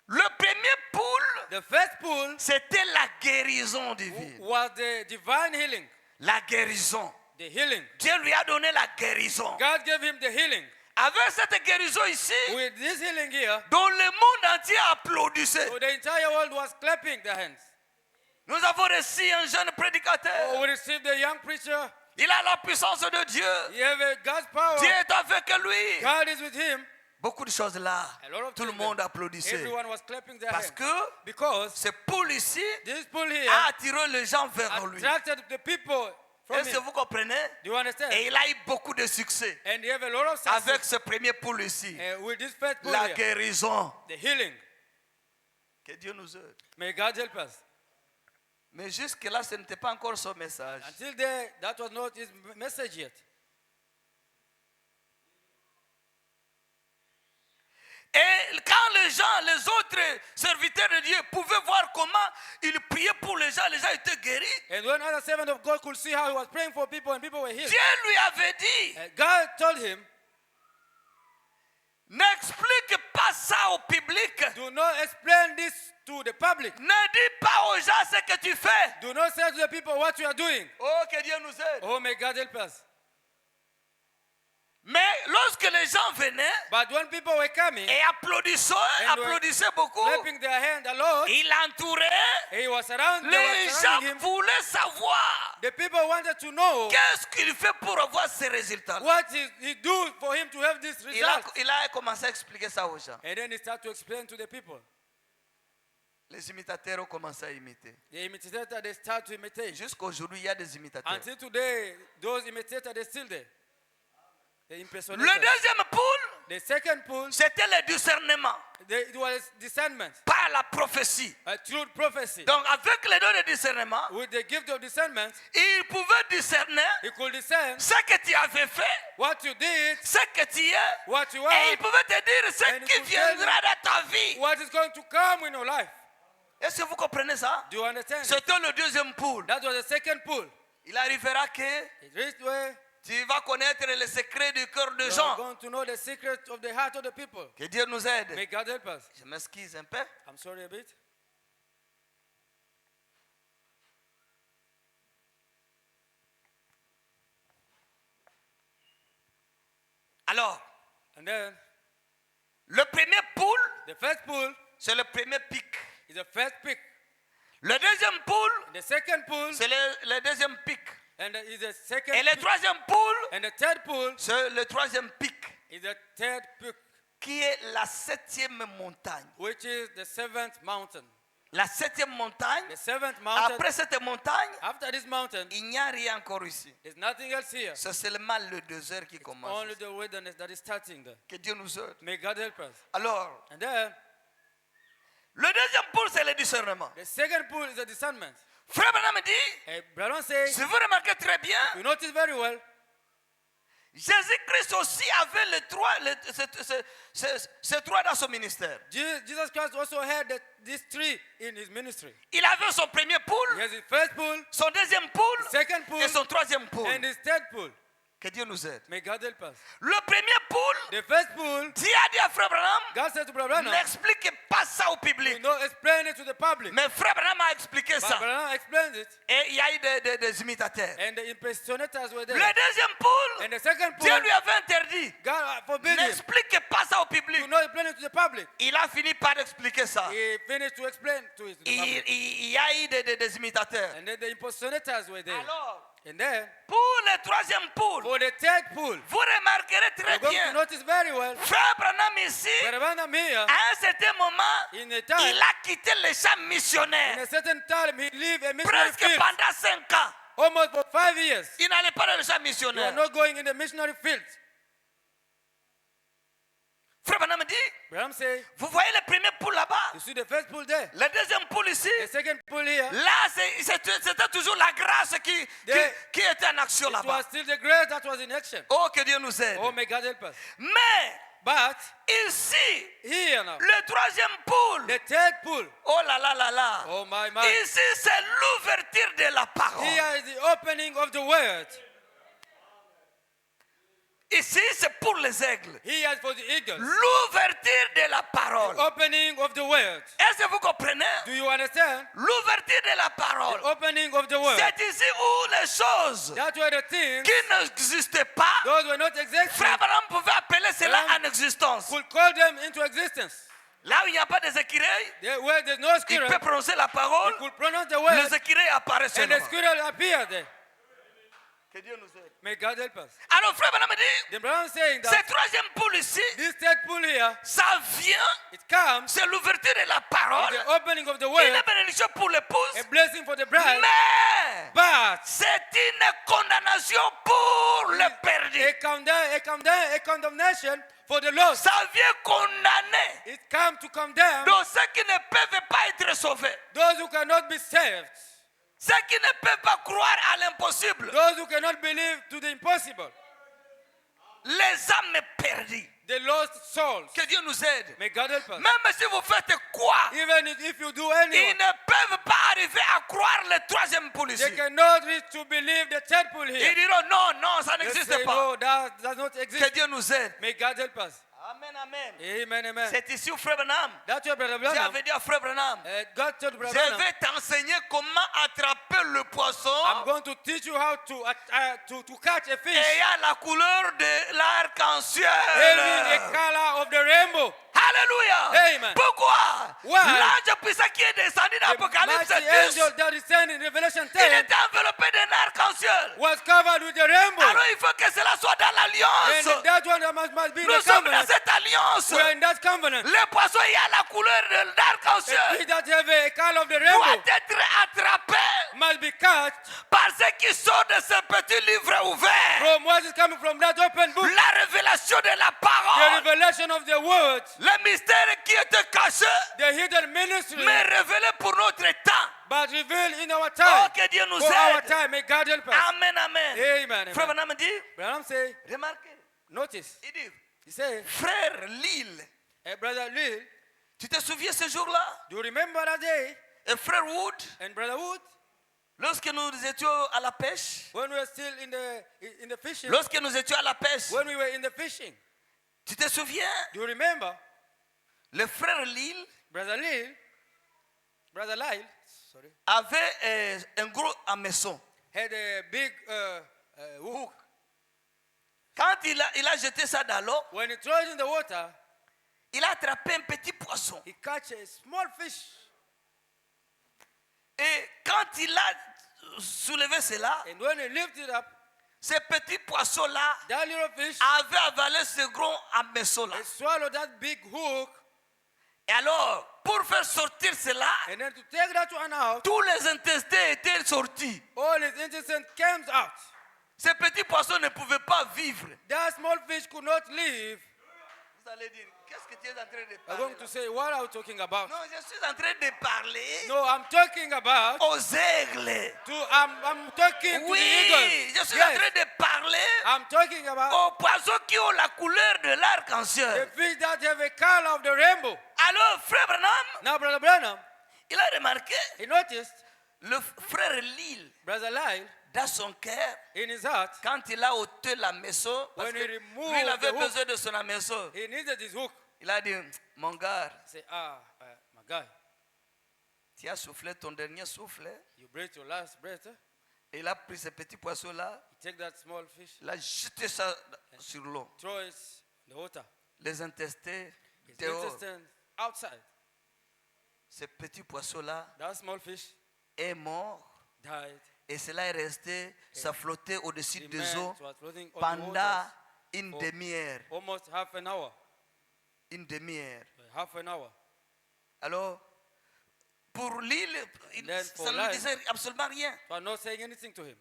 [SPEAKER 2] le premier poule,
[SPEAKER 3] the first pool
[SPEAKER 2] c'était la guérison divine.
[SPEAKER 3] was the divine healing,
[SPEAKER 2] La guérison.
[SPEAKER 3] the healing.
[SPEAKER 2] Dieu lui a donné la guérison.
[SPEAKER 3] God gave him the healing.
[SPEAKER 2] Avec cette guérison ici,
[SPEAKER 3] With this healing here,
[SPEAKER 2] dont le monde entier applaudissait.
[SPEAKER 3] so the entire world was clapping their hands.
[SPEAKER 2] Nous avons reçu un jeune prédicateur.
[SPEAKER 3] Oh, we received a young preacher.
[SPEAKER 2] Il a la puissance de Dieu.
[SPEAKER 3] He have God's power.
[SPEAKER 2] Dieu est avec lui.
[SPEAKER 3] God is with him.
[SPEAKER 2] Beaucoup de choses là.
[SPEAKER 3] A lot of
[SPEAKER 2] Tout le
[SPEAKER 3] things
[SPEAKER 2] monde
[SPEAKER 3] that
[SPEAKER 2] applaudissait.
[SPEAKER 3] Everyone was clapping their
[SPEAKER 2] Parce
[SPEAKER 3] hands.
[SPEAKER 2] que
[SPEAKER 3] Because
[SPEAKER 2] ce poule ici
[SPEAKER 3] this pool here
[SPEAKER 2] a attiré les gens vers lui.
[SPEAKER 3] attracted the people from
[SPEAKER 2] Est-ce que
[SPEAKER 3] him.
[SPEAKER 2] vous comprenez?
[SPEAKER 3] Do you understand?
[SPEAKER 2] Et il a eu beaucoup de succès
[SPEAKER 3] And he have a lot of success
[SPEAKER 2] avec ce premier poule ici.
[SPEAKER 3] with this first pool
[SPEAKER 2] La
[SPEAKER 3] here.
[SPEAKER 2] guérison.
[SPEAKER 3] The healing.
[SPEAKER 2] Que Dieu nous aide.
[SPEAKER 3] May God help us.
[SPEAKER 2] Mais jusque-là, ce n'était pas encore son message.
[SPEAKER 3] Until there, that was not his message yet.
[SPEAKER 2] Et quand les autres serviteurs de Dieu pouvaient voir comment il priait pour les gens étaient guéris.
[SPEAKER 3] And when other servants of God could see how he was praying for people and people were healed,
[SPEAKER 2] Dieu lui avait dit,
[SPEAKER 3] God told him,
[SPEAKER 2] n'explique pas ça au public.
[SPEAKER 3] do not explain this to the public.
[SPEAKER 2] Ne dis pas aux gens ce que tu fais.
[SPEAKER 3] Do not say to the people what you are doing.
[SPEAKER 2] Oh, que Dieu nous aide.
[SPEAKER 3] Oh, may God help us.
[SPEAKER 2] Mais lorsque les gens venaient
[SPEAKER 3] But when people were coming,
[SPEAKER 2] et applaudissaient beaucoup,
[SPEAKER 3] clapping their hands a lot,
[SPEAKER 2] il entourait.
[SPEAKER 3] he was around, they
[SPEAKER 2] Les
[SPEAKER 3] were
[SPEAKER 2] gens
[SPEAKER 3] surrounding him.
[SPEAKER 2] voulaient savoir
[SPEAKER 3] The people wanted to know
[SPEAKER 2] qu'est-ce qu'il fait pour avoir ces résultats.
[SPEAKER 3] what he do for him to have this result.
[SPEAKER 2] Il a commencé à expliquer ça aux gens.
[SPEAKER 3] And then he started to explain to the people.
[SPEAKER 2] Les imitateurs ont commencé à imiter.
[SPEAKER 3] The imitators, they start to imitate.
[SPEAKER 2] Jusqu'aujourd'hui, il y a des imitateurs.
[SPEAKER 3] Until today, those imitators, they're still there. The
[SPEAKER 2] Le
[SPEAKER 3] impersonators.
[SPEAKER 2] deuxième pool,
[SPEAKER 3] The second pool,
[SPEAKER 2] c'était le discernement
[SPEAKER 3] it was discernment,
[SPEAKER 2] par la prophétie.
[SPEAKER 3] through prophecy.
[SPEAKER 2] Donc, avec les dons de discernement,
[SPEAKER 3] With the gift of discernment,
[SPEAKER 2] il pouvait discerner
[SPEAKER 3] he could discern
[SPEAKER 2] ce que tu avais fait,
[SPEAKER 3] what you did,
[SPEAKER 2] ce que tu es,
[SPEAKER 3] what you
[SPEAKER 2] et il
[SPEAKER 3] are,
[SPEAKER 2] pouvait te dire ce
[SPEAKER 3] And he
[SPEAKER 2] qui
[SPEAKER 3] could tell
[SPEAKER 2] viendra dans ta vie.
[SPEAKER 3] what is going to come in your life.
[SPEAKER 2] Est-ce que vous comprenez ça?
[SPEAKER 3] Do you understand?
[SPEAKER 2] C'était le deuxième pool.
[SPEAKER 3] That was the second pool.
[SPEAKER 2] Il arrivera que
[SPEAKER 3] It reached where
[SPEAKER 2] tu vas connaître les secrets du cœur des
[SPEAKER 3] you are
[SPEAKER 2] gens.
[SPEAKER 3] going to know the secret of the heart of the people.
[SPEAKER 2] Que Dieu nous aide.
[SPEAKER 3] May God help us.
[SPEAKER 2] Je m'excuse un peu.
[SPEAKER 3] I'm sorry a bit.
[SPEAKER 2] Alors,
[SPEAKER 3] And then
[SPEAKER 2] le premier pool,
[SPEAKER 3] the first pool
[SPEAKER 2] c'est le premier pic.
[SPEAKER 3] is the first pick.
[SPEAKER 2] Le deuxième pool,
[SPEAKER 3] The second pool
[SPEAKER 2] c'est le deuxième pic.
[SPEAKER 3] and is the second
[SPEAKER 2] Et le
[SPEAKER 3] pick.
[SPEAKER 2] troisième pool,
[SPEAKER 3] And the third pool
[SPEAKER 2] c'est le troisième pic,
[SPEAKER 3] is the third pick,
[SPEAKER 2] qui est la septième montagne.
[SPEAKER 3] which is the seventh mountain.
[SPEAKER 2] La septième montagne,
[SPEAKER 3] The seventh mountain.
[SPEAKER 2] après cette montagne,
[SPEAKER 3] After this mountain,
[SPEAKER 2] il n'y a rien encore ici.
[SPEAKER 3] there's nothing else here.
[SPEAKER 2] C'est seulement le désert qui commence.
[SPEAKER 3] Only the wilderness that is starting there.
[SPEAKER 2] Que Dieu nous aide.
[SPEAKER 3] May God help us.
[SPEAKER 2] Alors,
[SPEAKER 3] And then
[SPEAKER 2] le deuxième pool, c'est le discernement.
[SPEAKER 3] the second pool is the discernment.
[SPEAKER 2] Frère Branham dit,
[SPEAKER 3] Hey, Brother says,
[SPEAKER 2] si vous remarquez très bien,
[SPEAKER 3] you notice very well,
[SPEAKER 2] Jésus-Christ aussi avait ces trois dans son ministère.
[SPEAKER 3] Jesus Christ also had these three in his ministry.
[SPEAKER 2] Il avait son premier
[SPEAKER 3] He
[SPEAKER 2] pool,
[SPEAKER 3] has his first pool,
[SPEAKER 2] son deuxième pool
[SPEAKER 3] second pool,
[SPEAKER 2] et son troisième pool.
[SPEAKER 3] and his third pool.
[SPEAKER 2] Que Dieu nous aide.
[SPEAKER 3] May God help us.
[SPEAKER 2] Le premier pool,
[SPEAKER 3] The first pool,
[SPEAKER 2] Dieu a dit à Frère Branham,
[SPEAKER 3] God said to Brother Branham,
[SPEAKER 2] n'explique pas ça au
[SPEAKER 3] you
[SPEAKER 2] public.
[SPEAKER 3] know, explain it to the public.
[SPEAKER 2] Mais Frère Branham a expliqué
[SPEAKER 3] But
[SPEAKER 2] ça.
[SPEAKER 3] Brother Branham explained it,
[SPEAKER 2] Et il y a eu des imitateurs.
[SPEAKER 3] and the impersonators were there.
[SPEAKER 2] Le deuxième pool,
[SPEAKER 3] And the second
[SPEAKER 2] Dieu
[SPEAKER 3] pool,
[SPEAKER 2] lui avait interdit.
[SPEAKER 3] God forbid him
[SPEAKER 2] N'explique pas ça au
[SPEAKER 3] to
[SPEAKER 2] public.
[SPEAKER 3] not explain it to the public.
[SPEAKER 2] Il a fini par expliquer ça.
[SPEAKER 3] He finished to explain to it to the public.
[SPEAKER 2] Il y a eu des imitateurs.
[SPEAKER 3] And then the impersonators were there.
[SPEAKER 2] Alors,
[SPEAKER 3] And then,
[SPEAKER 2] pour le troisième pool,
[SPEAKER 3] for the third pool,
[SPEAKER 2] vous remarquerez très
[SPEAKER 3] you're going to
[SPEAKER 2] bien,
[SPEAKER 3] notice very well,
[SPEAKER 2] Frère Branham ici,
[SPEAKER 3] Brother Branham here,
[SPEAKER 2] à un certain moment,
[SPEAKER 3] in a time,
[SPEAKER 2] il a quitté les champs
[SPEAKER 3] in
[SPEAKER 2] missionnaires.
[SPEAKER 3] a certain time, he lived a missionary
[SPEAKER 2] Presque
[SPEAKER 3] field.
[SPEAKER 2] pendant 5 ans.
[SPEAKER 3] Almost for 5 years.
[SPEAKER 2] Il n'allait pas dans les champs
[SPEAKER 3] You are
[SPEAKER 2] missionnaires.
[SPEAKER 3] not going in the missionary field.
[SPEAKER 2] Frère Branham dit,
[SPEAKER 3] Branham say,
[SPEAKER 2] vous voyez le premier pool là-bas,
[SPEAKER 3] you see the first pool there,
[SPEAKER 2] le deuxième pool ici,
[SPEAKER 3] the second pool here.
[SPEAKER 2] là c'était toujours la grâce qui était en action
[SPEAKER 3] It
[SPEAKER 2] là-bas.
[SPEAKER 3] was still the grace that was in action.
[SPEAKER 2] Oh, que Dieu nous aide.
[SPEAKER 3] Oh, may God help us.
[SPEAKER 2] Mais
[SPEAKER 3] But
[SPEAKER 2] ici,
[SPEAKER 3] here now,
[SPEAKER 2] le troisième pool,
[SPEAKER 3] the third pool.
[SPEAKER 2] oh là là là là,
[SPEAKER 3] Oh my, my.
[SPEAKER 2] ici c'est l'ouverture de la parole.
[SPEAKER 3] Here is the opening of the word.
[SPEAKER 2] Ici c'est pour les aigles.
[SPEAKER 3] Here is for the eagles.
[SPEAKER 2] L'ouverture de la parole.
[SPEAKER 3] Opening of the word.
[SPEAKER 2] Est-ce que vous comprenez?
[SPEAKER 3] Do you understand?
[SPEAKER 2] L'ouverture de la
[SPEAKER 3] The
[SPEAKER 2] parole.
[SPEAKER 3] opening of the word.
[SPEAKER 2] C'est ici où les choses
[SPEAKER 3] That were the things,
[SPEAKER 2] qui n'existaient pas,
[SPEAKER 3] those were not existing,
[SPEAKER 2] Frère Branham pouvait appeler cela en existence.
[SPEAKER 3] could call them into existence.
[SPEAKER 2] Là où il n'y a pas des écureuils,
[SPEAKER 3] There, where there's no
[SPEAKER 2] il
[SPEAKER 3] squirrel,
[SPEAKER 2] peut prononcer la parole,
[SPEAKER 3] he could pronounce the word,
[SPEAKER 2] les écureuils apparaissent
[SPEAKER 3] and the
[SPEAKER 2] seulement.
[SPEAKER 3] squirrel appeared there.
[SPEAKER 2] Que Dieu nous aide.
[SPEAKER 3] May God help us.
[SPEAKER 2] Alors Frère Branham dit,
[SPEAKER 3] The Brown saying
[SPEAKER 2] ce
[SPEAKER 3] that
[SPEAKER 2] troisième pool ici,
[SPEAKER 3] this third pool here,
[SPEAKER 2] ça vient,
[SPEAKER 3] it comes
[SPEAKER 2] c'est l'ouverture de la
[SPEAKER 3] with
[SPEAKER 2] parole,
[SPEAKER 3] the opening of the
[SPEAKER 2] une
[SPEAKER 3] word,
[SPEAKER 2] bénédiction pour l'épouse,
[SPEAKER 3] a blessing for the bride,
[SPEAKER 2] mais
[SPEAKER 3] but
[SPEAKER 2] c'est une condamnation pour le perdu.
[SPEAKER 3] a condemnation for the lost.
[SPEAKER 2] Ça vient condamner
[SPEAKER 3] It comes to condemn
[SPEAKER 2] donc ceux qui ne peuvent pas être sauvés,
[SPEAKER 3] those who cannot be saved,
[SPEAKER 2] ceux qui ne peuvent pas croire à l'impossible,
[SPEAKER 3] those who cannot believe to the impossible,
[SPEAKER 2] les âmes perdues.
[SPEAKER 3] the lost souls.
[SPEAKER 2] Que Dieu nous aide.
[SPEAKER 3] May God help us.
[SPEAKER 2] Même si vous faites quoi,
[SPEAKER 3] Even if you do
[SPEAKER 2] ils
[SPEAKER 3] anyone,
[SPEAKER 2] ne peuvent pas arriver à croire le troisième pool ici.
[SPEAKER 3] they cannot reach to believe the third pool
[SPEAKER 2] Ils
[SPEAKER 3] here.
[SPEAKER 2] diront non, non, ça
[SPEAKER 3] They
[SPEAKER 2] n'existe
[SPEAKER 3] say,
[SPEAKER 2] pas.
[SPEAKER 3] no, that does not
[SPEAKER 2] Que
[SPEAKER 3] exist.
[SPEAKER 2] Dieu nous aide.
[SPEAKER 3] May God help us.
[SPEAKER 2] Amen, amen.
[SPEAKER 3] Amen, amen.
[SPEAKER 2] C'est ici où Frère Branham.
[SPEAKER 3] That's what Brother Branham,
[SPEAKER 2] J'avais dit à Frère Branham,
[SPEAKER 3] God told Brother
[SPEAKER 2] je
[SPEAKER 3] Branham,
[SPEAKER 2] vais t'enseigner comment attraper le poisson
[SPEAKER 3] I'm going to teach you how to catch a fish
[SPEAKER 2] ayant la couleur de
[SPEAKER 3] having a
[SPEAKER 2] l'arc-en-ciel.
[SPEAKER 3] color of the rainbow.
[SPEAKER 2] Alléluia.
[SPEAKER 3] Amen.
[SPEAKER 2] Pourquoi?
[SPEAKER 3] Why?
[SPEAKER 2] L'ange puissant qui est descendu dans
[SPEAKER 3] The
[SPEAKER 2] Apocalypse
[SPEAKER 3] mighty
[SPEAKER 2] 10,
[SPEAKER 3] angel that is sent in Revelation
[SPEAKER 2] il
[SPEAKER 3] 10
[SPEAKER 2] était enveloppé d'un arc-en-ciel.
[SPEAKER 3] was covered with a rainbow.
[SPEAKER 2] Alors il faut que cela soit dans l'alliance.
[SPEAKER 3] And that one must be in
[SPEAKER 2] Nous
[SPEAKER 3] the
[SPEAKER 2] sommes dans
[SPEAKER 3] covenant.
[SPEAKER 2] cette alliance.
[SPEAKER 3] We are in that covenant.
[SPEAKER 2] Le poisson, il a la couleur de
[SPEAKER 3] The
[SPEAKER 2] l'arc-en-ciel.
[SPEAKER 3] fish that have a color of the
[SPEAKER 2] Doit
[SPEAKER 3] rainbow
[SPEAKER 2] être attrapé
[SPEAKER 3] must be caught
[SPEAKER 2] par ce qui sort de ce petit livre ouvert.
[SPEAKER 3] from what is coming from that open book.
[SPEAKER 2] La révélation de la
[SPEAKER 3] The
[SPEAKER 2] parole.
[SPEAKER 3] revelation of the word,
[SPEAKER 2] Le mystère qui était caché,
[SPEAKER 3] the hidden ministry,
[SPEAKER 2] mais révélé pour notre temps.
[SPEAKER 3] but revealed in our
[SPEAKER 2] Oh,
[SPEAKER 3] time.
[SPEAKER 2] que Dieu nous
[SPEAKER 3] For our
[SPEAKER 2] aide.
[SPEAKER 3] time, may God help us.
[SPEAKER 2] Amen, amen.
[SPEAKER 3] Amen.
[SPEAKER 2] Frère
[SPEAKER 3] Amen.
[SPEAKER 2] Branham dit,
[SPEAKER 3] Branham say,
[SPEAKER 2] remarquez,
[SPEAKER 3] notice,
[SPEAKER 2] il dit,
[SPEAKER 3] he say,
[SPEAKER 2] frère Lille,
[SPEAKER 3] hey, brother Lee,
[SPEAKER 2] tu te souviens ce jour-là?
[SPEAKER 3] do you remember that day?
[SPEAKER 2] Et frère Wood,
[SPEAKER 3] And brother Wood,
[SPEAKER 2] lorsque nous étions à la pêche,
[SPEAKER 3] when we were still in the fishing,
[SPEAKER 2] lorsque nous étions à la pêche,
[SPEAKER 3] when we were in the fishing,
[SPEAKER 2] tu te souviens?
[SPEAKER 3] do you remember?
[SPEAKER 2] Le frère Lille
[SPEAKER 3] Brother Lyle, brother Lyle, sorry,
[SPEAKER 2] avait un gros hameçon.
[SPEAKER 3] had a big hook.
[SPEAKER 2] Quand il a jeté ça dans l'eau,
[SPEAKER 3] When he throws it in the water,
[SPEAKER 2] il a attrapé un petit poisson.
[SPEAKER 3] he catches a small fish.
[SPEAKER 2] Et quand il a soulevé cela,
[SPEAKER 3] And when he lifted it up,
[SPEAKER 2] ce petit poisson-là
[SPEAKER 3] that little fish,
[SPEAKER 2] avait avalé ce gros hameçon-là.
[SPEAKER 3] he swallowed that big hook.
[SPEAKER 2] Et alors, pour faire sortir cela,
[SPEAKER 3] And then to take that one out,
[SPEAKER 2] tous les intestins étaient sortis.
[SPEAKER 3] all his intestines came out.
[SPEAKER 2] Ce petit poisson ne pouvait pas vivre.
[SPEAKER 3] That small fish could not live.
[SPEAKER 2] Vous allez dire, qu'est-ce que tu es en train de
[SPEAKER 3] I'm
[SPEAKER 2] parler?
[SPEAKER 3] going to say, what are you talking about?
[SPEAKER 2] Non, je suis en train de parler
[SPEAKER 3] No, I'm talking about,
[SPEAKER 2] aux aigles.
[SPEAKER 3] I'm talking to the
[SPEAKER 2] Oui,
[SPEAKER 3] eagles.
[SPEAKER 2] je suis en
[SPEAKER 3] Yes,
[SPEAKER 2] train de parler
[SPEAKER 3] I'm talking about
[SPEAKER 2] aux poissons qui ont la couleur de
[SPEAKER 3] the
[SPEAKER 2] l'arc-en-ciel.
[SPEAKER 3] fish that have a color of the rainbow.
[SPEAKER 2] Alors, frère Branham,
[SPEAKER 3] Now, Brother Branham,
[SPEAKER 2] il a remarqué,
[SPEAKER 3] he noticed
[SPEAKER 2] le frère Lille,
[SPEAKER 3] Brother Lyle,
[SPEAKER 2] dans son cœur,
[SPEAKER 3] in his heart,
[SPEAKER 2] quand il a ôté la maison, parce
[SPEAKER 3] When
[SPEAKER 2] que
[SPEAKER 3] he
[SPEAKER 2] lui,
[SPEAKER 3] removed
[SPEAKER 2] il avait
[SPEAKER 3] the hook,
[SPEAKER 2] besoin de son maison,
[SPEAKER 3] he needed his hook.
[SPEAKER 2] il a dit, mon gars,
[SPEAKER 3] He said, my guy,
[SPEAKER 2] tu as soufflé ton dernier souffle,
[SPEAKER 3] you breathed your last breath.
[SPEAKER 2] et il a pris ce petit poisson-là,
[SPEAKER 3] You take that small fish,
[SPEAKER 2] il a jeté ça sur l'eau.
[SPEAKER 3] throw it in the water.
[SPEAKER 2] Les intestins
[SPEAKER 3] His
[SPEAKER 2] dehors.
[SPEAKER 3] intestines outside.
[SPEAKER 2] Ce petit poisson-là
[SPEAKER 3] That small fish
[SPEAKER 2] est mort.
[SPEAKER 3] died.
[SPEAKER 2] Et cela est resté, ça flottait au-dessus
[SPEAKER 3] The
[SPEAKER 2] des
[SPEAKER 3] man
[SPEAKER 2] eaux
[SPEAKER 3] was floating on the
[SPEAKER 2] pendant
[SPEAKER 3] waters
[SPEAKER 2] une
[SPEAKER 3] for
[SPEAKER 2] demi-heure.
[SPEAKER 3] almost half an hour.
[SPEAKER 2] Une demi-heure.
[SPEAKER 3] Half an hour.
[SPEAKER 2] Alors, pour l'île,
[SPEAKER 3] Then for
[SPEAKER 2] ça ne lui
[SPEAKER 3] life.
[SPEAKER 2] disait absolument rien.
[SPEAKER 3] So I'm not saying anything to him.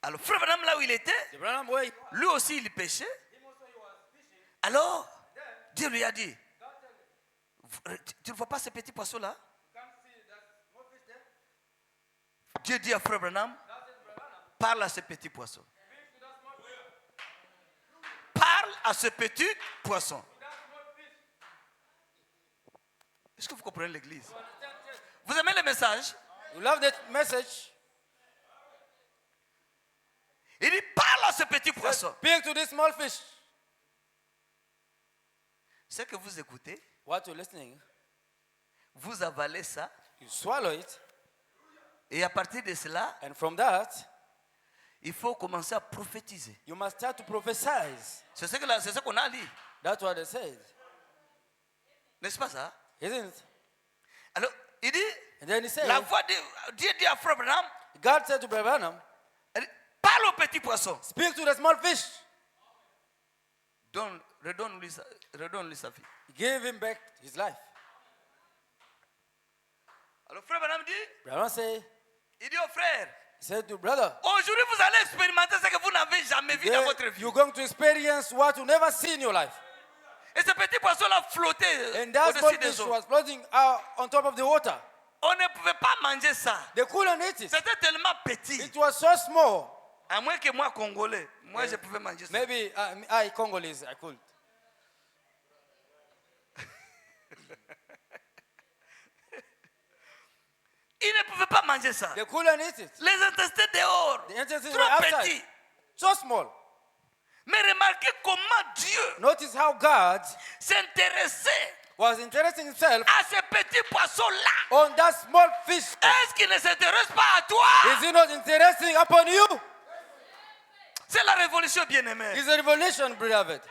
[SPEAKER 2] Alors, frère Branham, là où il était,
[SPEAKER 3] The Branham way,
[SPEAKER 2] lui aussi, il pêchait. Alors, Dieu lui a dit, tu ne vois pas ce petit poisson-là? Dieu dit à frère Branham, parle à ce petit poisson. Parle à ce petit poisson. Est-ce que vous comprenez l'église? Vous aimez le message?
[SPEAKER 3] you love that message.
[SPEAKER 2] Il dit, parle à ce petit poisson.
[SPEAKER 3] Speak to this small fish.
[SPEAKER 2] Ce que vous écoutez,
[SPEAKER 3] What you're listening,
[SPEAKER 2] vous avalez ça.
[SPEAKER 3] you swallow it,
[SPEAKER 2] Et à partir de cela,
[SPEAKER 3] and from that,
[SPEAKER 2] il faut commencer à prophétiser.
[SPEAKER 3] you must start to prophesy.
[SPEAKER 2] C'est ce qu'on a dit.
[SPEAKER 3] That's what they said,
[SPEAKER 2] N'est-ce pas ça?
[SPEAKER 3] isn't it?
[SPEAKER 2] Alors, il dit,
[SPEAKER 3] And then he said,
[SPEAKER 2] la voix de Dieu dit à frère Branham,
[SPEAKER 3] God said to Brother Branham,
[SPEAKER 2] elle dit, parle au petit poisson.
[SPEAKER 3] speak to the small fish.
[SPEAKER 2] Redonne-lui sa vie.
[SPEAKER 3] Give him back his life.
[SPEAKER 2] Alors, frère Branham dit,
[SPEAKER 3] Branham said,
[SPEAKER 2] il dit au frère,
[SPEAKER 3] he said to brother,
[SPEAKER 2] aujourd'hui vous allez expérimenter ce que vous n'avez jamais vu dans votre vie.
[SPEAKER 3] you're going to experience what you never see in your life.
[SPEAKER 2] Et ce petit poisson-là flottait
[SPEAKER 3] And that small
[SPEAKER 2] au-dessus
[SPEAKER 3] fish
[SPEAKER 2] des eaux.
[SPEAKER 3] was floating out on top of the water.
[SPEAKER 2] On ne pouvait pas manger ça.
[SPEAKER 3] They couldn't eat it.
[SPEAKER 2] C'était tellement petit.
[SPEAKER 3] It was so small.
[SPEAKER 2] À moins que moi, Congolais, moi je pouvais manger ça.
[SPEAKER 3] Maybe I, Congolese, I could.
[SPEAKER 2] Ils ne pouvaient pas manger ça.
[SPEAKER 3] They couldn't eat it.
[SPEAKER 2] Les intestins dehors,
[SPEAKER 3] The intestines
[SPEAKER 2] trop
[SPEAKER 3] were outside.
[SPEAKER 2] petits.
[SPEAKER 3] So small.
[SPEAKER 2] Mais remarquez comment Dieu
[SPEAKER 3] Notice how God
[SPEAKER 2] s'intéressait
[SPEAKER 3] was interesting himself
[SPEAKER 2] à ce petit poisson-là.
[SPEAKER 3] on that small fish.
[SPEAKER 2] Est-ce qu'il ne s'intéresse pas à toi?
[SPEAKER 3] Is he not interesting upon you?
[SPEAKER 2] C'est la révolution bien-aimée.
[SPEAKER 3] It's a revelation, beloved.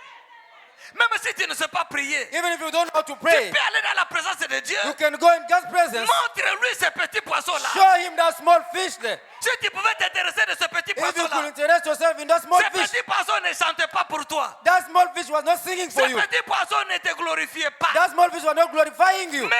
[SPEAKER 2] Même si tu ne sais pas prier,
[SPEAKER 3] Even if you don't know how to
[SPEAKER 2] tu
[SPEAKER 3] pray,
[SPEAKER 2] peux aller dans la présence de Dieu.
[SPEAKER 3] you can go in God's presence.
[SPEAKER 2] Montre-lui ces petits poissons-là.
[SPEAKER 3] Show him that small fish there.
[SPEAKER 2] Si tu pouvais t'intéresser de ces petits
[SPEAKER 3] If you could
[SPEAKER 2] poissons-là,
[SPEAKER 3] interest yourself in that small
[SPEAKER 2] ces
[SPEAKER 3] fish,
[SPEAKER 2] petits poissons ne chantaient pas pour toi.
[SPEAKER 3] that small fish was not singing for
[SPEAKER 2] Ces
[SPEAKER 3] you.
[SPEAKER 2] petits poissons ne te glorifiaient pas.
[SPEAKER 3] That small fish was not glorifying you.
[SPEAKER 2] Mais,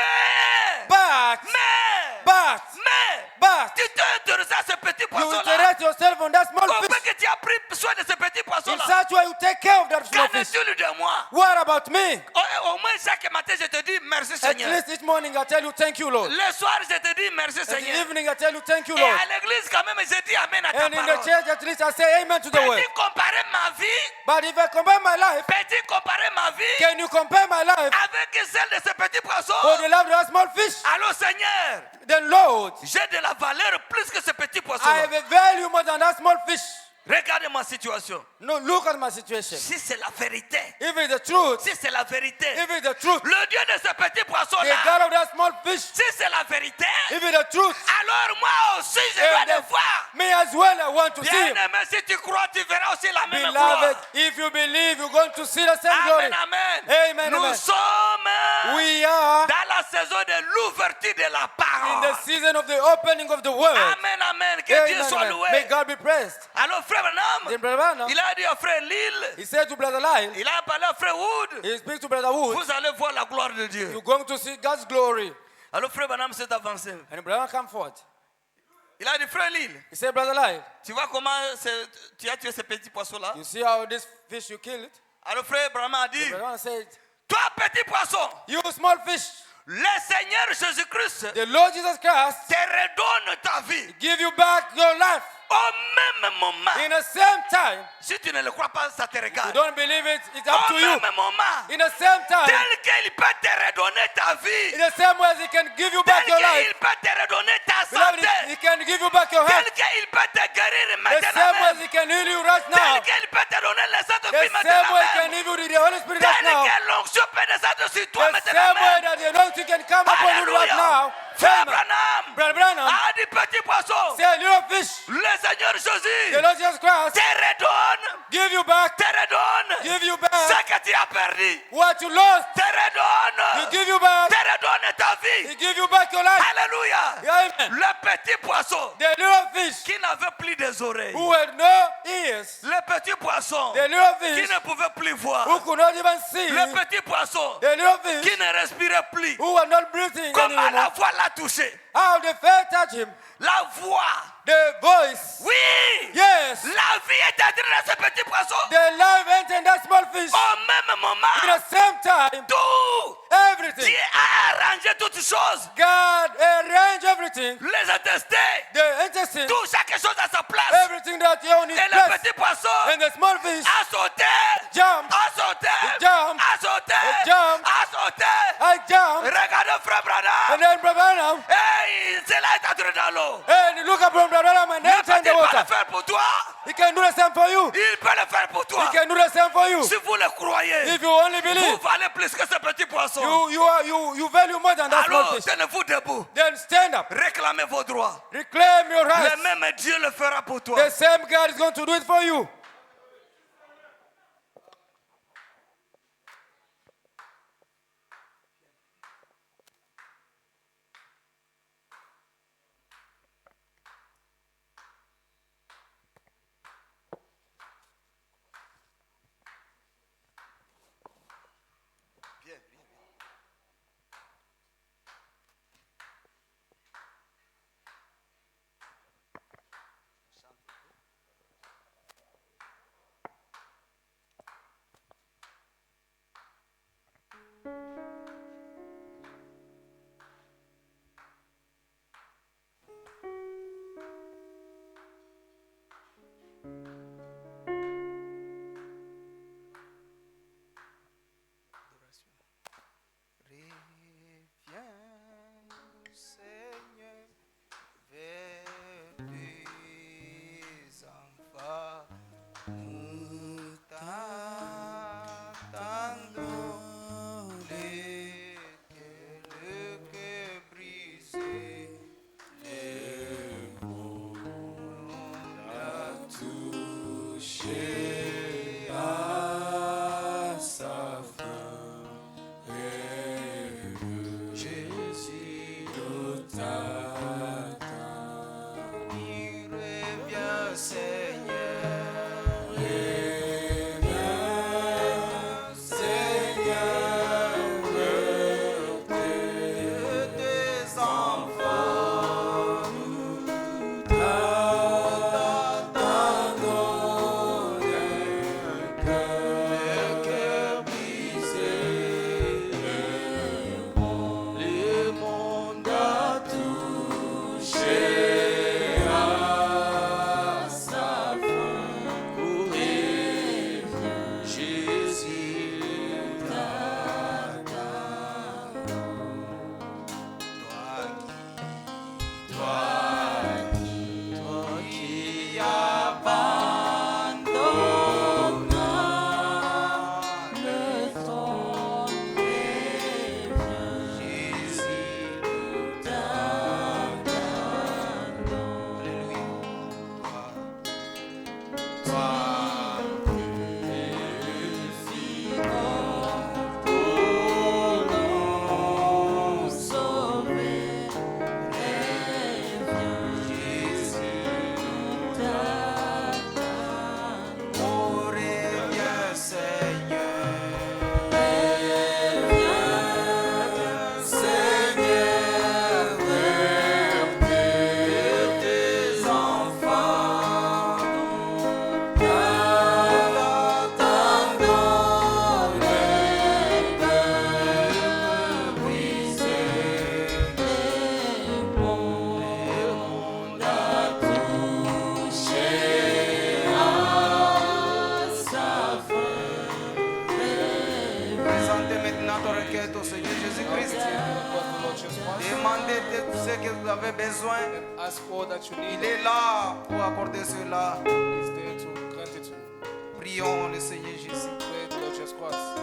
[SPEAKER 3] But
[SPEAKER 2] tu t'es intéressé à ces petits
[SPEAKER 3] you
[SPEAKER 2] poissons-là.
[SPEAKER 3] interest yourself on that small
[SPEAKER 2] Au
[SPEAKER 3] fish.
[SPEAKER 2] fait que tu as pris soin de ces petits
[SPEAKER 3] In
[SPEAKER 2] poissons-là.
[SPEAKER 3] such way you take care of that small
[SPEAKER 2] Qu'en
[SPEAKER 3] fish.
[SPEAKER 2] est-il de moi?
[SPEAKER 3] What about me?
[SPEAKER 2] Au moins chaque matin, je te dis merci
[SPEAKER 3] At
[SPEAKER 2] Seigneur.
[SPEAKER 3] least each morning I tell you thank you, Lord.
[SPEAKER 2] Le soir, je te dis merci
[SPEAKER 3] At the
[SPEAKER 2] Seigneur.
[SPEAKER 3] evening I tell you thank you,
[SPEAKER 2] Et
[SPEAKER 3] Lord.
[SPEAKER 2] à l'église, quand même, je dis amen à ta
[SPEAKER 3] And in the
[SPEAKER 2] parole.
[SPEAKER 3] church at least I say amen to the word.
[SPEAKER 2] Peux-tu comparer ma vie?
[SPEAKER 3] But if I compare my life,
[SPEAKER 2] Peux-tu comparer ma vie
[SPEAKER 3] can you compare my life
[SPEAKER 2] avec celle de ces petits
[SPEAKER 3] for
[SPEAKER 2] poissons?
[SPEAKER 3] the life of that small fish?
[SPEAKER 2] Allô Seigneur,
[SPEAKER 3] Then Lord,
[SPEAKER 2] j'ai de la valeur plus que ces petits
[SPEAKER 3] I
[SPEAKER 2] poissons.
[SPEAKER 3] have a value more than that small fish.
[SPEAKER 2] Regarde ma situation.
[SPEAKER 3] No, look at my situation.
[SPEAKER 2] Si c'est la vérité,
[SPEAKER 3] If it's the truth,
[SPEAKER 2] si c'est la vérité,
[SPEAKER 3] if it's the truth,
[SPEAKER 2] le Dieu de ces petits
[SPEAKER 3] the
[SPEAKER 2] poissons-là,
[SPEAKER 3] God of that small fish,
[SPEAKER 2] si c'est la vérité,
[SPEAKER 3] if it's the truth,
[SPEAKER 2] alors moi aussi je dois
[SPEAKER 3] then
[SPEAKER 2] le voir.
[SPEAKER 3] me as well I want to see
[SPEAKER 2] Bien
[SPEAKER 3] him.
[SPEAKER 2] aimé, si tu crois, tu verras aussi la même gloire.
[SPEAKER 3] Beloved, if you believe, you're going to see the same glory.
[SPEAKER 2] Amen, amen.
[SPEAKER 3] Amen,
[SPEAKER 2] Nous
[SPEAKER 3] amen.
[SPEAKER 2] sommes
[SPEAKER 3] We are
[SPEAKER 2] dans la saison de l'ouverture de la
[SPEAKER 3] in
[SPEAKER 2] parole.
[SPEAKER 3] the season of the opening of the word.
[SPEAKER 2] Amen, amen. Que Dieu
[SPEAKER 3] Amen,
[SPEAKER 2] soit
[SPEAKER 3] amen.
[SPEAKER 2] loué.
[SPEAKER 3] May God be praised.
[SPEAKER 2] Alors, frère Branham,
[SPEAKER 3] Then Brother Branham,
[SPEAKER 2] il a dit au frère Lille,
[SPEAKER 3] he said to Brother Lyle,
[SPEAKER 2] il a parlé au frère Wood,
[SPEAKER 3] he speaks to Brother Wood,
[SPEAKER 2] vous allez voir la gloire de Dieu.
[SPEAKER 3] you're going to see God's glory.
[SPEAKER 2] Alors, frère Branham s'est avancé.
[SPEAKER 3] And Brother come forth.
[SPEAKER 2] Il a dit, frère Lille,
[SPEAKER 3] He said, Brother Lyle,
[SPEAKER 2] tu vois comment tu as tué ces petits poissons-là?
[SPEAKER 3] you see how this fish you killed?
[SPEAKER 2] Alors, frère Branham a dit,
[SPEAKER 3] Brother Branham said,
[SPEAKER 2] toi, petit poisson,
[SPEAKER 3] you small fish,
[SPEAKER 2] le Seigneur Jésus-Christ
[SPEAKER 3] the Lord Jesus Christ
[SPEAKER 2] te redonne ta vie.
[SPEAKER 3] give you back your life.
[SPEAKER 2] Au même moment,
[SPEAKER 3] In the same time,
[SPEAKER 2] si tu ne le crois pas, ça te
[SPEAKER 3] you
[SPEAKER 2] regarde.
[SPEAKER 3] don't believe it, it's up
[SPEAKER 2] Au
[SPEAKER 3] to you.
[SPEAKER 2] même moment,
[SPEAKER 3] In the same time,
[SPEAKER 2] tel qu'il peut te redonner ta vie,
[SPEAKER 3] in the same way as he can give you
[SPEAKER 2] tel
[SPEAKER 3] back your life,
[SPEAKER 2] qu'il peut te redonner ta
[SPEAKER 3] beloved,
[SPEAKER 2] santé,
[SPEAKER 3] he can give you back your
[SPEAKER 2] tel
[SPEAKER 3] health.
[SPEAKER 2] qu'il peut te guérir
[SPEAKER 3] The same way
[SPEAKER 2] maintenant,
[SPEAKER 3] as he can heal you right
[SPEAKER 2] tel
[SPEAKER 3] now.
[SPEAKER 2] qu'il peut te donner le
[SPEAKER 3] The
[SPEAKER 2] Saint-Esprit
[SPEAKER 3] same way he can
[SPEAKER 2] maintenant,
[SPEAKER 3] give you the Holy Spirit right
[SPEAKER 2] tel
[SPEAKER 3] now.
[SPEAKER 2] que l'onction peut descendre sur toi
[SPEAKER 3] The same way
[SPEAKER 2] maintenant.
[SPEAKER 3] that the anointing can come upon you right now.
[SPEAKER 2] Frère
[SPEAKER 3] Amen.
[SPEAKER 2] Branham
[SPEAKER 3] Brother Branham,
[SPEAKER 2] a dit petit poisson,
[SPEAKER 3] say a little fish,
[SPEAKER 2] le Seigneur
[SPEAKER 3] the
[SPEAKER 2] Jésus
[SPEAKER 3] Lord Jesus Christ,
[SPEAKER 2] te redonne,
[SPEAKER 3] give you back,
[SPEAKER 2] te redonne
[SPEAKER 3] give you
[SPEAKER 2] ce
[SPEAKER 3] back
[SPEAKER 2] que tu as perdu,
[SPEAKER 3] what you lost.
[SPEAKER 2] te redonne,
[SPEAKER 3] He give you back,
[SPEAKER 2] te redonne ta vie.
[SPEAKER 3] he give you back your life.
[SPEAKER 2] Alléluia.
[SPEAKER 3] Amen.
[SPEAKER 2] Le petit poisson
[SPEAKER 3] The little fish
[SPEAKER 2] qui n'avait plus des oreilles,
[SPEAKER 3] who had no ears,
[SPEAKER 2] le petit poisson
[SPEAKER 3] the little
[SPEAKER 2] qui
[SPEAKER 3] fish
[SPEAKER 2] ne pouvait plus voir,
[SPEAKER 3] who could not even see,
[SPEAKER 2] le petit poisson
[SPEAKER 3] the little fish
[SPEAKER 2] qui ne respirait plus.
[SPEAKER 3] who were not breathing
[SPEAKER 2] Comment la
[SPEAKER 3] anymore.
[SPEAKER 2] voix l'a touché?
[SPEAKER 3] How the faith touch him,
[SPEAKER 2] La voix.
[SPEAKER 3] the voice,
[SPEAKER 2] Oui.
[SPEAKER 3] yes,
[SPEAKER 2] La vie est entrée dans ce petit poisson.
[SPEAKER 3] the life entered in that small fish.
[SPEAKER 2] Au même moment,
[SPEAKER 3] At the same time,
[SPEAKER 2] tout
[SPEAKER 3] everything,
[SPEAKER 2] Dieu a arrangé toutes choses.
[SPEAKER 3] God arranged everything,
[SPEAKER 2] Les intestins,
[SPEAKER 3] the intestine,
[SPEAKER 2] tout chaque chose à sa place.
[SPEAKER 3] everything that you need
[SPEAKER 2] Et le
[SPEAKER 3] place,
[SPEAKER 2] petit poisson
[SPEAKER 3] and the small fish
[SPEAKER 2] a sauté,
[SPEAKER 3] jumped,
[SPEAKER 2] a sauté,
[SPEAKER 3] jump,
[SPEAKER 2] a sauté,
[SPEAKER 3] jump,
[SPEAKER 2] a sauté.
[SPEAKER 3] I jumped,
[SPEAKER 2] Regardez frère Branham.
[SPEAKER 3] and then Brother Branham,
[SPEAKER 2] Hey, c'est là est entré dans l'eau.
[SPEAKER 3] and look up from Brother Branham and
[SPEAKER 2] Il
[SPEAKER 3] enter in
[SPEAKER 2] peut
[SPEAKER 3] the
[SPEAKER 2] le
[SPEAKER 3] water.
[SPEAKER 2] faire pour toi.
[SPEAKER 3] He can do the same for you.
[SPEAKER 2] Il peut le faire pour toi.
[SPEAKER 3] He can do the same for you.
[SPEAKER 2] Si vous le croyez,
[SPEAKER 3] If you only
[SPEAKER 2] vous
[SPEAKER 3] believe,
[SPEAKER 2] valez plus que ce petit poisson.
[SPEAKER 3] you value more than that small
[SPEAKER 2] Alors,
[SPEAKER 3] fish.
[SPEAKER 2] tenez-vous debout.
[SPEAKER 3] Then stand up,
[SPEAKER 2] Réclamez vos droits.
[SPEAKER 3] reclaim your
[SPEAKER 2] Le
[SPEAKER 3] rights.
[SPEAKER 2] même Dieu le fera pour toi.
[SPEAKER 3] The same God is going to do it for you.
[SPEAKER 2] Demandez tout ce que vous avez besoin.
[SPEAKER 4] Ask all that you
[SPEAKER 2] Il
[SPEAKER 4] need.
[SPEAKER 2] est là pour accorder cela.
[SPEAKER 4] He's there to grant it to you.
[SPEAKER 2] Prions le Seigneur Jésus.
[SPEAKER 4] Pray to Lord Jesus Christ.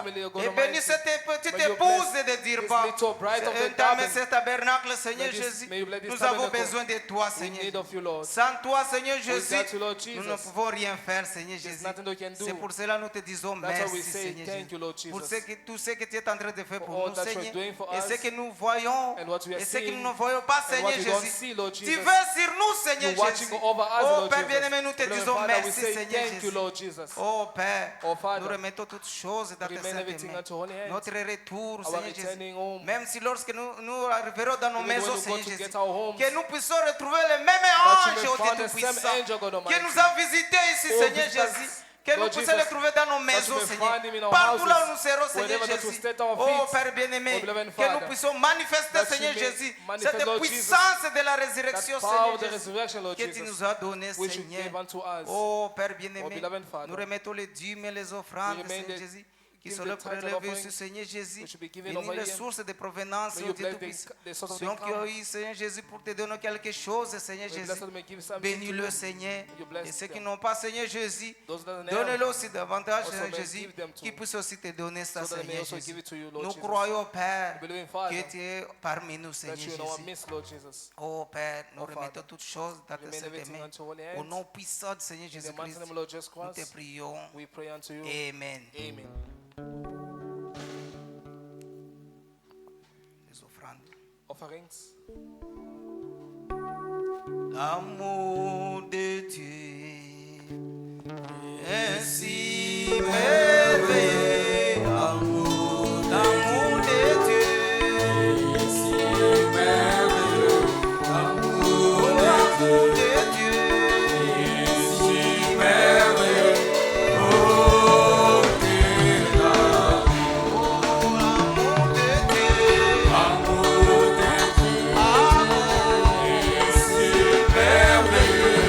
[SPEAKER 4] family, your God
[SPEAKER 2] Et bénis
[SPEAKER 4] Almighty.
[SPEAKER 2] cette petite
[SPEAKER 4] May you
[SPEAKER 2] épouse
[SPEAKER 4] bless
[SPEAKER 2] de dire
[SPEAKER 4] this
[SPEAKER 2] pas.
[SPEAKER 4] little bride of the
[SPEAKER 2] Entame
[SPEAKER 4] tabernacle.
[SPEAKER 2] ce tabernacle, Seigneur
[SPEAKER 4] May this-
[SPEAKER 2] Jésus.
[SPEAKER 4] may you bless this
[SPEAKER 2] Nous avons
[SPEAKER 4] tabernacle.
[SPEAKER 2] besoin de toi,
[SPEAKER 4] We
[SPEAKER 2] Seigneur.
[SPEAKER 4] need of you, Lord.
[SPEAKER 2] Sans toi, Seigneur Jésus,
[SPEAKER 4] Without you, Lord
[SPEAKER 2] nous ne
[SPEAKER 4] Jesus,
[SPEAKER 2] pouvons rien faire, Seigneur
[SPEAKER 4] There's
[SPEAKER 2] Jésus.
[SPEAKER 4] nothing we can do.
[SPEAKER 2] C'est pour cela que nous te disons
[SPEAKER 4] That's why we
[SPEAKER 2] merci,
[SPEAKER 4] say
[SPEAKER 2] Seigneur
[SPEAKER 4] thank you, Lord
[SPEAKER 2] Jésus. Pour
[SPEAKER 4] Jesus.
[SPEAKER 2] tout ce que tu es en train de faire
[SPEAKER 4] For
[SPEAKER 2] pour
[SPEAKER 4] all
[SPEAKER 2] nous,
[SPEAKER 4] that you're
[SPEAKER 2] Seigneur.
[SPEAKER 4] doing for
[SPEAKER 2] Et
[SPEAKER 4] us
[SPEAKER 2] ce que nous voyons,
[SPEAKER 4] and what we are
[SPEAKER 2] et ce que
[SPEAKER 4] seeing
[SPEAKER 2] nous ne voyons pas,
[SPEAKER 4] and
[SPEAKER 2] Seigneur
[SPEAKER 4] what we don't
[SPEAKER 2] Jésus.
[SPEAKER 4] see, Lord
[SPEAKER 2] Tu
[SPEAKER 4] Jesus.
[SPEAKER 2] veux sur nous, Seigneur
[SPEAKER 4] You're watching
[SPEAKER 2] Jésus.
[SPEAKER 4] over us,
[SPEAKER 2] Oh
[SPEAKER 4] Lord
[SPEAKER 2] Père
[SPEAKER 4] Jesus.
[SPEAKER 2] bien-aimé, nous te
[SPEAKER 4] Beloved
[SPEAKER 2] disons
[SPEAKER 4] Father, we
[SPEAKER 2] merci,
[SPEAKER 4] say
[SPEAKER 2] Seigneur
[SPEAKER 4] thank you,
[SPEAKER 2] Jésus.
[SPEAKER 4] Lord Jesus.
[SPEAKER 2] Oh Père,
[SPEAKER 4] Oh, Father,
[SPEAKER 2] nous remettons toutes choses dans tes
[SPEAKER 4] remain
[SPEAKER 2] saintes
[SPEAKER 4] everything
[SPEAKER 2] mains.
[SPEAKER 4] unto holy hands.
[SPEAKER 2] Notre retour,
[SPEAKER 4] Our
[SPEAKER 2] Seigneur Jésus.
[SPEAKER 4] returning home.
[SPEAKER 2] Même si lorsque nous arriverons dans nos
[SPEAKER 4] Even
[SPEAKER 2] maisons,
[SPEAKER 4] when we go
[SPEAKER 2] Seigneur
[SPEAKER 4] to
[SPEAKER 2] Jésus,
[SPEAKER 4] get our homes,
[SPEAKER 2] que nous puissions retrouver le même
[SPEAKER 4] that you
[SPEAKER 2] ange
[SPEAKER 4] may
[SPEAKER 2] au
[SPEAKER 4] find
[SPEAKER 2] Dieu
[SPEAKER 4] the same
[SPEAKER 2] Tout-Puissant
[SPEAKER 4] angel, God
[SPEAKER 2] qui
[SPEAKER 4] Almighty.
[SPEAKER 2] nous a visités ici,
[SPEAKER 4] Oh,
[SPEAKER 2] Seigneur
[SPEAKER 4] visit us,
[SPEAKER 2] Jésus. Que nous
[SPEAKER 4] Lord
[SPEAKER 2] puissions
[SPEAKER 4] Jesus,
[SPEAKER 2] le trouver dans nos
[SPEAKER 4] that
[SPEAKER 2] maisons,
[SPEAKER 4] you may
[SPEAKER 2] Seigneur.
[SPEAKER 4] find him in our
[SPEAKER 2] Partout là où
[SPEAKER 4] houses,
[SPEAKER 2] nous serons, Seigneur
[SPEAKER 4] wherever that we
[SPEAKER 2] Jésus.
[SPEAKER 4] stand our
[SPEAKER 2] Oh
[SPEAKER 4] feet,
[SPEAKER 2] Père bien-aimé,
[SPEAKER 4] oh, beloved
[SPEAKER 2] que nous
[SPEAKER 4] Father,
[SPEAKER 2] puissions manifester,
[SPEAKER 4] that you
[SPEAKER 2] Seigneur
[SPEAKER 4] may
[SPEAKER 2] Jésus,
[SPEAKER 4] manifest,
[SPEAKER 2] cette
[SPEAKER 4] Lord
[SPEAKER 2] puissance de la
[SPEAKER 4] That
[SPEAKER 2] résurrection,
[SPEAKER 4] power
[SPEAKER 2] Seigneur
[SPEAKER 4] of the
[SPEAKER 2] Jésus,
[SPEAKER 4] resurrection, Lord
[SPEAKER 2] que tu
[SPEAKER 4] Jesus,
[SPEAKER 2] nous as donné,
[SPEAKER 4] which you
[SPEAKER 2] Seigneur.
[SPEAKER 4] gave unto us.
[SPEAKER 2] Oh Père
[SPEAKER 4] Oh,
[SPEAKER 2] bien-aimé,
[SPEAKER 4] beloved Father,
[SPEAKER 2] nous remettons les dîmes et les offrandes,
[SPEAKER 4] we remain
[SPEAKER 2] Seigneur
[SPEAKER 4] the-
[SPEAKER 2] Jésus, qui
[SPEAKER 4] give
[SPEAKER 2] sont
[SPEAKER 4] the
[SPEAKER 2] là
[SPEAKER 4] tithe
[SPEAKER 2] pour
[SPEAKER 4] and
[SPEAKER 2] élever
[SPEAKER 4] offering,
[SPEAKER 2] sur Seigneur Jésus.
[SPEAKER 4] which will be given
[SPEAKER 2] Bénis
[SPEAKER 4] over
[SPEAKER 2] les
[SPEAKER 4] here.
[SPEAKER 2] sources de provenance,
[SPEAKER 4] May
[SPEAKER 2] au
[SPEAKER 4] you
[SPEAKER 2] Dieu
[SPEAKER 4] bless
[SPEAKER 2] Tout-Puissant.
[SPEAKER 4] the source of
[SPEAKER 2] Ceux qui ont
[SPEAKER 4] income.
[SPEAKER 2] eu, Seigneur Jésus, pour te donner quelque chose, Seigneur
[SPEAKER 4] May
[SPEAKER 2] Jésus.
[SPEAKER 4] bless them, may give something to
[SPEAKER 2] Bénis-le,
[SPEAKER 4] you.
[SPEAKER 2] Seigneur.
[SPEAKER 4] You bless
[SPEAKER 2] Et ceux qui
[SPEAKER 4] them.
[SPEAKER 2] n'ont pas, Seigneur Jésus,
[SPEAKER 4] Those that don't
[SPEAKER 2] donne-le
[SPEAKER 4] have,
[SPEAKER 2] aussi davantage,
[SPEAKER 4] also
[SPEAKER 2] Seigneur
[SPEAKER 4] may
[SPEAKER 2] Jésus,
[SPEAKER 4] give them to
[SPEAKER 2] qui puisse aussi te donner ça,
[SPEAKER 4] so that they may
[SPEAKER 2] Seigneur
[SPEAKER 4] also
[SPEAKER 2] Jésus.
[SPEAKER 4] give it to you, Lord
[SPEAKER 2] Nous
[SPEAKER 4] Jesus.
[SPEAKER 2] croyons, Père,
[SPEAKER 4] We believe in Father,
[SPEAKER 2] que tu es parmi nous, Seigneur
[SPEAKER 4] that you in our
[SPEAKER 2] Jésus.
[SPEAKER 4] midst, Lord Jesus.
[SPEAKER 2] Oh Père, nous
[SPEAKER 4] Oh,
[SPEAKER 2] remettons
[SPEAKER 4] Father,
[SPEAKER 2] toutes choses dans tes
[SPEAKER 4] remain
[SPEAKER 2] saintes
[SPEAKER 4] everything
[SPEAKER 2] mains.
[SPEAKER 4] unto holy
[SPEAKER 2] Au
[SPEAKER 4] hands.
[SPEAKER 2] nom puissant de Seigneur
[SPEAKER 4] In the mighty
[SPEAKER 2] Jésus-Christ,
[SPEAKER 4] name of Lord Jesus
[SPEAKER 2] nous te
[SPEAKER 4] Christ,
[SPEAKER 2] prions.
[SPEAKER 4] we pray unto you.
[SPEAKER 2] Amen.
[SPEAKER 4] Amen.
[SPEAKER 2] Les offrandes.
[SPEAKER 4] Offerings.
[SPEAKER 2] L'amour de Dieu est si merveilleux. L'amour de Dieu est si merveilleux. L'amour de Dieu est si merveilleux. Oh, que l'amour de Dieu. L'amour de Dieu. Amour est si merveilleux.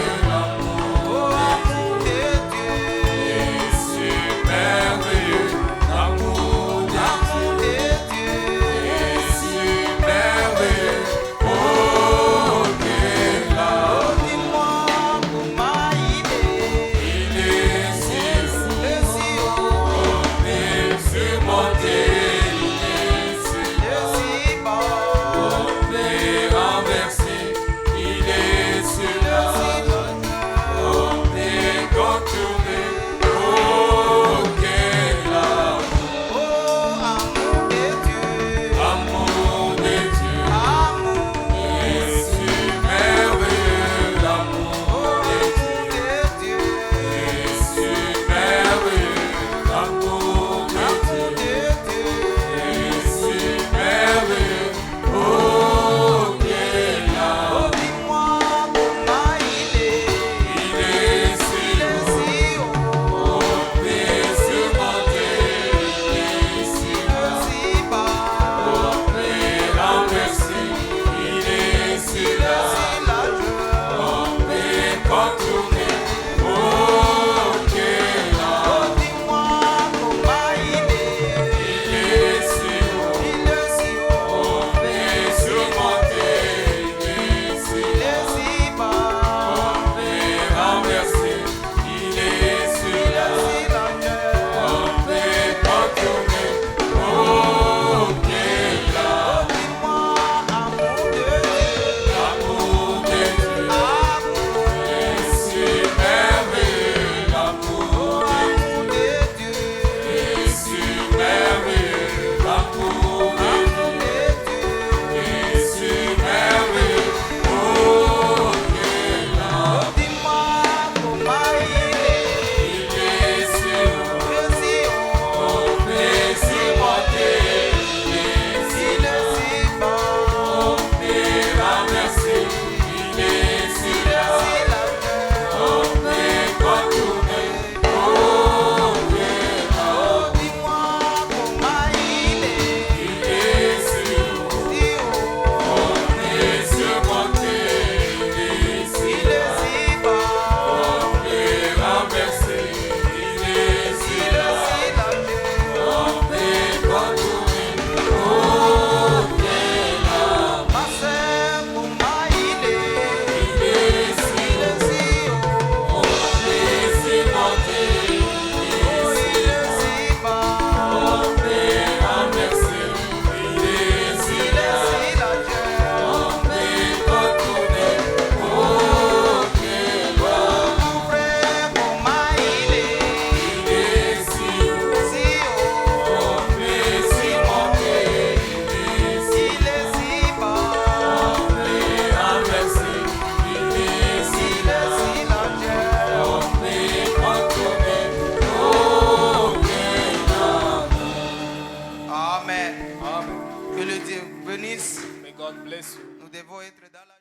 [SPEAKER 2] Que le Dieu bénisse.
[SPEAKER 4] May God bless you.
[SPEAKER 2] Nous devons être dans la